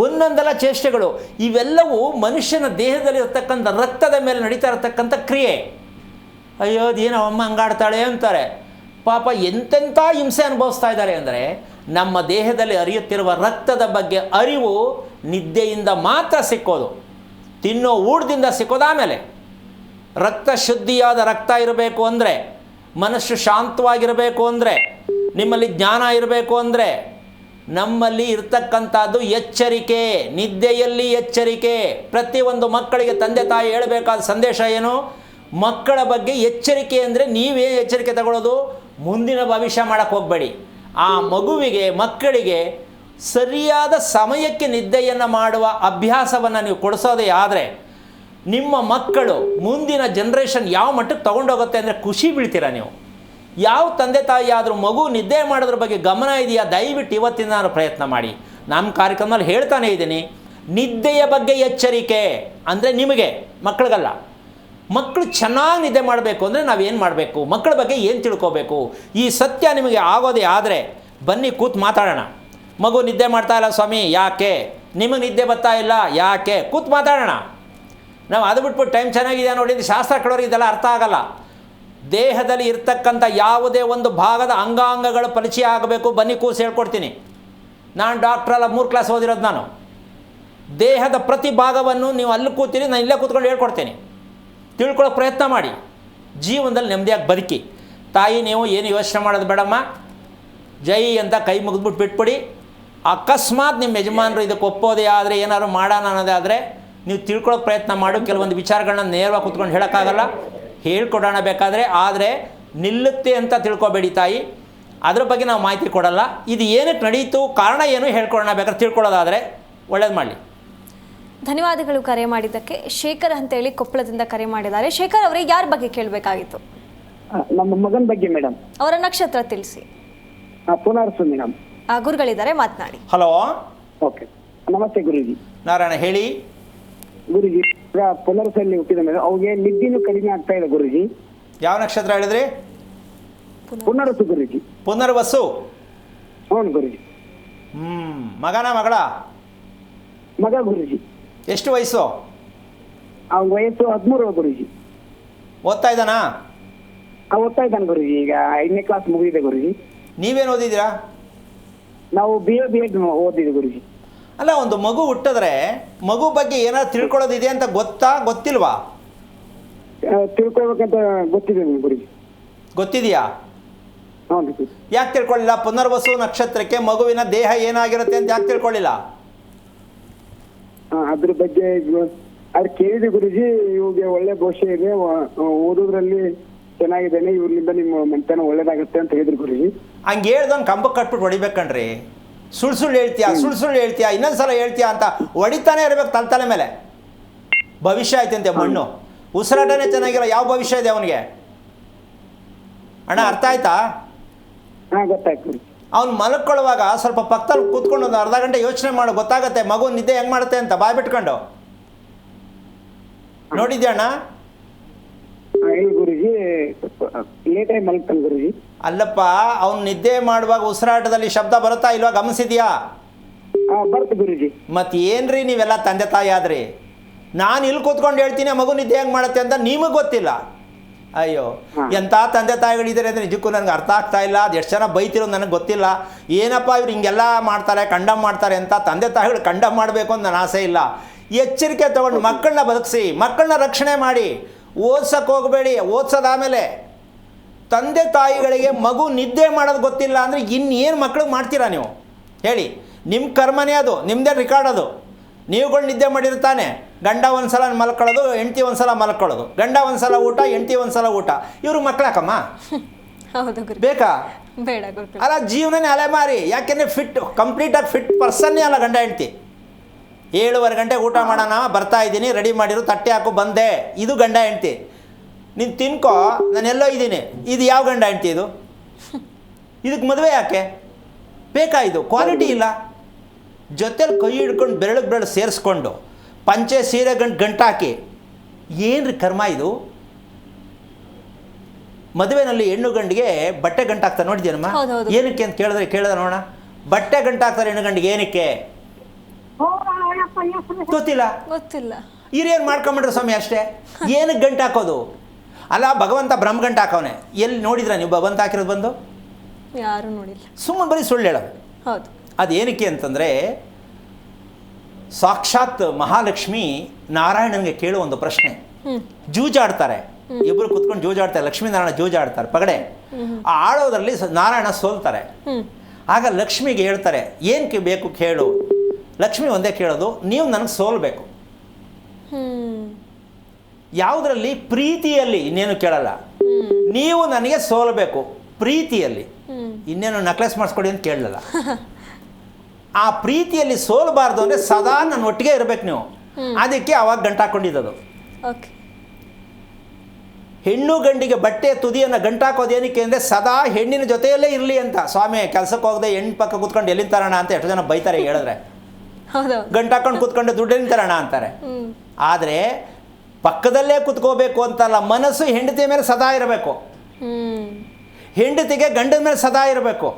ಒಂದೊಂದೆಲ್ಲ ಚೇಷ್ಟೆಗಳು. ಇವೆಲ್ಲವೂ ಮನುಷ್ಯನ ದೇಹದಲ್ಲಿ ಇರ್ತಕ್ಕಂಥ ರಕ್ತದ ಮೇಲೆ ನಡೀತಾ ಇರತಕ್ಕಂಥ ಕ್ರಿಯೆ. ಅಯ್ಯೋ ಅದೇನೋ ಅಮ್ಮ ಹಂಗಾಡ್ತಾಳೆ ಅಂತಾರೆ. ಪಾಪ ಎಂತೆಂಥ ಹಿಂಸೆ ಅನುಭವಿಸ್ತಾ ಇದ್ದಾರೆ ಅಂದರೆ, ನಮ್ಮ ದೇಹದಲ್ಲಿ ಹರಿಯುತ್ತಿರುವ ರಕ್ತದ ಬಗ್ಗೆ ಅರಿವು ನಿದ್ದೆಯಿಂದ ಮಾತ್ರ ಸಿಕ್ಕೋದು, ತಿನ್ನೋ ಊಟದಿಂದ ಸಿಕ್ಕೋದು. ಆಮೇಲೆ ರಕ್ತ ಶುದ್ಧಿಯಾದ ರಕ್ತ ಇರಬೇಕು ಅಂದರೆ, ಮನಸ್ಸು ಶಾಂತವಾಗಿರಬೇಕು ಅಂದರೆ, ನಿಮ್ಮಲ್ಲಿ ಜ್ಞಾನ ಇರಬೇಕು ಅಂದರೆ, ನಮ್ಮಲ್ಲಿ ಇರ್ತಕ್ಕಂಥದ್ದು ಎಚ್ಚರಿಕೆ, ನಿದ್ದೆಯಲ್ಲಿ ಎಚ್ಚರಿಕೆ. ಪ್ರತಿಯೊಂದು ಮಕ್ಕಳಿಗೆ ತಂದೆ ತಾಯಿ ಹೇಳಬೇಕಾದ ಸಂದೇಶ ಏನು? ಮಕ್ಕಳ ಬಗ್ಗೆ ಎಚ್ಚರಿಕೆ ಅಂದರೆ ನೀವೇ ಎಚ್ಚರಿಕೆ ತಗೊಳ್ಳೋದು, ಮುಂದಿನ ಭವಿಷ್ಯ ಮಾಡೋಕ್ಕೆ ಹೋಗಬೇಡಿ. ಆ ಮಕ್ಕಳಿಗೆ ಸರಿಯಾದ ಸಮಯಕ್ಕೆ ನಿದ್ದೆಯನ್ನು ಮಾಡುವ ಅಭ್ಯಾಸವನ್ನು ನೀವು ಕೊಡಿಸೋದೇ ಆದರೆ, ನಿಮ್ಮ ಮಕ್ಕಳು ಮುಂದಿನ ಜನ್ರೇಷನ್ ಯಾವ ಮಟ್ಟಕ್ಕೆ ತೊಗೊಂಡೋಗುತ್ತೆ ಅಂದರೆ ಖುಷಿ ಬೀಳ್ತೀರಾ ನೀವು. ಯಾವ ತಂದೆ ತಾಯಿ ಆದರೂ ಮಗು ನಿದ್ದೆ ಮಾಡೋದ್ರ ಬಗ್ಗೆ ಗಮನ ಇದೆಯಾ? ದಯವಿಟ್ಟು ಇವತ್ತಿನ ನಾನು ಪ್ರಯತ್ನ ಮಾಡಿ. ನಮ್ಮ ಕಾರ್ಯಕ್ರಮದಲ್ಲಿ ಹೇಳ್ತಾನೆ ಇದ್ದೀನಿ, ನಿದ್ದೆಯ ಬಗ್ಗೆ ಎಚ್ಚರಿಕೆ ಅಂದರೆ ನಿಮಗೆ, ಮಕ್ಕಳಿಗಲ್ಲ. ಮಕ್ಕಳು ಚೆನ್ನಾಗಿ ನಿದ್ದೆ ಮಾಡಬೇಕು ಅಂದರೆ ನಾವೇನು ಮಾಡಬೇಕು, ಮಕ್ಕಳ ಬಗ್ಗೆ ಏನು ತಿಳ್ಕೋಬೇಕು, ಈ ಸತ್ಯ ನಿಮಗೆ ಆಗೋದೇ ಆದರೆ ಬನ್ನಿ ಕೂತು ಮಾತಾಡೋಣ. ಮಗು ನಿದ್ದೆ ಮಾಡ್ತಾ ಇಲ್ಲ ಸ್ವಾಮಿ, ಯಾಕೆ? ನಿಮಗೆ ನಿದ್ದೆ ಬರ್ತಾ ಇಲ್ಲ, ಯಾಕೆ? ಕೂತು ಮಾತಾಡೋಣ. ನಾವು ಅದು ಬಿಟ್ಬಿಟ್ಟು ಟೈಮ್ ಚೆನ್ನಾಗಿದೆ ನೋಡಿ ಶಾಸ್ತ್ರ ಕೇಳೋರಿಗೆ ಇದೆಲ್ಲ ಅರ್ಥ ಆಗಲ್ಲ. ದೇಹದಲ್ಲಿ ಇರ್ತಕ್ಕಂಥ ಯಾವುದೇ ಒಂದು ಭಾಗದ ಅಂಗಾಂಗಗಳು ಪರಿಚಯ ಆಗಬೇಕು. ಬನ್ನಿ ಕೂಸಿ ಹೇಳ್ಕೊಡ್ತೀನಿ. ನಾನು ಡಾಕ್ಟ್ರಲ್ಲ, 3 ಕ್ಲಾಸ್ ಓದಿರೋದು ನಾನು. ದೇಹದ ಪ್ರತಿ ಭಾಗವನ್ನು ನೀವು ಅಲ್ಲಿ ಕೂತೀರಿ, ನಾನು ಇಲ್ಲೇ ಕೂತ್ಕೊಂಡು ಹೇಳ್ಕೊಡ್ತೀನಿ. ತಿಳ್ಕೊಳ್ಳೋಕೆ ಪ್ರಯತ್ನ ಮಾಡಿ. ಜೀವನದಲ್ಲಿ ನೆಮ್ಮದಿಯಾಗಿ ಬದುಕಿ. ತಾಯಿ ನೀವು ಏನು ಯೋಚನೆ ಮಾಡೋದು ಬೇಡಮ್ಮ, ಜೈ ಅಂತ ಕೈ ಮುಗಿದ್ಬಿಟ್ಟು ಬಿಟ್ಬಿಡಿ. ಅಕಸ್ಮಾತ್ ನಿಮ್ಮ ಯಜಮಾನರು ಇದಕ್ಕೆ ಒಪ್ಪೋದೇ ಆದರೆ ಏನಾದ್ರು ಮಾಡೋಣ ಅನ್ನೋದಾದರೆ ನೀವು ತಿಳ್ಕೊಳ್ಳೋಕೆ ಪ್ರಯತ್ನ ಮಾಡು. ಕೆಲವೊಂದು ವಿಚಾರಗಳನ್ನ ನೇರವಾಗಿ ಕೂತ್ಕೊಂಡು ಹೇಳೋಕ್ಕಾಗಲ್ಲ, ಹೇಳ್ಕೊಡೋಣ ಬೇಕಾದರೆ. ಆದರೆ ನಿಲ್ಲುತ್ತೆ ಅಂತ ತಿಳ್ಕೊಬೇಡಿ ತಾಯಿ, ಅದ್ರ ಬಗ್ಗೆ ನಾವು ಮಾಹಿತಿ ಕೊಡಲ್ಲ. ಇದು ಏನಕ್ಕೆ ನಡೀತು, ಕಾರಣ ಏನು ಹೇಳ್ಕೊಡೋಣ ಬೇಕಾದ್ರೆ ತಿಳ್ಕೊಳ್ಳೋದಾದರೆ ಒಳ್ಳೇದು ಮಾಡಲಿ. ಧನ್ಯವಾದಗಳು ಕರೆ ಮಾಡಿದ್ದಕ್ಕೆ. ಶೇಖರ್ ಅಂತೇಳಿ ಕೊಪ್ಪಳದಿಂದ ಕರೆ ಮಾಡಿದ್ದಾರೆ. ಶೇಖರ್ ಅವರಿಗೆ ಯಾರ ಬಗ್ಗೆ ಕೇಳಬೇಕಾಗಿತ್ತು? ನಮ್ಮ ಮಗನ ಬಗ್ಗೆ ಮೇಡಮ್. ಅವರ ನಕ್ಷತ್ರ ತಿಳಿಸಿ. ಪುನರ್ಸು ಮೇಡಮ್. ಗುರುಗಳಿದ್ದಾರೆ, ಮಾತನಾಡಿ. ಹಲೋ. ಓಕೆ, ನಮಸ್ತೆ ಗುರುಜಿ. ನಾರಾಯಣ ಹೇಳಿ. ಗುರುಜಿ, ಪುನರ್ಸಲ್ಲಿ ಹುಟ್ಟಿದ ಮೇಲೆ ಅವ್ಗೆ ನಿದ್ದಿನೂ ಕಡಿಮೆ ಆಗ್ತಾ ಇದೆ ಗುರುಜಿ. ಯಾವ ನಕ್ಷತ್ರ ಹೇಳಿದ್ರಿ? ಪುನರ್ಸು ಗುರುಜಿ. ಪುನರ್ವಸು. ಹೌದು ಗುರುಜಿ. ಮಗನ ಮಗಳ? ಮಗ ಗುರುಜಿ. ಎಷ್ಟು ವಯಸ್ಸು? ಅವ್ನ ವಯಸ್ಸು 13 ಗುರುಜಿ. ಓದ್ತಾ ಇದ್ದಾನಾ? ಓದ್ತಾ ಇದ್ದಾನೆ ಗುರುಜಿ, ಈಗ 5ನೇ ಕ್ಲಾಸ್ ಮುಗಿದಿದೆ ಗುರುಜಿ. ನೀವೇನು ಓದಿದ್ದೀರಾ? ನಾವು BA B.Ed ಓದಿದ್ವಿ ಗುರುಜಿ. ಅಲ್ಲ, ಒಂದು ಮಗು ಹುಟ್ಟಿದ್ರೆ ಮಗು ಬಗ್ಗೆ ಏನಾದ್ರು ತಿಳ್ಕೊಳ್ಳೋದಿದೆ ಅಂತ ಗೊತ್ತಿಲ್ವಾ? ತಿಳ್ಕೊಳ್ಬೇಕಂತ ಗೊತ್ತಿದೆ ಗುರುಜಿ. ಗೊತ್ತಿದೆಯಾ? ಹೌದು ಗುರುಜಿ. ಯಾಕೆ ತಿಳ್ಕೊಳ್ಳಿಲ್ಲ? ಪುನರ್ವಸು ನಕ್ಷತ್ರಕ್ಕೆ ಮಗುವಿನ ದೇಹ ಏನಾಗಿರುತ್ತೆ ಅಂತ ಯಾಕೆ ತಿಳ್ಕೊಳ್ಳಿಲ್ಲ? ಅದ್ರ ಬಗ್ಗೆ ಅದು ಕೇಳಿದೆ ಗುರುಜಿ. ಇವ್ಗೆ ಒಳ್ಳೆ ಭವಿಷ್ಯ ಇದೆ, ಓದೋದ್ರಲ್ಲಿ ಚೆನ್ನಾಗಿದ್ದೇನೆ, ಇವ್ರಿಂದ ನಿಮ್ಮ ಮನೆತನ ಒಳ್ಳೇದಾಗುತ್ತೆ ಅಂತ ಹೇಳಿದ್ರು ಗುರುಜಿ. ಹಂಗೆ ಹೇಳ್ದವ್ನು ಕಂಬಕ್ಕೆ ಕಟ್ಬಿಟ್ಟು ಹೊಡಿಬೇಕಣ್ರಿ. ಸುಳ್ಳು ಹೇಳ್ತೀಯಾ ಇನ್ನೊಂದ್ಸಲ ಹೇಳ್ತೀಯಾ ಅಂತ ಹೊಡಿತಾನೆ ಇರ್ಬೇಕು ತಲೆ ಮೇಲೆ. ಭವಿಷ್ಯ ಆಯ್ತಂತೆ ಮಣ್ಣು, ಉಸಿರಾಟನೇ ಚೆನ್ನಾಗಿಲ್ಲ, ಯಾವ ಭವಿಷ್ಯ ಇದೆ ಅವನಿಗೆ? ಅಣ್ಣ ಅರ್ಥ ಆಯ್ತಾ? ಗೊತ್ತಾಯ್ತು. ಅವ್ನು ಮಲ್ಕೊಳ್ಳುವಾಗ ಸ್ವಲ್ಪ ಪಕ್ಕದಲ್ಲಿ ಕೂತ್ಕೊಂಡು ಒಂದು ಅರ್ಧ ಗಂಟೆ ಯೋಚನೆ ಮಾಡು, ಗೊತ್ತಾಗತ್ತೆ ಮಗು ನಿದ್ದೆ ಹೆಂಗೆ ಮಾಡುತ್ತೆ ಅಂತ. ಬಾಯ್ ಬಿಟ್ಕೊಂಡು ನೋಡಿದ್ಯಾ ಅಣ್ಣ? ಗುರುಜಿ ಲೇಟಾಗಿ ಮಲ್ತಾನೆ ಗುರುಜಿ. ಅಲ್ಲಪ್ಪ, ಅವ್ನು ನಿದ್ದೆ ಮಾಡುವಾಗ ಉಸಿರಾಟದಲ್ಲಿ ಶಬ್ದ ಬರುತ್ತಾ ಇಲ್ವಾ, ಗಮನಿಸಿದ್ಯಾ? ಬರ್ತು ಗುರುಜಿ. ಮತ್ತೇನ್ರಿ ನೀವೆಲ್ಲ ತಂದೆ ತಾಯಿ ಆದ್ರಿ? ನಾನು ಇಲ್ಲಿ ಕೂತ್ಕೊಂಡು ಹೇಳ್ತೀನಿ ಮಗು ನಿದ್ದೆ ಹೆಂಗೆ ಮಾಡುತ್ತೆ ಅಂತ, ನಿಮಗೆ ಗೊತ್ತಿಲ್ಲ. ಅಯ್ಯೋ, ಎಂಥ ತಂದೆ ತಾಯಿಗಳಿದ್ದಾರೆ ಅಂದರೆ ನಿಜಕ್ಕೂ ನನಗೆ ಅರ್ಥ ಆಗ್ತಾ ಇಲ್ಲ. ಅದು ಎಷ್ಟು ಜನ ಬೈತಿರೋದು ನನಗೆ ಗೊತ್ತಿಲ್ಲ. ಏನಪ್ಪ ಇವ್ರು ಹಿಂಗೆಲ್ಲ ಮಾಡ್ತಾರೆ, ಕಂಡಮ್ ಮಾಡ್ತಾರೆ ಅಂತ. ತಂದೆ ತಾಯಿಗಳು ಕಂಡಮ್ ಮಾಡಬೇಕು ಅಂತ ನನ್ನ ಆಸೆ ಇಲ್ಲ. ಎಚ್ಚರಿಕೆ ತೊಗೊಂಡು ಮಕ್ಕಳನ್ನ ಬದುಕಿಸಿ, ಮಕ್ಕಳನ್ನ ರಕ್ಷಣೆ ಮಾಡಿ. ಓದ್ಸಕ್ಕೆ ಹೋಗಬೇಡಿ. ಓದ್ಸೋದಾಮೇಲೆ ತಂದೆ ತಾಯಿಗಳಿಗೆ ಮಗು ನಿದ್ದೆ ಮಾಡೋದು ಗೊತ್ತಿಲ್ಲ ಅಂದರೆ ಇನ್ನೇನು ಮಕ್ಕಳಿಗೆ ಮಾಡ್ತೀರಾ ನೀವು ಹೇಳಿ? ನಿಮ್ಮ ಕರ್ಮನೇ ಅದು, ನಿಮ್ಮದೇ ರಿಕಾರ್ಡ್ ಅದು. ನೀವುಗಳು ನಿದ್ದೆ ಮಾಡಿರ್ತಾನೆ, ಗಂಡ ಒಂದು ಸಲ ಮಲ್ಕೊಳ್ಳೋದು, ಹೆಂಡ್ತಿ ಒಂದು ಸಲ ಮಲ್ಕೊಳ್ಳೋದು, ಗಂಡ ಒಂದು ಸಲ ಊಟ, ಹೆಂಡ್ತಿ ಒಂದು ಸಲ ಊಟ. ಇವ್ರಿಗೆ ಮಕ್ಕಳಾಕಮ್ಮ ಹೌದು ಗುರು, ಬೇಕಾ? ಬೇಡ ಗುರು. ಅಲ್ಲ, ಜೀವನನೇ ಅಲೆಮಾರಿ. ಯಾಕೆಂದರೆ ಕಂಪ್ಲೀಟಾಗಿ ಫಿಟ್ ಪರ್ಸನ್ನೇ ಅಲ್ಲ ಗಂಡ ಹೆಂಡ್ತಿ. 7:15 ಗಂಟೆಗೆ ಊಟ ಮಾಡೋಣ, ಬರ್ತಾ ಇದ್ದೀನಿ, ರೆಡಿ ಮಾಡಿರು, ತಟ್ಟೆ ಹಾಕು ಬಂದೆ. ಇದು ಗಂಡ ಹೆಂಡ್ತಿ. ನೀನು ತಿನ್ಕೋ, ನಾನೆಲ್ಲೋ ಇದ್ದೀನಿ. ಇದು ಯಾವ ಗಂಡ ಹೆಂಡ್ತಿ ಇದು? ಇದಕ್ಕೆ ಮದುವೆ ಯಾಕೆ ಬೇಕಾ? ಇದು ಕ್ವಾಲಿಟಿ ಇಲ್ಲ. ಜೊತೆಲಿ ಕೈ ಹಿಡ್ಕೊಂಡು ಬೆರಳು ಸೇರಿಸ್ಕೊಂಡು ಪಂಚೆ ಸೀರೆ ಗಂಟಾಕಿ ಏನ್ರಿ ಕರ್ಮ ಇದು? ಮದುವೆನಲ್ಲಿ ಹೆಣ್ಣು ಗಂಡಿಗೆ ಬಟ್ಟೆ ಗಂಟಾಕ್ತಾರೆ, ನೋಡಿದ್ಯೇನಮ್ಮ? ಏನಕ್ಕೆ ಅಂತ ಕೇಳಿದ್ರೆ ನೋಡೋಣ. ಬಟ್ಟೆ ಗಂಟಾಕ್ತಾರೆ ಹೆಣ್ಣು ಗಂಡಿಗೆ, ಏನಕ್ಕೆ ಗೊತ್ತಿಲ್ಲ. ಹಿರಿಯರು ಮಾಡ್ಕೊಂಬಿಟ್ರೆ ಸ್ವಾಮಿ ಅಷ್ಟೇ. ಏನಕ್ಕೆ ಗಂಟು ಹಾಕೋದು? ಅಲ್ಲ, ಭಗವಂತ ಬ್ರಹ್ಮ ಗಂಟು ಹಾಕವನೆ. ಎಲ್ಲಿ ನೋಡಿದ್ರ ನೀವು ಭಗವಂತ ಹಾಕಿರೋದು ಬಂದು? ಯಾರು ನೋಡಿಲ್ಲ. ಸುಮ್ಮನೆ ಬರೀ ಸುಳ್ಳು ಹೇಳೋದು. ಹೌದು. ಅದೇನಕ್ಕೆ ಅಂತಂದರೆ, ಸಾಕ್ಷಾತ್ ಮಹಾಲಕ್ಷ್ಮಿ ನಾರಾಯಣನಿಗೆ ಕೇಳುವ ಒಂದು ಪ್ರಶ್ನೆ. ಜೂಜಾಡ್ತಾರೆ, ಇಬ್ಬರು ಕುತ್ಕೊಂಡು ಜೂಜಾಡ್ತಾರೆ. ಲಕ್ಷ್ಮೀನಾರಾಯಣ ಜೂಜಾಡ್ತಾರೆ ಪಗಡೆ. ಆ ಆಡೋದ್ರಲ್ಲಿ ನಾರಾಯಣ ಸೋಲ್ತಾರೆ. ಆಗ ಲಕ್ಷ್ಮಿಗೆ ಹೇಳ್ತಾರೆ, ಏನಕ್ಕೆ ಬೇಕು ಕೇಳು. ಲಕ್ಷ್ಮಿ ಒಂದೇ ಕೇಳೋದು, ನೀವು ನನಗೆ ಸೋಲ್ಬೇಕು. ಯಾವುದರಲ್ಲಿ? ಪ್ರೀತಿಯಲ್ಲಿ. ಇನ್ನೇನು ಕೇಳಲ್ಲ. ನೀವು ನನಗೆ ಸೋಲ್ಬೇಕು ಪ್ರೀತಿಯಲ್ಲಿ. ಇನ್ನೇನು ನಕ್ಲೆಸ್ ಮಾಡಿಸ್ಕೊಡಿ ಅಂತ ಕೇಳಲ್ಲ. ಆ ಪ್ರೀತಿಯಲ್ಲಿ ಸೋಲಬಾರ್ದು ಅಂದರೆ ಸದಾ ನನ್ನ ಒಟ್ಟಿಗೆ ಇರಬೇಕು ನೀವು. ಅದಕ್ಕೆ ಅವಾಗ ಗಂಟಾಕೊಂಡಿದ್ದು. ಹೆಣ್ಣು ಗಂಡಿಗೆ ಬಟ್ಟೆ ತುದಿಯನ್ನು ಗಂಟಾಕೋದು ಏನಕ್ಕೆ ಅಂದರೆ ಸದಾ ಹೆಣ್ಣಿನ ಜೊತೆಯಲ್ಲೇ ಇರಲಿ ಅಂತ. ಸ್ವಾಮಿ ಕೆಲಸಕ್ಕೆ ಹೋಗದೆ ಹೆಣ್ಣು ಪಕ್ಕ ಕೂತ್ಕೊಂಡು ಎಲ್ಲಿಂದ ತರೋಣ ಅಂತ ಎಷ್ಟು ಜನ ಬೈತಾರೆ ಹೇಳಿದ್ರೆ. ಗಂಟಾಕೊಂಡು ಕೂತ್ಕೊಂಡು ದುಡ್ಡು ಎಲ್ಲಿ ತರೋಣ ಅಂತಾರೆ. ಆದರೆ ಪಕ್ಕದಲ್ಲೇ ಕುತ್ಕೋಬೇಕು ಅಂತಲ್ಲ, ಮನಸ್ಸು ಹೆಂಡತಿ ಮೇಲೆ ಸದಾ ಇರಬೇಕು. ಹೆಂಡತಿಗೆ ಗಂಡನ ಮೇಲೆ ಸದಾ ಇರಬೇಕು.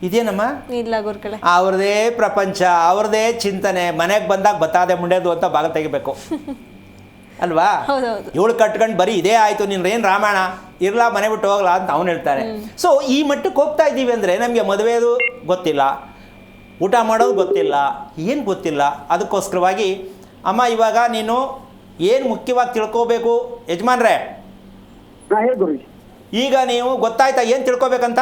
ಇದೇನಮ್ಮ? ಇಲ್ಲ ಗುರುಗಳೇ, ಅವ್ರದೇ ಪ್ರಪಂಚ, ಅವ್ರದೇ ಚಿಂತನೆ. ಮನೆಗೆ ಬಂದಾಗ ಬತ್ತಾದೆ ಮುಂಡೆದು ಅಂತ ಬಾಗಿಲು ತೆಗಿಬೇಕು ಅಲ್ವಾ? ಇವಳು ಕಟ್ಕೊಂಡು ಬರೀ ಇದೇ ಆಯಿತು, ನಿನ್ನೇನು ರಾಮಾಯಣ ಇರಲ್ಲ, ಮನೆ ಬಿಟ್ಟು ಹೋಗಲ್ಲ ಅಂತ ಅವನು ಹೇಳ್ತಾರೆ. ಸೊ ಈ ಮಟ್ಟಕ್ಕೆ ಹೋಗ್ತಾ ಇದ್ದೀವಿ ಅಂದರೆ ನಮಗೆ ಮದುವೆದು ಗೊತ್ತಿಲ್ಲ, ಊಟ ಮಾಡೋದು ಗೊತ್ತಿಲ್ಲ, ಏನು ಗೊತ್ತಿಲ್ಲ. ಅದಕ್ಕೋಸ್ಕರವಾಗಿ ಅಮ್ಮ ಇವಾಗ ನೀನು ಏನು ಮುಖ್ಯವಾಗಿ ತಿಳ್ಕೋಬೇಕು ಯಜಮಾನ್ರೆ? ಹೇಳಿ ಗುರುಜಿ. ಈಗ ನೀವು ಗೊತ್ತಾಯ್ತಾ ಏನು ತಿಳ್ಕೊಬೇಕಂತ?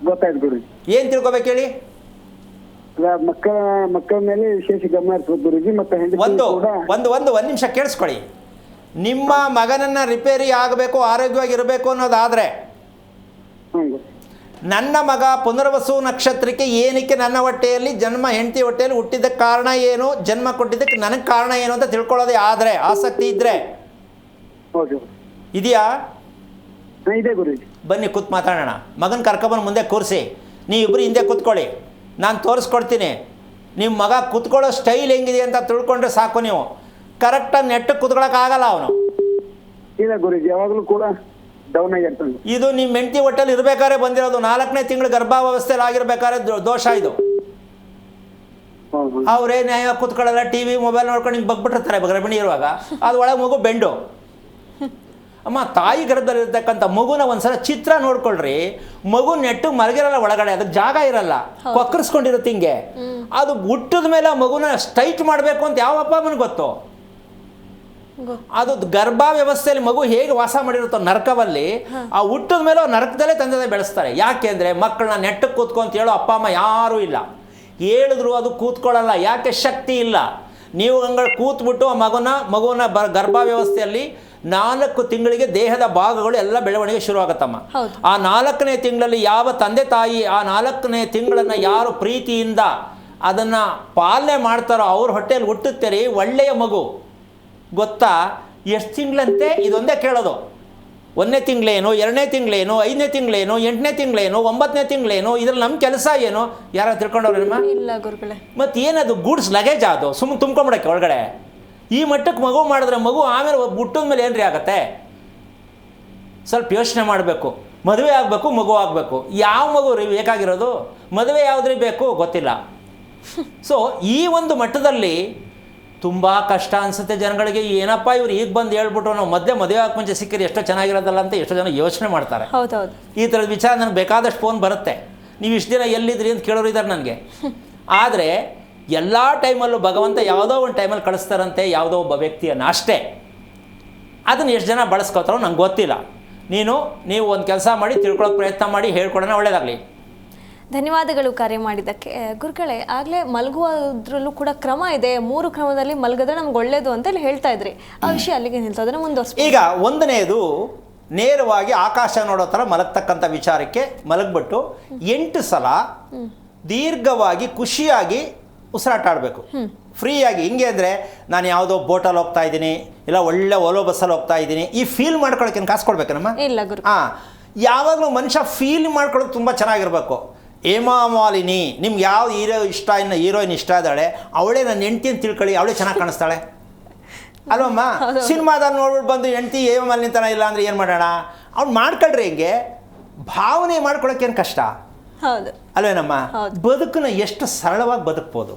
ಗೊತ್ತಾಯ್ತು ಗುರುಜಿ. ಏನು ತಿಳ್ಕೊಬೇಕು ಹೇಳಿ? ಮಕ್ಕಳ ಮೇಲೆ ವಿಶೇಷ ಗಮನ ಹರಿಸ್ಬೇಕು ಗುರುಜಿ. ಮತ್ತೆ ಹೆಂಡತಿ ಒಂದು ಕೂಡ ಒಂದು ಒಂದು ಒಂದು ನಿಮಿಷ ಕೇಳಿಸ್ಕೊಳ್ಳಿ. ನಿಮ್ಮ ಮಗನನ್ನು ರಿಪೇರಿ ಆಗಬೇಕು, ಆರೋಗ್ಯವಾಗಿರಬೇಕು ಅನ್ನೋದಾದರೆ, ನನ್ನ ಮಗ ಪುನರ್ವಸು ನಕ್ಷತ್ರಕ್ಕೆ ಏನಕ್ಕೆ ನನ್ನ ಹೊಟ್ಟೆಯಲ್ಲಿ ಹೆಂಡತಿ ಹೊಟ್ಟೆಯಲ್ಲಿ ಹುಟ್ಟಿದ್ದಕ್ಕೆ ಕಾರಣ ಏನು, ಜನ್ಮ ಕೊಟ್ಟಿದ್ದಕ್ಕೆ ನನಗೆ ಕಾರಣ ಏನು ಅಂತ ತಿಳ್ಕೊಳ್ಳೋದೇ ಆದರೆ, ಆಸಕ್ತಿ ಇದ್ದರೆ ಇದೆಯಾ? ಇದೆ ಗುರುಜಿ. ಬನ್ನಿ ಕೂತ್ ಮಾತಾಡೋಣ. ಮಗನ ಕರ್ಕೊಬಂದು ಮುಂದೆ ಕೂರಿಸಿ, ನೀವಿಬ್ಬರು ಹಿಂದೆ ಕೂತ್ಕೊಳ್ಳಿ, ನಾನು ತೋರಿಸ್ಕೊಡ್ತೀನಿ. ನಿಮ್ಮ ಮಗ ಕೂತ್ಕೊಳ್ಳೋ ಸ್ಟೈಲ್ ಹೆಂಗಿದೆ ಅಂತ ತಿಳ್ಕೊಂಡ್ರೆ ಸಾಕು. ನೀವು ಕರೆಕ್ಟಾಗಿ ನೆಟ್ಟಗೆ ಕೂತ್ಕೊಳ್ಳೋಕ್ಕಾಗಲ್ಲ ಅವನು. ಇಲ್ಲ ಗುರುಜಿ, ಯಾವಾಗಲೂ ಕೂಡ ಡೌನ್ ಆಗಿರ್ತಾನೆ. ಇದು ನಿಮ್ಮ ಹೆಂಡತಿ ಹೊಟ್ಟೆಲಿ ಇರಬೇಕಾದ್ರೆ ಬಂದಿರೋದು, 4ನೇ ತಿಂಗಳು ಗರ್ಭಾವಸ್ಥೆಯಲ್ಲಿ ಆಗಿರ್ಬೇಕಾದ್ರೆ ದೋಷ ಇದು. ಅವರೇ ನ್ಯಾಯ ಕೂತ್ಕೊಳ್ಳಲ್ಲ, ಟಿ ವಿ ಮೊಬೈಲ್ ನೋಡ್ಕೊಂಡು ಹಿಂಗೆ ಬಗ್ಬಿಟ್ಟಿರ್ತಾರೆ ಗರ್ಭಿಣಿ ಇರುವಾಗ. ಅದು ಒಳಗೆ ಮಗು ಬೆಂಡು. ಅಮ್ಮ, ತಾಯಿ ಗರ್ಭದಲ್ಲಿರ್ತಕ್ಕಂಥ ಮಗುನ ಒಂದ್ಸಲ ಚಿತ್ರ ನೋಡ್ಕೊಳ್ರಿ. ಮಗು ನೆಟ್ಟು ಮಲಗಿರಲ್ಲ ಒಳಗಡೆ, ಅದಕ್ಕೆ ಜಾಗ ಇರಲ್ಲ, ಕೊಕ್ಕರಿಸ್ಕೊಂಡಿರುತ್ತೆ ಹಿಂಗೆ. ಅದು ಹುಟ್ಟಿದ ಮೇಲೆ ಆ ಮಗುನ ಸ್ಟ್ರೈಟ್ ಮಾಡಬೇಕು ಅಂತ ಯಾವ ಅಪ್ಪ ಅಮ್ಮನಿಗೆ ಗೊತ್ತು? ಅದು ಗರ್ಭ ವ್ಯವಸ್ಥೆಯಲ್ಲಿ ಮಗು ಹೇಗೆ ವಾಸ ಮಾಡಿರುತ್ತೋ ನರಕವಲ್ಲಿ, ಆ ಹುಟ್ಟಿದ ಮೇಲೆ ನರಕದಲ್ಲೇ ತಂದೆ ಬೆಳೆಸ್ತಾರೆ. ಯಾಕೆ ಅಂದರೆ ಮಕ್ಕಳನ್ನ ನೆಟ್ಟಕ್ಕೆ ಕೂತ್ಕೊಂತ ಹೇಳೋ ಅಪ್ಪ ಅಮ್ಮ ಯಾರೂ ಇಲ್ಲ. ಹೇಳಿದ್ರು ಅದು ಕೂತ್ಕೊಳ್ಳಲ್ಲ. ಯಾಕೆ? ಶಕ್ತಿ ಇಲ್ಲ. ನೀವು ಹಂಗೆ ಕೂತ್ಬಿಟ್ಟು ಆ ಮಗುನ ಗರ್ಭ ವ್ಯವಸ್ಥೆಯಲ್ಲಿ 4 ತಿಂಗಳಿಗೆ ದೇಹದ ಭಾಗಗಳು ಎಲ್ಲ ಬೆಳವಣಿಗೆ ಶುರುವಾಗುತ್ತಮ್ಮ. ಆ 4ನೇ ತಿಂಗಳಲ್ಲಿ ಯಾವ ತಂದೆ ತಾಯಿ ಆ 4ನೇ ತಿಂಗಳನ್ನು ಯಾರು ಪ್ರೀತಿಯಿಂದ ಅದನ್ನು ಪಾಲನೆ ಮಾಡ್ತಾರೋ ಅವ್ರ ಹೊಟ್ಟೆಯಲ್ಲಿ ಹುಟ್ಟುತ್ತೀರಿ ಒಳ್ಳೆಯ ಮಗು. ಗೊತ್ತಾ? ಎಷ್ಟು ತಿಂಗಳಂತೆ? ಇದೊಂದೇ ಕೇಳೋದು. 1ನೇ ತಿಂಗಳೇನು, 2ನೇ ತಿಂಗಳೇನು, 5ನೇ ತಿಂಗಳೇನು, 8ನೇ ತಿಂಗಳೇನು, 9ನೇ ತಿಂಗಳೇನು? ಇದ್ರಲ್ಲಿ ನಮ್ಮ ಕೆಲಸ ಏನು? ಯಾರು ತಿಳ್ಕೊಂಡವ್ರೇನಮ್ಮ? ಇಲ್ಲ ಗುರುಗಳೇ. ಮತ್ತು ಏನದು ಗೂಡ್ಸ್ ಲಗೇಜ್? ಅದು ಸುಮ್ಮನೆ ತುಂಬ್ಕೊಂಬಿಡಕ್ಕೆ ಒಳಗಡೆ. ಈ ಮಟ್ಟಕ್ಕೆ ಮಗು ಮಾಡಿದ್ರೆ ಮಗು ಆಮೇಲೆ ಹುಟ್ಟಿದ ಮೇಲೆ ಏನ್ರಿ ಆಗುತ್ತೆ? ಸ್ವಲ್ಪ ಯೋಚನೆ ಮಾಡಬೇಕು. ಮದುವೆ ಆಗಬೇಕು, ಮಗು ಆಗಬೇಕು. ಯಾವ ಮಗು ರೀ ಬೇಕಾಗಿರೋದು? ಮದುವೆ ಯಾವುದ್ರಿ ಬೇಕು ಗೊತ್ತಿಲ್ಲ. ಸೊ ಈ ಒಂದು ಮಟ್ಟದಲ್ಲಿ ತುಂಬ ಕಷ್ಟ ಅನಿಸುತ್ತೆ ಜನಗಳಿಗೆ. ಏನಪ್ಪ ಇವ್ರು ಈಗ ಬಂದು ಹೇಳ್ಬಿಟ್ರು, ನಾವು ಮದುವೆ ಆಗ ಮುಂಚೆ ಸಿಕ್ಕಿರಿ ಎಷ್ಟೋ ಚೆನ್ನಾಗಿರೋದಲ್ಲ ಅಂತ ಎಷ್ಟೋ ಜನ ಯೋಚನೆ ಮಾಡ್ತಾರೆ. ಹೌದೌದು. ಈ ಥರದ ವಿಚಾರ ನನಗೆ ಬೇಕಾದಷ್ಟು ಫೋನ್ ಬರುತ್ತೆ. ನೀವು ಇಷ್ಟು ದಿನ ಎಲ್ಲಿದ್ರಿ ಅಂತ ಕೇಳೋರು ಇದ್ದಾರೆ ನನಗೆ. ಆದರೆ ಎಲ್ಲ ಟೈಮಲ್ಲೂ ಭಗವಂತ ಯಾವುದೋ ಒಂದು ಟೈಮಲ್ಲಿ ಕಳಿಸ್ತಾರಂತೆ ಯಾವುದೋ ಒಬ್ಬ ವ್ಯಕ್ತಿಯನ್ನು, ಅಷ್ಟೇ. ಅದನ್ನು ಎಷ್ಟು ಜನ ಬಳಸ್ಕೋತಾರೋ ನಂಗೆ ಗೊತ್ತಿಲ್ಲ. ನೀವು ಒಂದು ಕೆಲಸ ಮಾಡಿ ತಿಳ್ಕೊಳ್ಳೋಕೆ ಪ್ರಯತ್ನ ಮಾಡಿ, ಹೇಳ್ಕೊಡೋಣ. ಒಳ್ಳೆಯದಾಗಲಿ. ಧನ್ಯವಾದಗಳು ಕರೆ ಮಾಡಿದ್ದಕ್ಕೆ. ಗುರುಗಳೇ, ಆಗಲೇ ಮಲಗುವುದ್ರಲ್ಲೂ ಕೂಡ ಕ್ರಮ ಇದೆ. 3 ಕ್ರಮದಲ್ಲಿ ಮಲಗಿದ್ರೆ ನಮ್ಗೆ ಒಳ್ಳೇದು ಅಂತ ಹೇಳ್ತಾ ಇದ್ರಿ. ಆ ವಿಷಯ ಅಲ್ಲಿಗೆ ನಿಲ್ತೋದನ್ನ ಮುಂದುವರಿಸಿ. ಈಗ 1ನೇದು ನೇರವಾಗಿ ಆಕಾಶ ನೋಡೋ ಥರ ಮಲಗ್ತಕ್ಕಂಥ ವಿಚಾರಕ್ಕೆ ಮಲಗ್ಬಿಟ್ಟು 8 ಸಲ ದೀರ್ಘವಾಗಿ ಖುಷಿಯಾಗಿ ಉಸಿರಾಟ ಆಡಬೇಕು, ಫ್ರೀಯಾಗಿ. ಹಿಂಗೆ ಅಂದರೆ ನಾನು ಯಾವುದೋ ಬೋಟಲ್ಲಿ ಹೋಗ್ತಾ ಇದ್ದೀನಿ, ಇಲ್ಲ ಒಳ್ಳೆ ಓಲೋ ಬಸ್ಸಲ್ಲಿ ಹೋಗ್ತಾ ಇದ್ದೀನಿ, ಈ ಫೀಲ್ ಮಾಡ್ಕೊಳ್ಳೋಕೆ ಕಾಸು ಕೊಡ್ಬೇಕೇನಮ್ಮ? ಇಲ್ಲ ಗುರು. ಯಾವಾಗಲೂ ಮನುಷ್ಯ ಫೀಲ್ ಮಾಡ್ಕೊಳ್ಳೋದು ತುಂಬ ಚೆನ್ನಾಗಿರ್ಬೇಕು. ಹೇಮಾ ಮಾಲಿನಿ, ನಿಮ್ಗೆ ಯಾವ ಹೀರೋಯಿನ್ ಇಷ್ಟ ಇದ್ದಾಳೆ, ಅವಳೇ ನನ್ನ ಹೆಂಡ್ತಿ ಅಂತ ತಿಳ್ಕೊಳ್ಳಿ, ಅವಳೇ ಚೆನ್ನಾಗಿ ಕಾಣಿಸ್ತಾಳೆ ಅಲ್ವಮ್ಮ? ಸಿನಿಮಾದಲ್ಲಿ ನೋಡ್ಬಿಟ್ಟು ಬಂದು ಹೆಂಡ್ತಿ ಹೇಮಾ ಮಾಲಿನಿ ತನ ಇಲ್ಲ ಅಂದರೆ ಏನು ಮಾಡೋಣ? ಅವ್ನು ಮಾಡ್ಕೊಳ್ರಿ. ಹಿಂಗೆ ಭಾವನೆ ಮಾಡ್ಕೊಳ್ಳೋಕೇನು ಕಷ್ಟ ಹೌದು ಅಲ್ವೇನಮ್ಮ? ಬದುಕನ್ನ ಎಷ್ಟು ಸರಳವಾಗಿ ಬದುಕ್ಬೋದು.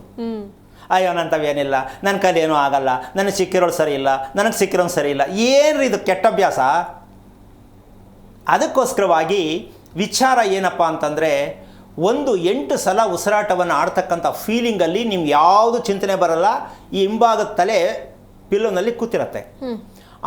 ಅಯ್ಯೋ ನಂತವೇನಿಲ್ಲ, ನನ್ನ ಕೈಲಿ ಏನೂ ಆಗಲ್ಲ, ನನಗೆ ಸಿಕ್ಕಿರೋಳು ಸರಿ ಇಲ್ಲ, ನನಗೆ ಸಿಕ್ಕಿರೋನು ಸರಿ ಇಲ್ಲ. ಏನ್ರಿ ಇದು ಕೆಟ್ಟ ಅಭ್ಯಾಸ? ಅದಕ್ಕೋಸ್ಕರವಾಗಿ ವಿಚಾರ ಏನಪ್ಪ ಅಂತಂದರೆ, 8 ಸಲ ಉಸಿರಾಟವನ್ನು ಆಡ್ತಕ್ಕಂಥ ಫೀಲಿಂಗಲ್ಲಿ ನಿಮ್ಗೆ ಯಾವುದು ಚಿಂತನೆ ಬರಲ್ಲ. ಈ ಹಿಂಭಾಗದ ತಲೆ ಪಿಲ್ಲೋನಲ್ಲಿ ಕೂತಿರತ್ತೆ.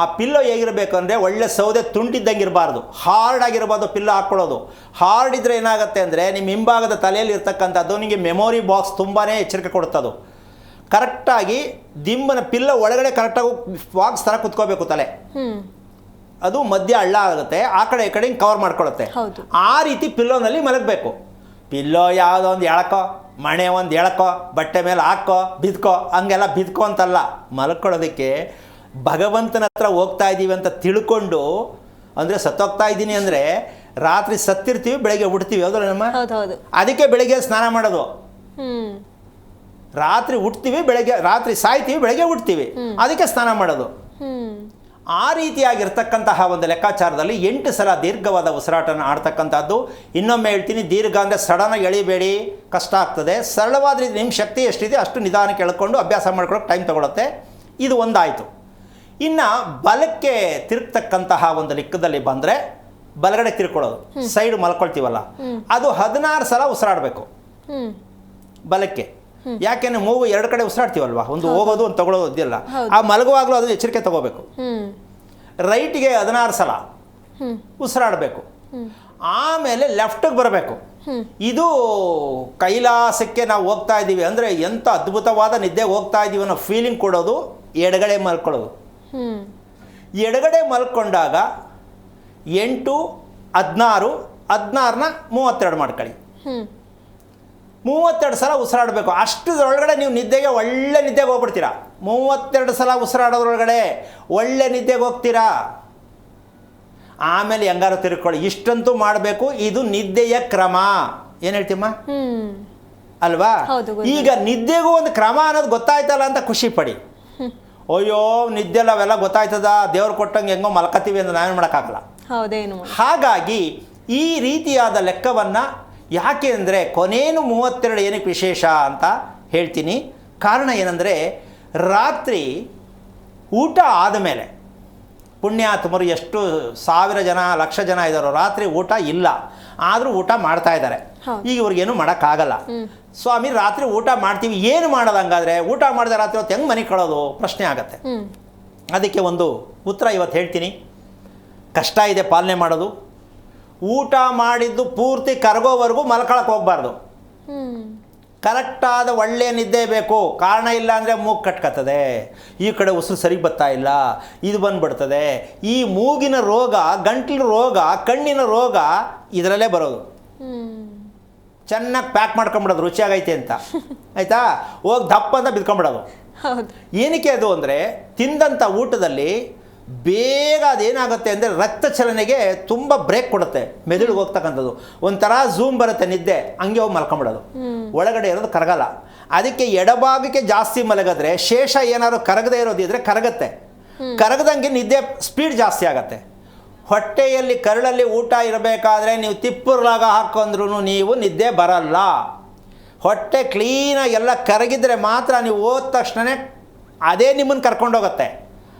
ಆ ಪಿಲ್ಲೋ ಹೇಗಿರಬೇಕು ಅಂದರೆ ಒಳ್ಳೆ ಸೌದೆ ತುಂಡಿದ್ದಂಗೆ ಇರಬಾರ್ದು, ಹಾರ್ಡ್ ಆಗಿರ್ಬಾರ್ದು. ಪಿಲ್ಲೋ ಹಾಕ್ಕೊಳ್ಳೋದು ಹಾರ್ಡ್ ಇದ್ದರೆ ಏನಾಗುತ್ತೆ ಅಂದರೆ ನಿಮ್ಮ ಹಿಂಭಾಗದ ತಲೆಯಲ್ಲಿ ಇರ್ತಕ್ಕಂಥದ್ದು ನಿಮಗೆ ಮೆಮೊರಿ ಬಾಕ್ಸ್ ತುಂಬಾ ಎಚ್ಚರಿಕೆ ಕೊಡುತ್ತದು. ಕರೆಕ್ಟಾಗಿ ದಿಂಬನ ಪಿಲ್ಲೋ ಒಳಗಡೆ ಕರೆಕ್ಟಾಗಿ ಬಾಕ್ಸ್ ಥರ ಕುತ್ಕೋಬೇಕು ತಲೆ. ಅದು ಮಧ್ಯ ಹಳ್ಳ ಆಗುತ್ತೆ, ಆ ಕಡೆ ಈ ಕಡೆ ಕವರ್ ಮಾಡ್ಕೊಳ್ಳುತ್ತೆ. ಆ ರೀತಿ ಪಿಲ್ಲೋನಲ್ಲಿ ಮಲಗಬೇಕು. ಪಿಲ್ಲೋ ಯಾವುದೋ ಒಂದು ಎಳಕೋ, ಮಣೆ ಒಂದು ಎಳಕೋ, ಬಟ್ಟೆ ಮೇಲೆ ಹಾಕೋ, ಬಿದ್ಕೋ, ಹಂಗೆಲ್ಲ ಬಿದ್ಕೋ ಅಂತಲ್ಲ. ಮಲ್ಕೊಳ್ಳೋದಕ್ಕೆ ಭಗವಂತನ ಹತ್ರ ಹೋಗ್ತಾ ಇದ್ದೀವಿ ಅಂತ ತಿಳ್ಕೊಂಡು, ಅಂದರೆ ಸತ್ತೋಗ್ತಾ ಇದ್ದೀನಿ ಅಂದರೆ ರಾತ್ರಿ ಸತ್ತಿರ್ತೀವಿ, ಬೆಳಗ್ಗೆ ಹುಡ್ತೀವಿ. ಹೌದಲ್ಲ ನಮ್ಮ? ಅದಕ್ಕೆ ಬೆಳಗ್ಗೆ ಸ್ನಾನ ಮಾಡೋದು. ರಾತ್ರಿ ಹುಟ್ತೀವಿ, ಬೆಳಗ್ಗೆ ರಾತ್ರಿ ಸಾಯ್ತೀವಿ, ಬೆಳಗ್ಗೆ ಹುಟ್ತೀವಿ, ಅದಕ್ಕೆ ಸ್ನಾನ ಮಾಡೋದು. ಆ ರೀತಿಯಾಗಿರ್ತಕ್ಕಂತಹ ಒಂದು ಲೆಕ್ಕಾಚಾರದಲ್ಲಿ 8 ಸಲ ದೀರ್ಘವಾದ ಉಸಿರಾಟನ ಆಡ್ತಕ್ಕಂಥದ್ದು. ಇನ್ನೊಮ್ಮೆ ಹೇಳ್ತೀನಿ, ದೀರ್ಘ ಅಂದರೆ ಸಡನ್ನಾಗಿ ಎಳಿಬೇಡಿ, ಕಷ್ಟ ಆಗ್ತದೆ. ಸರಳವಾದ ರೀತಿ ನಿಮ್ಮ ಶಕ್ತಿ ಎಷ್ಟಿದೆ ಅಷ್ಟು ನಿಧಾನಕ್ಕೆ ಎಳ್ಕೊಂಡು ಅಭ್ಯಾಸ ಮಾಡ್ಕೊಳ್ಳೋಕೆ ಟೈಮ್ ತೊಗೊಳುತ್ತೆ. ಇದು ಒಂದಾಯಿತು. ಇನ್ನು ಬಲಕ್ಕೆ ತಿರುಗ್ತಕ್ಕಂತಹ ಒಂದು ಲೆಕ್ಕದಲ್ಲಿ ಬಂದರೆ, ಬಲಗಡೆ ತಿರ್ಕೊಳ್ಳೋದು, ಸೈಡ್ ಮಲ್ಕೊಳ್ತೀವಲ್ಲ, ಅದು 16 ಸಲ ಉಸಿರಾಡಬೇಕು ಬಲಕ್ಕೆ. ಯಾಕೆಂದ್ರೆ ಮೂಗು 2 ಕಡೆ ಉಸಿರಾಡ್ತೀವಲ್ವಾ, ಒಂದು ಹೋಗೋದು ಒಂದು ತಗೊಳ್ಳೋದು ಇದೆಯಲ್ಲ, ಆ ಮಲಗುವಾಗಲೂ ಅದನ್ನು ಎಚ್ಚರಿಕೆ ತಗೋಬೇಕು. ರೈಟಿಗೆ 16 ಸಲ ಉಸಿರಾಡಬೇಕು. ಆಮೇಲೆ ಲೆಫ್ಟಿಗೆ ಬರಬೇಕು. ಇದು ಕೈಲಾಸಕ್ಕೆ ನಾವು ಹೋಗ್ತಾ ಇದ್ದೀವಿ ಅಂದರೆ ಎಂಥ ಅದ್ಭುತವಾದ ನಿದ್ದೆಗೆ ಹೋಗ್ತಾ ಇದ್ದೀವಿ ಅನ್ನೋ ಫೀಲಿಂಗ್ ಕೊಡೋದು ಎಡಗಡೆ ಮಲ್ಕೊಳ್ಳೋದು. ಎಡಗಡೆ ಮಲ್ಕೊಂಡಾಗ 8, 16, 16ನ 32 ಮಾಡ್ಕೊಳ್ಳಿ. 32 ಸಲ ಉಸಿರಾಡಬೇಕು. ಅಷ್ಟರೊಳಗಡೆ ನೀವು ನಿದ್ದೆಗೆ ಒಳ್ಳೆ ನಿದ್ದೆಗೆ ಹೋಗ್ಬಿಡ್ತೀರಾ. 32 ಸಲ ಉಸಿರಾಡೋದ್ರೊಳಗಡೆ ಒಳ್ಳೆ ನಿದ್ದೆಗೆ ಹೋಗ್ತೀರಾ. ಆಮೇಲೆ ಹೆಂಗಾರು ತಿರ್ಕೊಳ್ಳಿ. ಇಷ್ಟಂತೂ ಮಾಡಬೇಕು. ಇದು ನಿದ್ದೆಯ ಕ್ರಮ. ಏನು ಹೇಳ್ತೀಮ್ಮ ಅಲ್ವಾ? ಈಗ ನಿದ್ದೆಗೂ ಒಂದು ಕ್ರಮ ಅನ್ನೋದು ಗೊತ್ತಾಯ್ತಲ್ಲ ಅಂತ ಖುಷಿ ಪಡಿ. ಅಯ್ಯೋ ನಿದ್ದೆಲ್ಲ ಅವೆಲ್ಲ ಗೊತ್ತಾಯ್ತದ, ದೇವ್ರು ಕೊಟ್ಟಂಗೆ ಹೆಂಗೋ ಮಲ್ಕತ್ತೀವಿ ಅಂತ ನಾವೇನು ಮಾಡೋಕ್ಕಾಗಲ್ಲ. ಹಾಗಾಗಿ ಈ ರೀತಿಯಾದ ಲೆಕ್ಕವನ್ನು ಯಾಕೆ ಅಂದರೆ ಕೊನೇನು 32 ಏನಕ್ಕೆ ವಿಶೇಷ ಅಂತ ಹೇಳ್ತೀನಿ. ಕಾರಣ ಏನಂದರೆ ರಾತ್ರಿ ಊಟ ಆದಮೇಲೆ ಪುಣ್ಯಾತ್ಮರು ಎಷ್ಟು 1000 ಜನ 1,00,000 ಜನ ಇದ್ದಾರೋ ರಾತ್ರಿ ಊಟ ಇಲ್ಲ, ಆದರೂ ಊಟ ಮಾಡ್ತಾ ಇದ್ದಾರೆ. ಈಗ ಇವ್ರಿಗೇನು ಮಾಡೋಕ್ಕಾಗಲ್ಲ. ಸ್ವಾಮಿ ರಾತ್ರಿ ಊಟ ಮಾಡ್ತೀವಿ, ಏನು ಮಾಡೋದು ಹಂಗಾದರೆ? ಊಟ ಮಾಡಿದ ರಾತ್ರಿ ಹೊತ್ತು ಹೆಂಗೆ ಮನೆ ಕಳೋದು ಪ್ರಶ್ನೆ ಆಗುತ್ತೆ. ಅದಕ್ಕೆ ಒಂದು ಉತ್ತರ ಇವತ್ತು ಹೇಳ್ತೀನಿ. ಕಷ್ಟ ಇದೆ ಪಾಲನೆ ಮಾಡೋದು. ಊಟ ಮಾಡಿದ್ದು ಪೂರ್ತಿ ಕರಗೋವರೆಗೂ ಮಲ್ಕೊಳಕ್ಕೆ ಹೋಗಬಾರ್ದು. ಕರೆಕ್ಟಾದ ಒಳ್ಳೆಯ ನಿದ್ದೆ ಬೇಕು. ಕಾರಣ ಇಲ್ಲ ಅಂದರೆ ಮೂಗು ಕಟ್ಕತ್ತದೆ, ಈ ಕಡೆ ಉಸಿರು ಸರಿ ಬರ್ತಾ ಇಲ್ಲ, ಇದು ಬಂದುಬಿಡ್ತದೆ. ಈ ಮೂಗಿನ ರೋಗ, ಗಂಟ್ಲಿನ ರೋಗ, ಕಣ್ಣಿನ ರೋಗ ಇದರಲ್ಲೇ ಬರೋದು. ಚೆನ್ನಾಗಿ ಪ್ಯಾಕ್ ಮಾಡ್ಕೊಂಬಿಡೋದು ರುಚಿಯಾಗೈತೆ ಅಂತ, ಆಯಿತಾ? ಹೋಗಿ ದಪ್ಪ ಅಂತ ಬಿದ್ಕೊಂಬಿಡೋದು. ಏನಕ್ಕೆ ಅದು ಅಂದರೆ ತಿಂದಂಥ ಊಟದಲ್ಲಿ ಬೇಗ ಅದೇನಾಗುತ್ತೆ ಅಂದರೆ ರಕ್ತ ಚಲನೆಗೆ ತುಂಬ ಬ್ರೇಕ್ ಕೊಡುತ್ತೆ. ಮೆದುಳಿಗೆ ಹೋಗ್ತಕ್ಕಂಥದ್ದು ಒಂಥರ ಝೂಮ್ ಬರುತ್ತೆ ನಿದ್ದೆ, ಹಂಗೆ ಹೋಗಿ ಮಲ್ಕೊಂಬಿಡೋದು. ಒಳಗಡೆ ಇರೋದು ಕರಗಲ್ಲ. ಅದಕ್ಕೆ ಎಡಭಾಗಕ್ಕೆ ಜಾಸ್ತಿ ಮಲಗಿದ್ರೆ ಶೇಷ ಏನಾದ್ರು ಕರಗದೇ ಇರೋದಿದ್ರೆ ಕರಗತ್ತೆ. ಕರಗದಂಗೆ ನಿದ್ದೆ ಸ್ಪೀಡ್ ಜಾಸ್ತಿ ಆಗುತ್ತೆ. ಹೊಟ್ಟೆಯಲ್ಲಿ ಕರಳಲ್ಲಿ ಊಟ ಇರಬೇಕಾದ್ರೆ ನೀವು ತಿಪ್ಪುರ್ಲಾಗ ಹಾಕೊಂಡ್ರೂ ನೀವು ನಿದ್ದೆ ಬರಲ್ಲ. ಹೊಟ್ಟೆ ಕ್ಲೀನಾಗಿ ಎಲ್ಲ ಕರಗಿದ್ರೆ ಮಾತ್ರ ನೀವು ಹೋದ ತಕ್ಷಣ ಅದೇ ನಿಮ್ಮನ್ನು ಕರ್ಕೊಂಡೋಗುತ್ತೆ.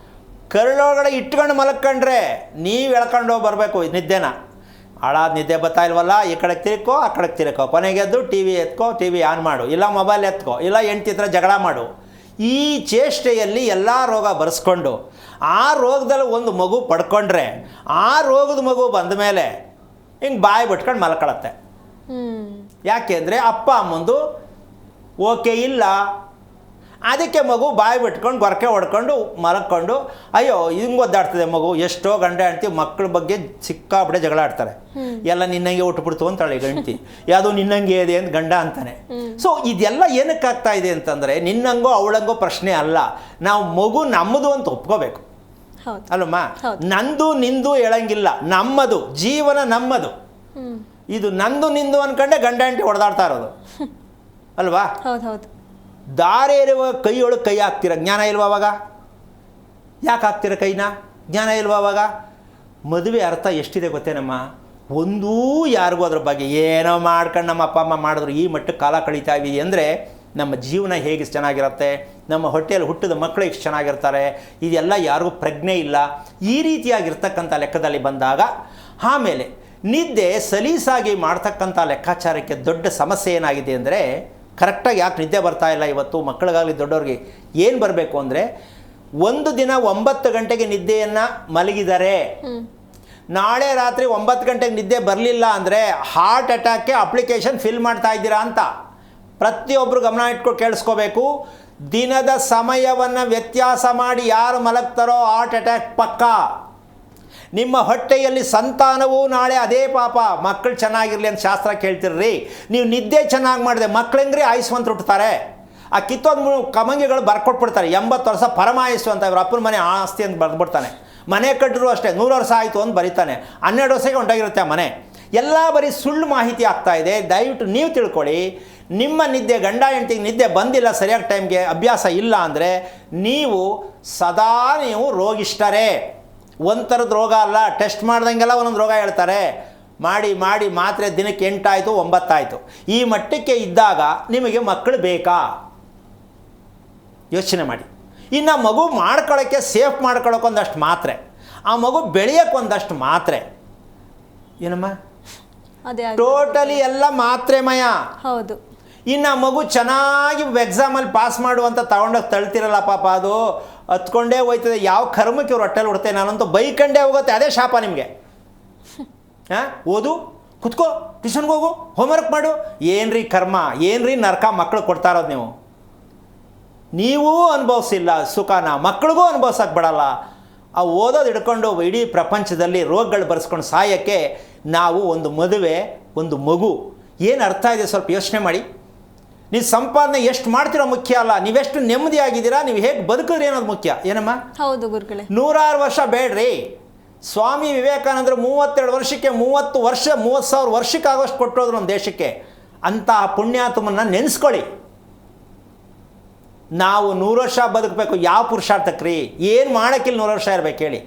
ಕರಳೊಳಗಡೆ ಇಟ್ಕೊಂಡು ಮಲ್ಕೊಂಡ್ರೆ ನೀವು ಎಳ್ಕೊಂಡು ಹೋಗಿ ಬರಬೇಕು ನಿದ್ದೆನ. ಹಾಳಾದ ನಿದ್ದೆ ಬರ್ತಾ ಇಲ್ವಲ್ಲ, ಈ ಕಡೆಗೆ ತಿರ್ಕೋ ಆ ಕಡೆಗೆ ತಿರ್ಕೋ, ಕೊನೆಗೆದ್ದು ಟಿ ವಿ ಎತ್ಕೋ, ಟಿ ವಿ ಆನ್ ಮಾಡು, ಇಲ್ಲ ಮೊಬೈಲ್ ಎತ್ಕೋ, ಇಲ್ಲ ಹೆಂಡ್ತಿ ಹತ್ರ ಜಗಳ ಮಾಡು. ಈ ಚೇಷ್ಟೆಯಲ್ಲಿ ಎಲ್ಲ ರೋಗ ಬರೆಸ್ಕೊಂಡು ಆ ರೋಗದಲ್ಲಿ ಒಂದು ಮಗು ಪಡ್ಕೊಂಡ್ರೆ ಆ ರೋಗದ ಮಗು ಬಂದ ಮೇಲೆ ಹಿಂಗೆ ಬಾಯಿ ಬಿಟ್ಕೊಂಡು ಮಲ್ಕೊಳತ್ತೆ. ಯಾಕೆ ಅಂದರೆ ಅಪ್ಪ ಅಮ್ಮಂದು ಓಕೆ ಇಲ್ಲ. ಅದಕ್ಕೆ ಮಗು ಬಾಯಿ ಬಿಟ್ಕೊಂಡು ಗೊರಕೆ ಹೊಡ್ಕೊಂಡು ಮಲ್ಕೊಂಡು ಅಯ್ಯೋ ಹಿಂಗೆ ಒದ್ದಾಡ್ತದೆ ಮಗು. ಎಷ್ಟೋ ಗಂಡ ಹೆಂಡ್ತಿ ಮಕ್ಕಳ ಬಗ್ಗೆ ಸಿಕ್ಕಾಬಿಟ್ಟೆ ಜಗಳ ಆಡ್ತಾರೆ. ಎಲ್ಲ ನಿನ್ನಂಗೆ ಹುಟ್ಟುಬಿಡ್ತು ಅಂತಾಳೆ ಗಂಡ್ತಿ, ಯಾವುದೋ ನಿನ್ನಂಗೆ ಇದೆ ಅಂತ ಗಂಡ ಅಂತಾನೆ. ಸೊ ಇದೆಲ್ಲ ಏನಕ್ಕಾಗ್ತಾ ಇದೆ ಅಂತಂದರೆ ನಿನ್ನಂಗೋ ಅವಳಂಗೋ ಪ್ರಶ್ನೆ ಅಲ್ಲ, ನಾವು ಮಗು ನಮ್ಮದು ಅಂತ ಒಪ್ಕೋಬೇಕು ಅಲ್ಲಮ್ಮ. ನಂದು ನಿಂದು ಹೇಳಂಗಿಲ್ಲ, ನಮ್ಮದು ಜೀವನ ನಮ್ಮದು. ಇದು ನಂದು ನಿಂದು ಅನ್ಕೊಂಡೆ ಗಂಡ ಹೆಂಡ್ತಿ ಹೊಡೆದಾಡ್ತಾ ಇರೋದು ಅಲ್ವಾ? ದಾರೆ ಇರುವ ಕೈಯೊಳಗೆ ಕೈ ಹಾಕ್ತೀರ, ಜ್ಞಾನ ಇಲ್ವ ಅವಾಗ? ಯಾಕೆ ಹಾಕ್ತೀರ ಕೈನ? ಜ್ಞಾನ ಇಲ್ವ ಅವಾಗ? ಮದುವೆ ಅರ್ಥ ಎಷ್ಟಿದೆ ಗೊತ್ತೇನಮ್ಮ? ಒಂದೂ ಯಾರಿಗೂ ಅದ್ರ ಬಗ್ಗೆ ಏನೋ ಮಾಡ್ಕೊಂಡು ನಮ್ಮ ಅಪ್ಪ ಅಮ್ಮ ಮಾಡಿದ್ರು ಈ ಮಟ್ಟಕ್ಕೆ ಕಾಲ ಕಳೀತಾ ಇದ್ದೀವಿ ಅಂದರೆ ನಮ್ಮ ಜೀವನ ಹೇಗೆ ಚೆನ್ನಾಗಿರುತ್ತೆ, ನಮ್ಮ ಹೊಟ್ಟೆಯಲ್ಲಿ ಹುಟ್ಟಿದ ಮಕ್ಕಳು ಎಷ್ಟು ಚೆನ್ನಾಗಿರ್ತಾರೆ, ಇದೆಲ್ಲ ಯಾರಿಗೂ ಪ್ರಜ್ಞೆ ಇಲ್ಲ. ಈ ರೀತಿಯಾಗಿರ್ತಕ್ಕಂಥ ಲೆಕ್ಕದಲ್ಲಿ ಬಂದಾಗ ಆಮೇಲೆ ನಿದ್ದೆ ಸಲೀಸಾಗಿ ಮಾಡ್ತಕ್ಕಂಥ ಲೆಕ್ಕಾಚಾರಕ್ಕೆ ದೊಡ್ಡ ಸಮಸ್ಯೆ ಏನಾಗಿದೆ ಅಂದರೆ ಕರೆಕ್ಟಾಗಿ ಯಾಕೆ ನಿದ್ದೆ ಬರ್ತಾ ಇಲ್ಲ ಇವತ್ತು ಮಕ್ಕಳಿಗಾಗಲಿ ದೊಡ್ಡವ್ರಿಗೆ ಏನು ಬರಬೇಕು ಅಂದರೆ, ಒಂದು ದಿನ 9 ಗಂಟೆಗೆ ನಿದ್ದೆಯನ್ನು ಮಲಗಿದರೆ ನಾಳೆ ರಾತ್ರಿ 9 ಗಂಟೆಗೆ ನಿದ್ದೆ ಬರಲಿಲ್ಲ ಅಂದರೆ ಹಾರ್ಟ್ ಅಟ್ಯಾಕ್ಗೆ ಅಪ್ಲಿಕೇಶನ್ ಫಿಲ್ ಮಾಡ್ತಾ ಇದ್ದೀರಾ ಅಂತ ಪ್ರತಿಯೊಬ್ಬರು ಗಮನ ಇಟ್ಕೊಂಡು ಕೇಳಿಸ್ಕೋಬೇಕು. ದಿನದ ಸಮಯವನ್ನು ವ್ಯತ್ಯಾಸ ಮಾಡಿ ಯಾರು ಮಲಗ್ತಾರೋ ಹಾರ್ಟ್ ಅಟ್ಯಾಕ್ ಪಕ್ಕ. ನಿಮ್ಮ ಹೊಟ್ಟೆಯಲ್ಲಿ ಸಂತಾನವೂ ನಾಳೆ ಅದೇ ಪಾಪ. ಮಕ್ಕಳು ಚೆನ್ನಾಗಿರಲಿ ಅಂತ ಶಾಸ್ತ್ರ ಕೇಳ್ತಿರ್ರಿ, ನೀವು ನಿದ್ದೆ ಚೆನ್ನಾಗಿ ಮಾಡಿದೆ ಮಕ್ಳು ಹೆಂಗ್ರಿ ಆಯುಷ್ವಂತ ಹುಟ್ಟುತ್ತಾರೆ. ಆ ಕಿತ್ತೊಂದು ಕಮಂಗಿಗಳು ಬರ್ಕೊಟ್ಬಿಡ್ತಾರೆ 80 ವರ್ಷ ಪರಮಾಯುಸ್ಸು ಅಂತ, ಇವ್ರ ಅಪ್ಪನ ಮನೆ ಆಸ್ತಿ ಅಂತ ಬರೆದ್ಬಿಡ್ತಾನೆ. ಮನೆ ಕಟ್ಟರು ಅಷ್ಟೇ 100 ವರ್ಷ ಆಯಿತು ಅಂತ ಬರೀತಾನೆ, 12 ವರ್ಷಕ್ಕೆ ಹೊಂಟೋಗಿರುತ್ತೆ ಆ ಮನೆ. ಎಲ್ಲ ಬರೀ ಸುಳ್ಳು ಮಾಹಿತಿ ಆಗ್ತಾ ಇದೆ. ದಯವಿಟ್ಟು ನೀವು ತಿಳ್ಕೊಳ್ಳಿ, ನಿಮ್ಮ ನಿದ್ದೆ ಗಂಡ ಹೆಂಡತಿಗೆ ನಿದ್ದೆ ಬಂದಿಲ್ಲ ಸರಿಯಾದ ಟೈಮ್ಗೆ, ಅಭ್ಯಾಸ ಇಲ್ಲ ಅಂದರೆ ನೀವು ಸದಾ ನೀವು ರೋಗಿಷ್ಠರೇ. ಒಂಥರದ ರೋಗ ಅಲ್ಲ, ಟೆಸ್ಟ್ ಮಾಡ್ದಂಗೆಲ್ಲ ಒಂದೊಂದು ರೋಗ ಹೇಳ್ತಾರೆ. ಮಾಡಿ ಮಾಡಿ ಮಾತ್ರೆ ದಿನಕ್ಕೆ 8 ಆಯಿತು 9 ಆಯಿತು, ಈ ಮಟ್ಟಕ್ಕೆ ಇದ್ದಾಗ ನಿಮಗೆ ಮಕ್ಕಳು ಬೇಕಾ? ಯೋಚನೆ ಮಾಡಿ. ಇನ್ನು ಮಗು ಮಾಡ್ಕೊಳ್ಳೋಕ್ಕೆ ಸೇಫ್ ಮಾಡ್ಕೊಳ್ಳೋಕೆ ಒಂದಷ್ಟು ಮಾತ್ರೆ, ಆ ಮಗು ಬೆಳೆಯೋಕ್ಕೆ ಒಂದಷ್ಟು ಮಾತ್ರೆ. ಏನಮ್ಮ ಟೋಟಲಿ ಎಲ್ಲ ಮಾತ್ರೆಮಯ. ಹೌದು. ಇನ್ನು ಮಗು ಚೆನ್ನಾಗಿ ಎಕ್ಸಾಮಲ್ಲಿ ಪಾಸ್ ಮಾಡುವಂತ ತಗೊಂಡೋಗಿ ತಳ್ತಿರಲ್ಲ ಪಾಪ, ಅದು ಹತ್ಕೊಂಡೇ ಹೋಯ್ತದೆ. ಯಾವ ಕರ್ಮಕ್ಕೆ ಇವ್ರು ಹೊಟ್ಟೆಲಿ ಉಡ್ತೇನೆ ನಾನಂತೂ ಬೈಕಂಡೇ ಹೋಗುತ್ತೆ, ಅದೇ ಶಾಪ ನಿಮಗೆ. ಓದು, ಕುತ್ಕೋ, ಟ್ಯೂಷನ್ಗೆ ಹೋಗು, ಹೋಮ್ವರ್ಕ್ ಮಾಡು. ಏನ್ರಿ ಕರ್ಮ, ಏನ್ರಿ ನರಕ ಮಕ್ಕಳು ಕೊಡ್ತಾ ಇರೋದು ನೀವು. ನೀವೂ ಅನುಭವಿಸಿಲ್ಲ ಸುಖನ, ಮಕ್ಕಳಿಗೂ ಅನುಭವಿಸೋಕೆ ಬಿಡಲ್ಲ. ಆ ಓದೋದು ಹಿಡ್ಕೊಂಡು ಇಡೀ ಪ್ರಪಂಚದಲ್ಲಿ ರೋಗಗಳು ಬರೆಸ್ಕೊಂಡು ಸಾಯೋಕ್ಕೆ ನಾವು ಒಂದು ಮದುವೆ, ಒಂದು ಮಗು, ಏನು ಅರ್ಥ ಇದೆ ಸ್ವಲ್ಪ ಯೋಚನೆ ಮಾಡಿ. ನೀವು ಸಂಪಾದನೆ ಎಷ್ಟು ಮಾಡ್ತಿರೋ ಮುಖ್ಯ ಅಲ್ಲ, ನೀವೆಷ್ಟು ನೆಮ್ಮದಿಯಾಗಿದ್ದೀರಾ, ನೀವು ಹೇಗೆ ಬದುಕಿದ್ರಿ ಅನ್ನೋದು ಮುಖ್ಯ. ಏನಮ್ಮ? ಹೌದು ಗುರುಗಳೇ. 106 ವರ್ಷ ಬೇಡ್ರಿ. ಸ್ವಾಮಿ ವಿವೇಕಾನಂದರು 32 ವರ್ಷಕ್ಕೆ 30,000 ವರ್ಷಕ್ಕೆ ಆಗೋಷ್ಟು ಕೊಟ್ಟೋದ್ರು ನಮ್ಮ ದೇಶಕ್ಕೆ. ಅಂತಹ ಪುಣ್ಯಾತ್ಮನ್ನ ನೆನೆಸ್ಕೊಳ್ಳಿ. ನಾವು 100 ವರ್ಷ ಬದುಕಬೇಕು, ಯಾವ ಪುರುಷಾರ್ಥಕ್ರಿ? ಏನು ಮಾಡೋಕ್ಕಿಲ್ಲ 100 ವರ್ಷ ಇರಬೇಕು ಹೇಳಿ?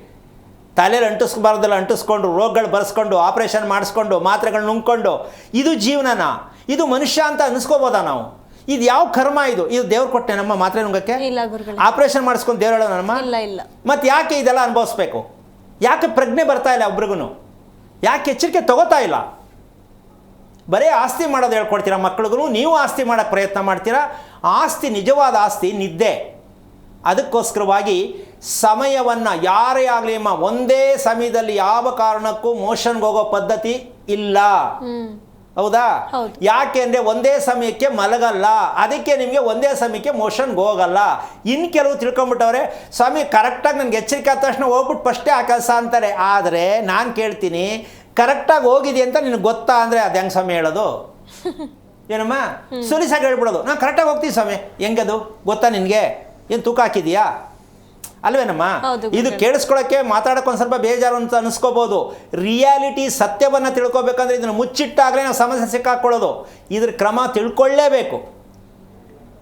ತಲೆಯಲ್ಲಿ ಅಂಟಿಸ್ಬಾರ್ದಲ್ಲ ಅಂಟಿಸ್ಕೊಂಡು, ರೋಗಗಳು ಬರೆಸ್ಕೊಂಡು, ಆಪ್ರೇಷನ್ ಮಾಡಿಸ್ಕೊಂಡು, ಮಾತ್ರೆಗಳು ನುಂಗ್ಕೊಂಡು, ಇದು ಜೀವನನ? ಇದು ಮನುಷ್ಯ ಅಂತ ಅನಿಸ್ಕೋಬೋದಾ ನಾವು? ಇದು ಯಾವ ಕರ್ಮ ಇದು? ಇದು ದೇವ್ರು ಕೊಟ್ಟೆ ನಮ್ಮ ಮಾತ್ರೆ ನುಂಗಕ್ಕೆ? ಇಲ್ಲ ಗುರುಗಳೇ. ಆಪ್ರೇಷನ್ ಮಾಡಿಸ್ಕೊಂಡು ದೇವ್ರು ಹೇಳೋ ನಮ್ಮ? ಇಲ್ಲ. ಮತ್ತು ಯಾಕೆ ಇದೆಲ್ಲ ಅನುಭವಿಸ್ಬೇಕು? ಯಾಕೆ ಪ್ರಜ್ಞೆ ಬರ್ತಾ ಇಲ್ಲ ಒಬ್ರಿಗೂ? ಯಾಕೆ ಎಚ್ಚರಿಕೆ ತಗೋತಾ ಇಲ್ಲ? ಬರೀ ಆಸ್ತಿ ಮಾಡೋದು ಹೇಳ್ಕೊಡ್ತೀರಾ ಮಕ್ಳಿಗೂ. ನೀವು ಆಸ್ತಿ ಮಾಡೋಕ್ಕೆ ಪ್ರಯತ್ನ ಮಾಡ್ತೀರಾ. ಆಸ್ತಿ, ನಿಜವಾದ ಆಸ್ತಿ ನಿದ್ದೆ. ಅದಕ್ಕೋಸ್ಕರವಾಗಿ ಸಮಯವನ್ನು ಯಾರೇ ಆಗಲಿ ಒಂದೇ ಸಮಯದಲ್ಲಿ ಯಾವ ಕಾರಣಕ್ಕೂ ಮೋಷನ್ಗೆ ಹೋಗೋ ಪದ್ಧತಿ ಇಲ್ಲ. ಹೌದಾ? ಯಾಕೆ ಅಂದರೆ ಒಂದೇ ಸಮಯಕ್ಕೆ ಮಲಗಲ್ಲ, ಅದಕ್ಕೆ ನಿಮಗೆ ಒಂದೇ ಸಮಯಕ್ಕೆ ಮೋಷನ್ಗೆ ಹೋಗಲ್ಲ. ಇನ್ನು ಕೆಲವು ತಿಳ್ಕೊಂಬಿಟ್ಟವ್ರೆ, ಸ್ವಾಮಿ ಕರೆಕ್ಟಾಗಿ ನನಗೆ ಎಚ್ಚರಿಕೆ ಆದ ತಕ್ಷಣ ಹೋಗ್ಬಿಟ್ಟು ಫಸ್ಟೇ ಆ ಕೆಲಸ ಅಂತಾರೆ. ಆದರೆ ನಾನು ಕೇಳ್ತೀನಿ, ಕರೆಕ್ಟಾಗಿ ಹೋಗಿದೆ ಅಂತ ನಿನಗೆ ಗೊತ್ತಾ ಅಂದರೆ ಅದು ಹೆಂಗೆ ಸ್ವಾಮಿ ಹೇಳೋದು? ಏನಮ್ಮ ಸುಲಿಸಾಗಿ ಹೇಳ್ಬಿಡೋದು, ನಾನು ಕರೆಕ್ಟಾಗಿ ಹೋಗ್ತೀನಿ ಸ್ವಾಮಿ. ಹೆಂಗದು ಗೊತ್ತಾ ನಿನಗೆ? ಏನು ತೂಕ ಹಾಕಿದೀಯಾ? ಅಲ್ವೇನಮ್ಮ? ಇದು ಕೇಳಿಸ್ಕೊಳ್ಳೋಕ್ಕೆ ಮಾತಾಡೋಕೆ ಒಂದು ಸ್ವಲ್ಪ ಬೇಜಾರು ಅಂತ ಅನಿಸ್ಕೋಬೋದು. ರಿಯಾಲಿಟಿ, ಸತ್ಯವನ್ನು ತಿಳ್ಕೊಬೇಕಂದ್ರೆ ಇದನ್ನು ಮುಚ್ಚಿಟ್ಟಾಗಲೇ ನಾವು ಸಮಸ್ಯೆ ಸಿಕ್ಕಾಕೊಳ್ಳೋದು. ಇದ್ರ ಕ್ರಮ ತಿಳ್ಕೊಳ್ಳೇಬೇಕು.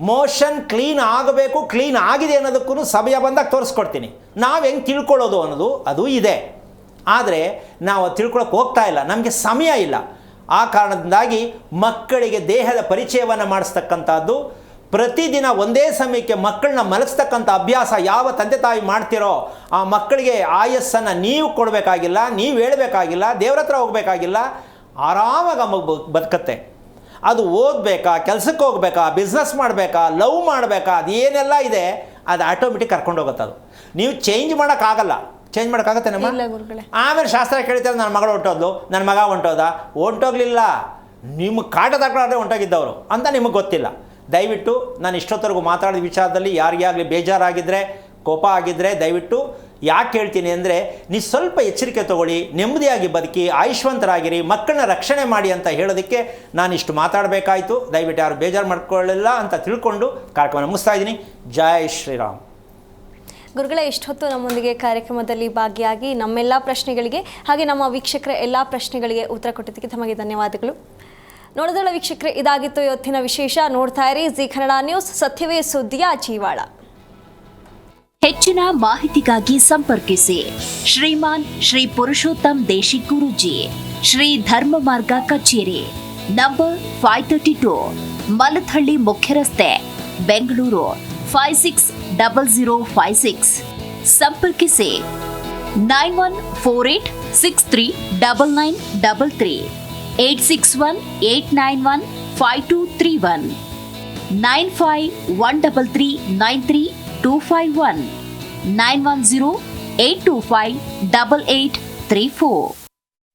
ಮೋಷನ್ ಕ್ಲೀನ್ ಆಗಬೇಕು, ಕ್ಲೀನ್ ಆಗಿದೆ ಅನ್ನೋದಕ್ಕೂ ಸಮಯ ಬಂದಾಗ ತೋರಿಸ್ಕೊಡ್ತೀನಿ. ನಾವು ಹೆಂಗೆ ತಿಳ್ಕೊಳ್ಳೋದು ಅನ್ನೋದು ಅದು ಇದೆ. ಆದರೆ ನಾವು ತಿಳ್ಕೊಳಕ್ಕೆ ಹೋಗ್ತಾ ಇಲ್ಲ, ನಮಗೆ ಸಮಯ ಇಲ್ಲ. ಆ ಕಾರಣದಿಂದಾಗಿ ಮಕ್ಕಳಿಗೆ ದೇಹದ ಪರಿಚಯವನ್ನು ಮಾಡಿಸ್ತಕ್ಕಂಥದ್ದು, ಪ್ರತಿದಿನ ಒಂದೇ ಸಮಯಕ್ಕೆ ಮಕ್ಕಳನ್ನ ಮಲಗಿಸ್ತಕ್ಕಂಥ ಅಭ್ಯಾಸ ಯಾವ ತಂದೆ ತಾಯಿ ಮಾಡ್ತಿರೋ ಆ ಮಕ್ಕಳಿಗೆ ಆಯಸ್ಸನ್ನು ನೀವು ಕೊಡಬೇಕಾಗಿಲ್ಲ, ನೀವು ಹೇಳಬೇಕಾಗಿಲ್ಲ, ದೇವ್ರ ಹತ್ರ ಹೋಗಬೇಕಾಗಿಲ್ಲ. ಆರಾಮಾಗಿ ಬದುಕತ್ತೆ. ಅದು ಓದಬೇಕಾ, ಕೆಲಸಕ್ಕೆ ಹೋಗ್ಬೇಕಾ, ಬಿಸ್ನೆಸ್ ಮಾಡಬೇಕಾ, ಲವ್ ಮಾಡಬೇಕಾ, ಅದು ಏನೆಲ್ಲ ಇದೆ ಅದು ಆಟೋಮೆಟಿಕ್ ಕರ್ಕೊಂಡು ಹೋಗುತ್ತೆ. ಅದು ನೀವು ಚೇಂಜ್ ಮಾಡೋಕ್ಕಾಗಲ್ಲ. ಚೇಂಜ್ ಮಾಡೋಕ್ಕಾಗತ್ತೆ ನಮ್ಮ? ಆಮೇಲೆ ಶಾಸ್ತ್ರ ಕೇಳ್ತಾರೆ, ನನ್ನ ಮಗಳು ಹೊಂಟೋದ್ಲು, ನನ್ನ ಮಗ ಹೊಂಟೋಗಲಿಲ್ಲ. ನಿಮ್ಮ ಕಾಟದಾಟೇ ಹೊಂಟೋಗಿದ್ದವರು ಅಂತ ನಿಮಗೆ ಗೊತ್ತಿಲ್ಲ. ದಯವಿಟ್ಟು ನಾನು ಇಷ್ಟೊತ್ತರೆಗೂ ಮಾತಾಡಿದ ವಿಚಾರದಲ್ಲಿ ಯಾರಿಗಾಗಲಿ ಬೇಜಾರಾಗಿದ್ದರೆ, ಕೋಪ ಆಗಿದ್ದರೆ ದಯವಿಟ್ಟು ಯಾಕೆ ಹೇಳ್ತೀನಿ ಅಂದರೆ, ನೀವು ಸ್ವಲ್ಪ ಎಚ್ಚರಿಕೆ ತೊಗೊಳ್ಳಿ, ನೆಮ್ಮದಿಯಾಗಿ ಬದುಕಿ, ಆಯುಷ್ವಂತರಾಗಿರಿ, ಮಕ್ಕಳನ್ನ ರಕ್ಷಣೆ ಮಾಡಿ ಅಂತ ಹೇಳೋದಕ್ಕೆ ನಾನು ಇಷ್ಟು ಮಾತಾಡಬೇಕಾಯಿತು. ದಯವಿಟ್ಟು ಯಾರು ಬೇಜಾರು ಮಾಡ್ಕೊಳ್ಳಿಲ್ಲ ಅಂತ ತಿಳ್ಕೊಂಡು ಕಾರ್ಯಕ್ರಮ ಮುಗಿಸ್ತಾ ಇದ್ದೀನಿ. ಜೈ ಶ್ರೀರಾಮ್. ಗುರುಗಳೇ, ಇಷ್ಟೊತ್ತು ನಮ್ಮೊಂದಿಗೆ ಕಾರ್ಯಕ್ರಮದಲ್ಲಿ ಭಾಗಿಯಾಗಿ ನಮ್ಮೆಲ್ಲ ಪ್ರಶ್ನೆಗಳಿಗೆ ಹಾಗೆ ನಮ್ಮ ವೀಕ್ಷಕರ ಎಲ್ಲ ಪ್ರಶ್ನೆಗಳಿಗೆ ಉತ್ತರ ಕೊಟ್ಟಿದ್ದಕ್ಕೆ ತಮಗೆ ಧನ್ಯವಾದಗಳು. ನೋಡಿದಳ ವೀಕ್ಷಕರೇ, ಇದಾಗಿತ್ತು ಇವತ್ತಿನ ವಿಶೇಷ. ನೋಡ್ತಾ ಇರಿ ಜಿ ಕನ್ನಡ ನ್ಯೂಸ್, ಸತ್ಯವೇ ಸುದ್ದಿಯ ಜೀವಾಳ. ಹೆಚ್ಚಿನ ಮಾಹಿತಿಗಾಗಿ ಸಂಪರ್ಕಿಸಿ ಶ್ರೀಮಾನ್ ಶ್ರೀ ಪುರುಷೋತ್ತಮ್ ದೇಶಿಕ್ ಗುರೂಜಿ, ಶ್ರೀ ಧರ್ಮ ಮಾರ್ಗ ಕಚೇರಿ, ನಂಬರ್ 532, ಮಲಥಳ್ಳಿ ಮುಖ್ಯ ರಸ್ತೆ, ಬೆಂಗಳೂರು 560056. ಸಂಪರ್ಕಿಸಿ 9148639933, 8618915231, 9513393251, 91082588834.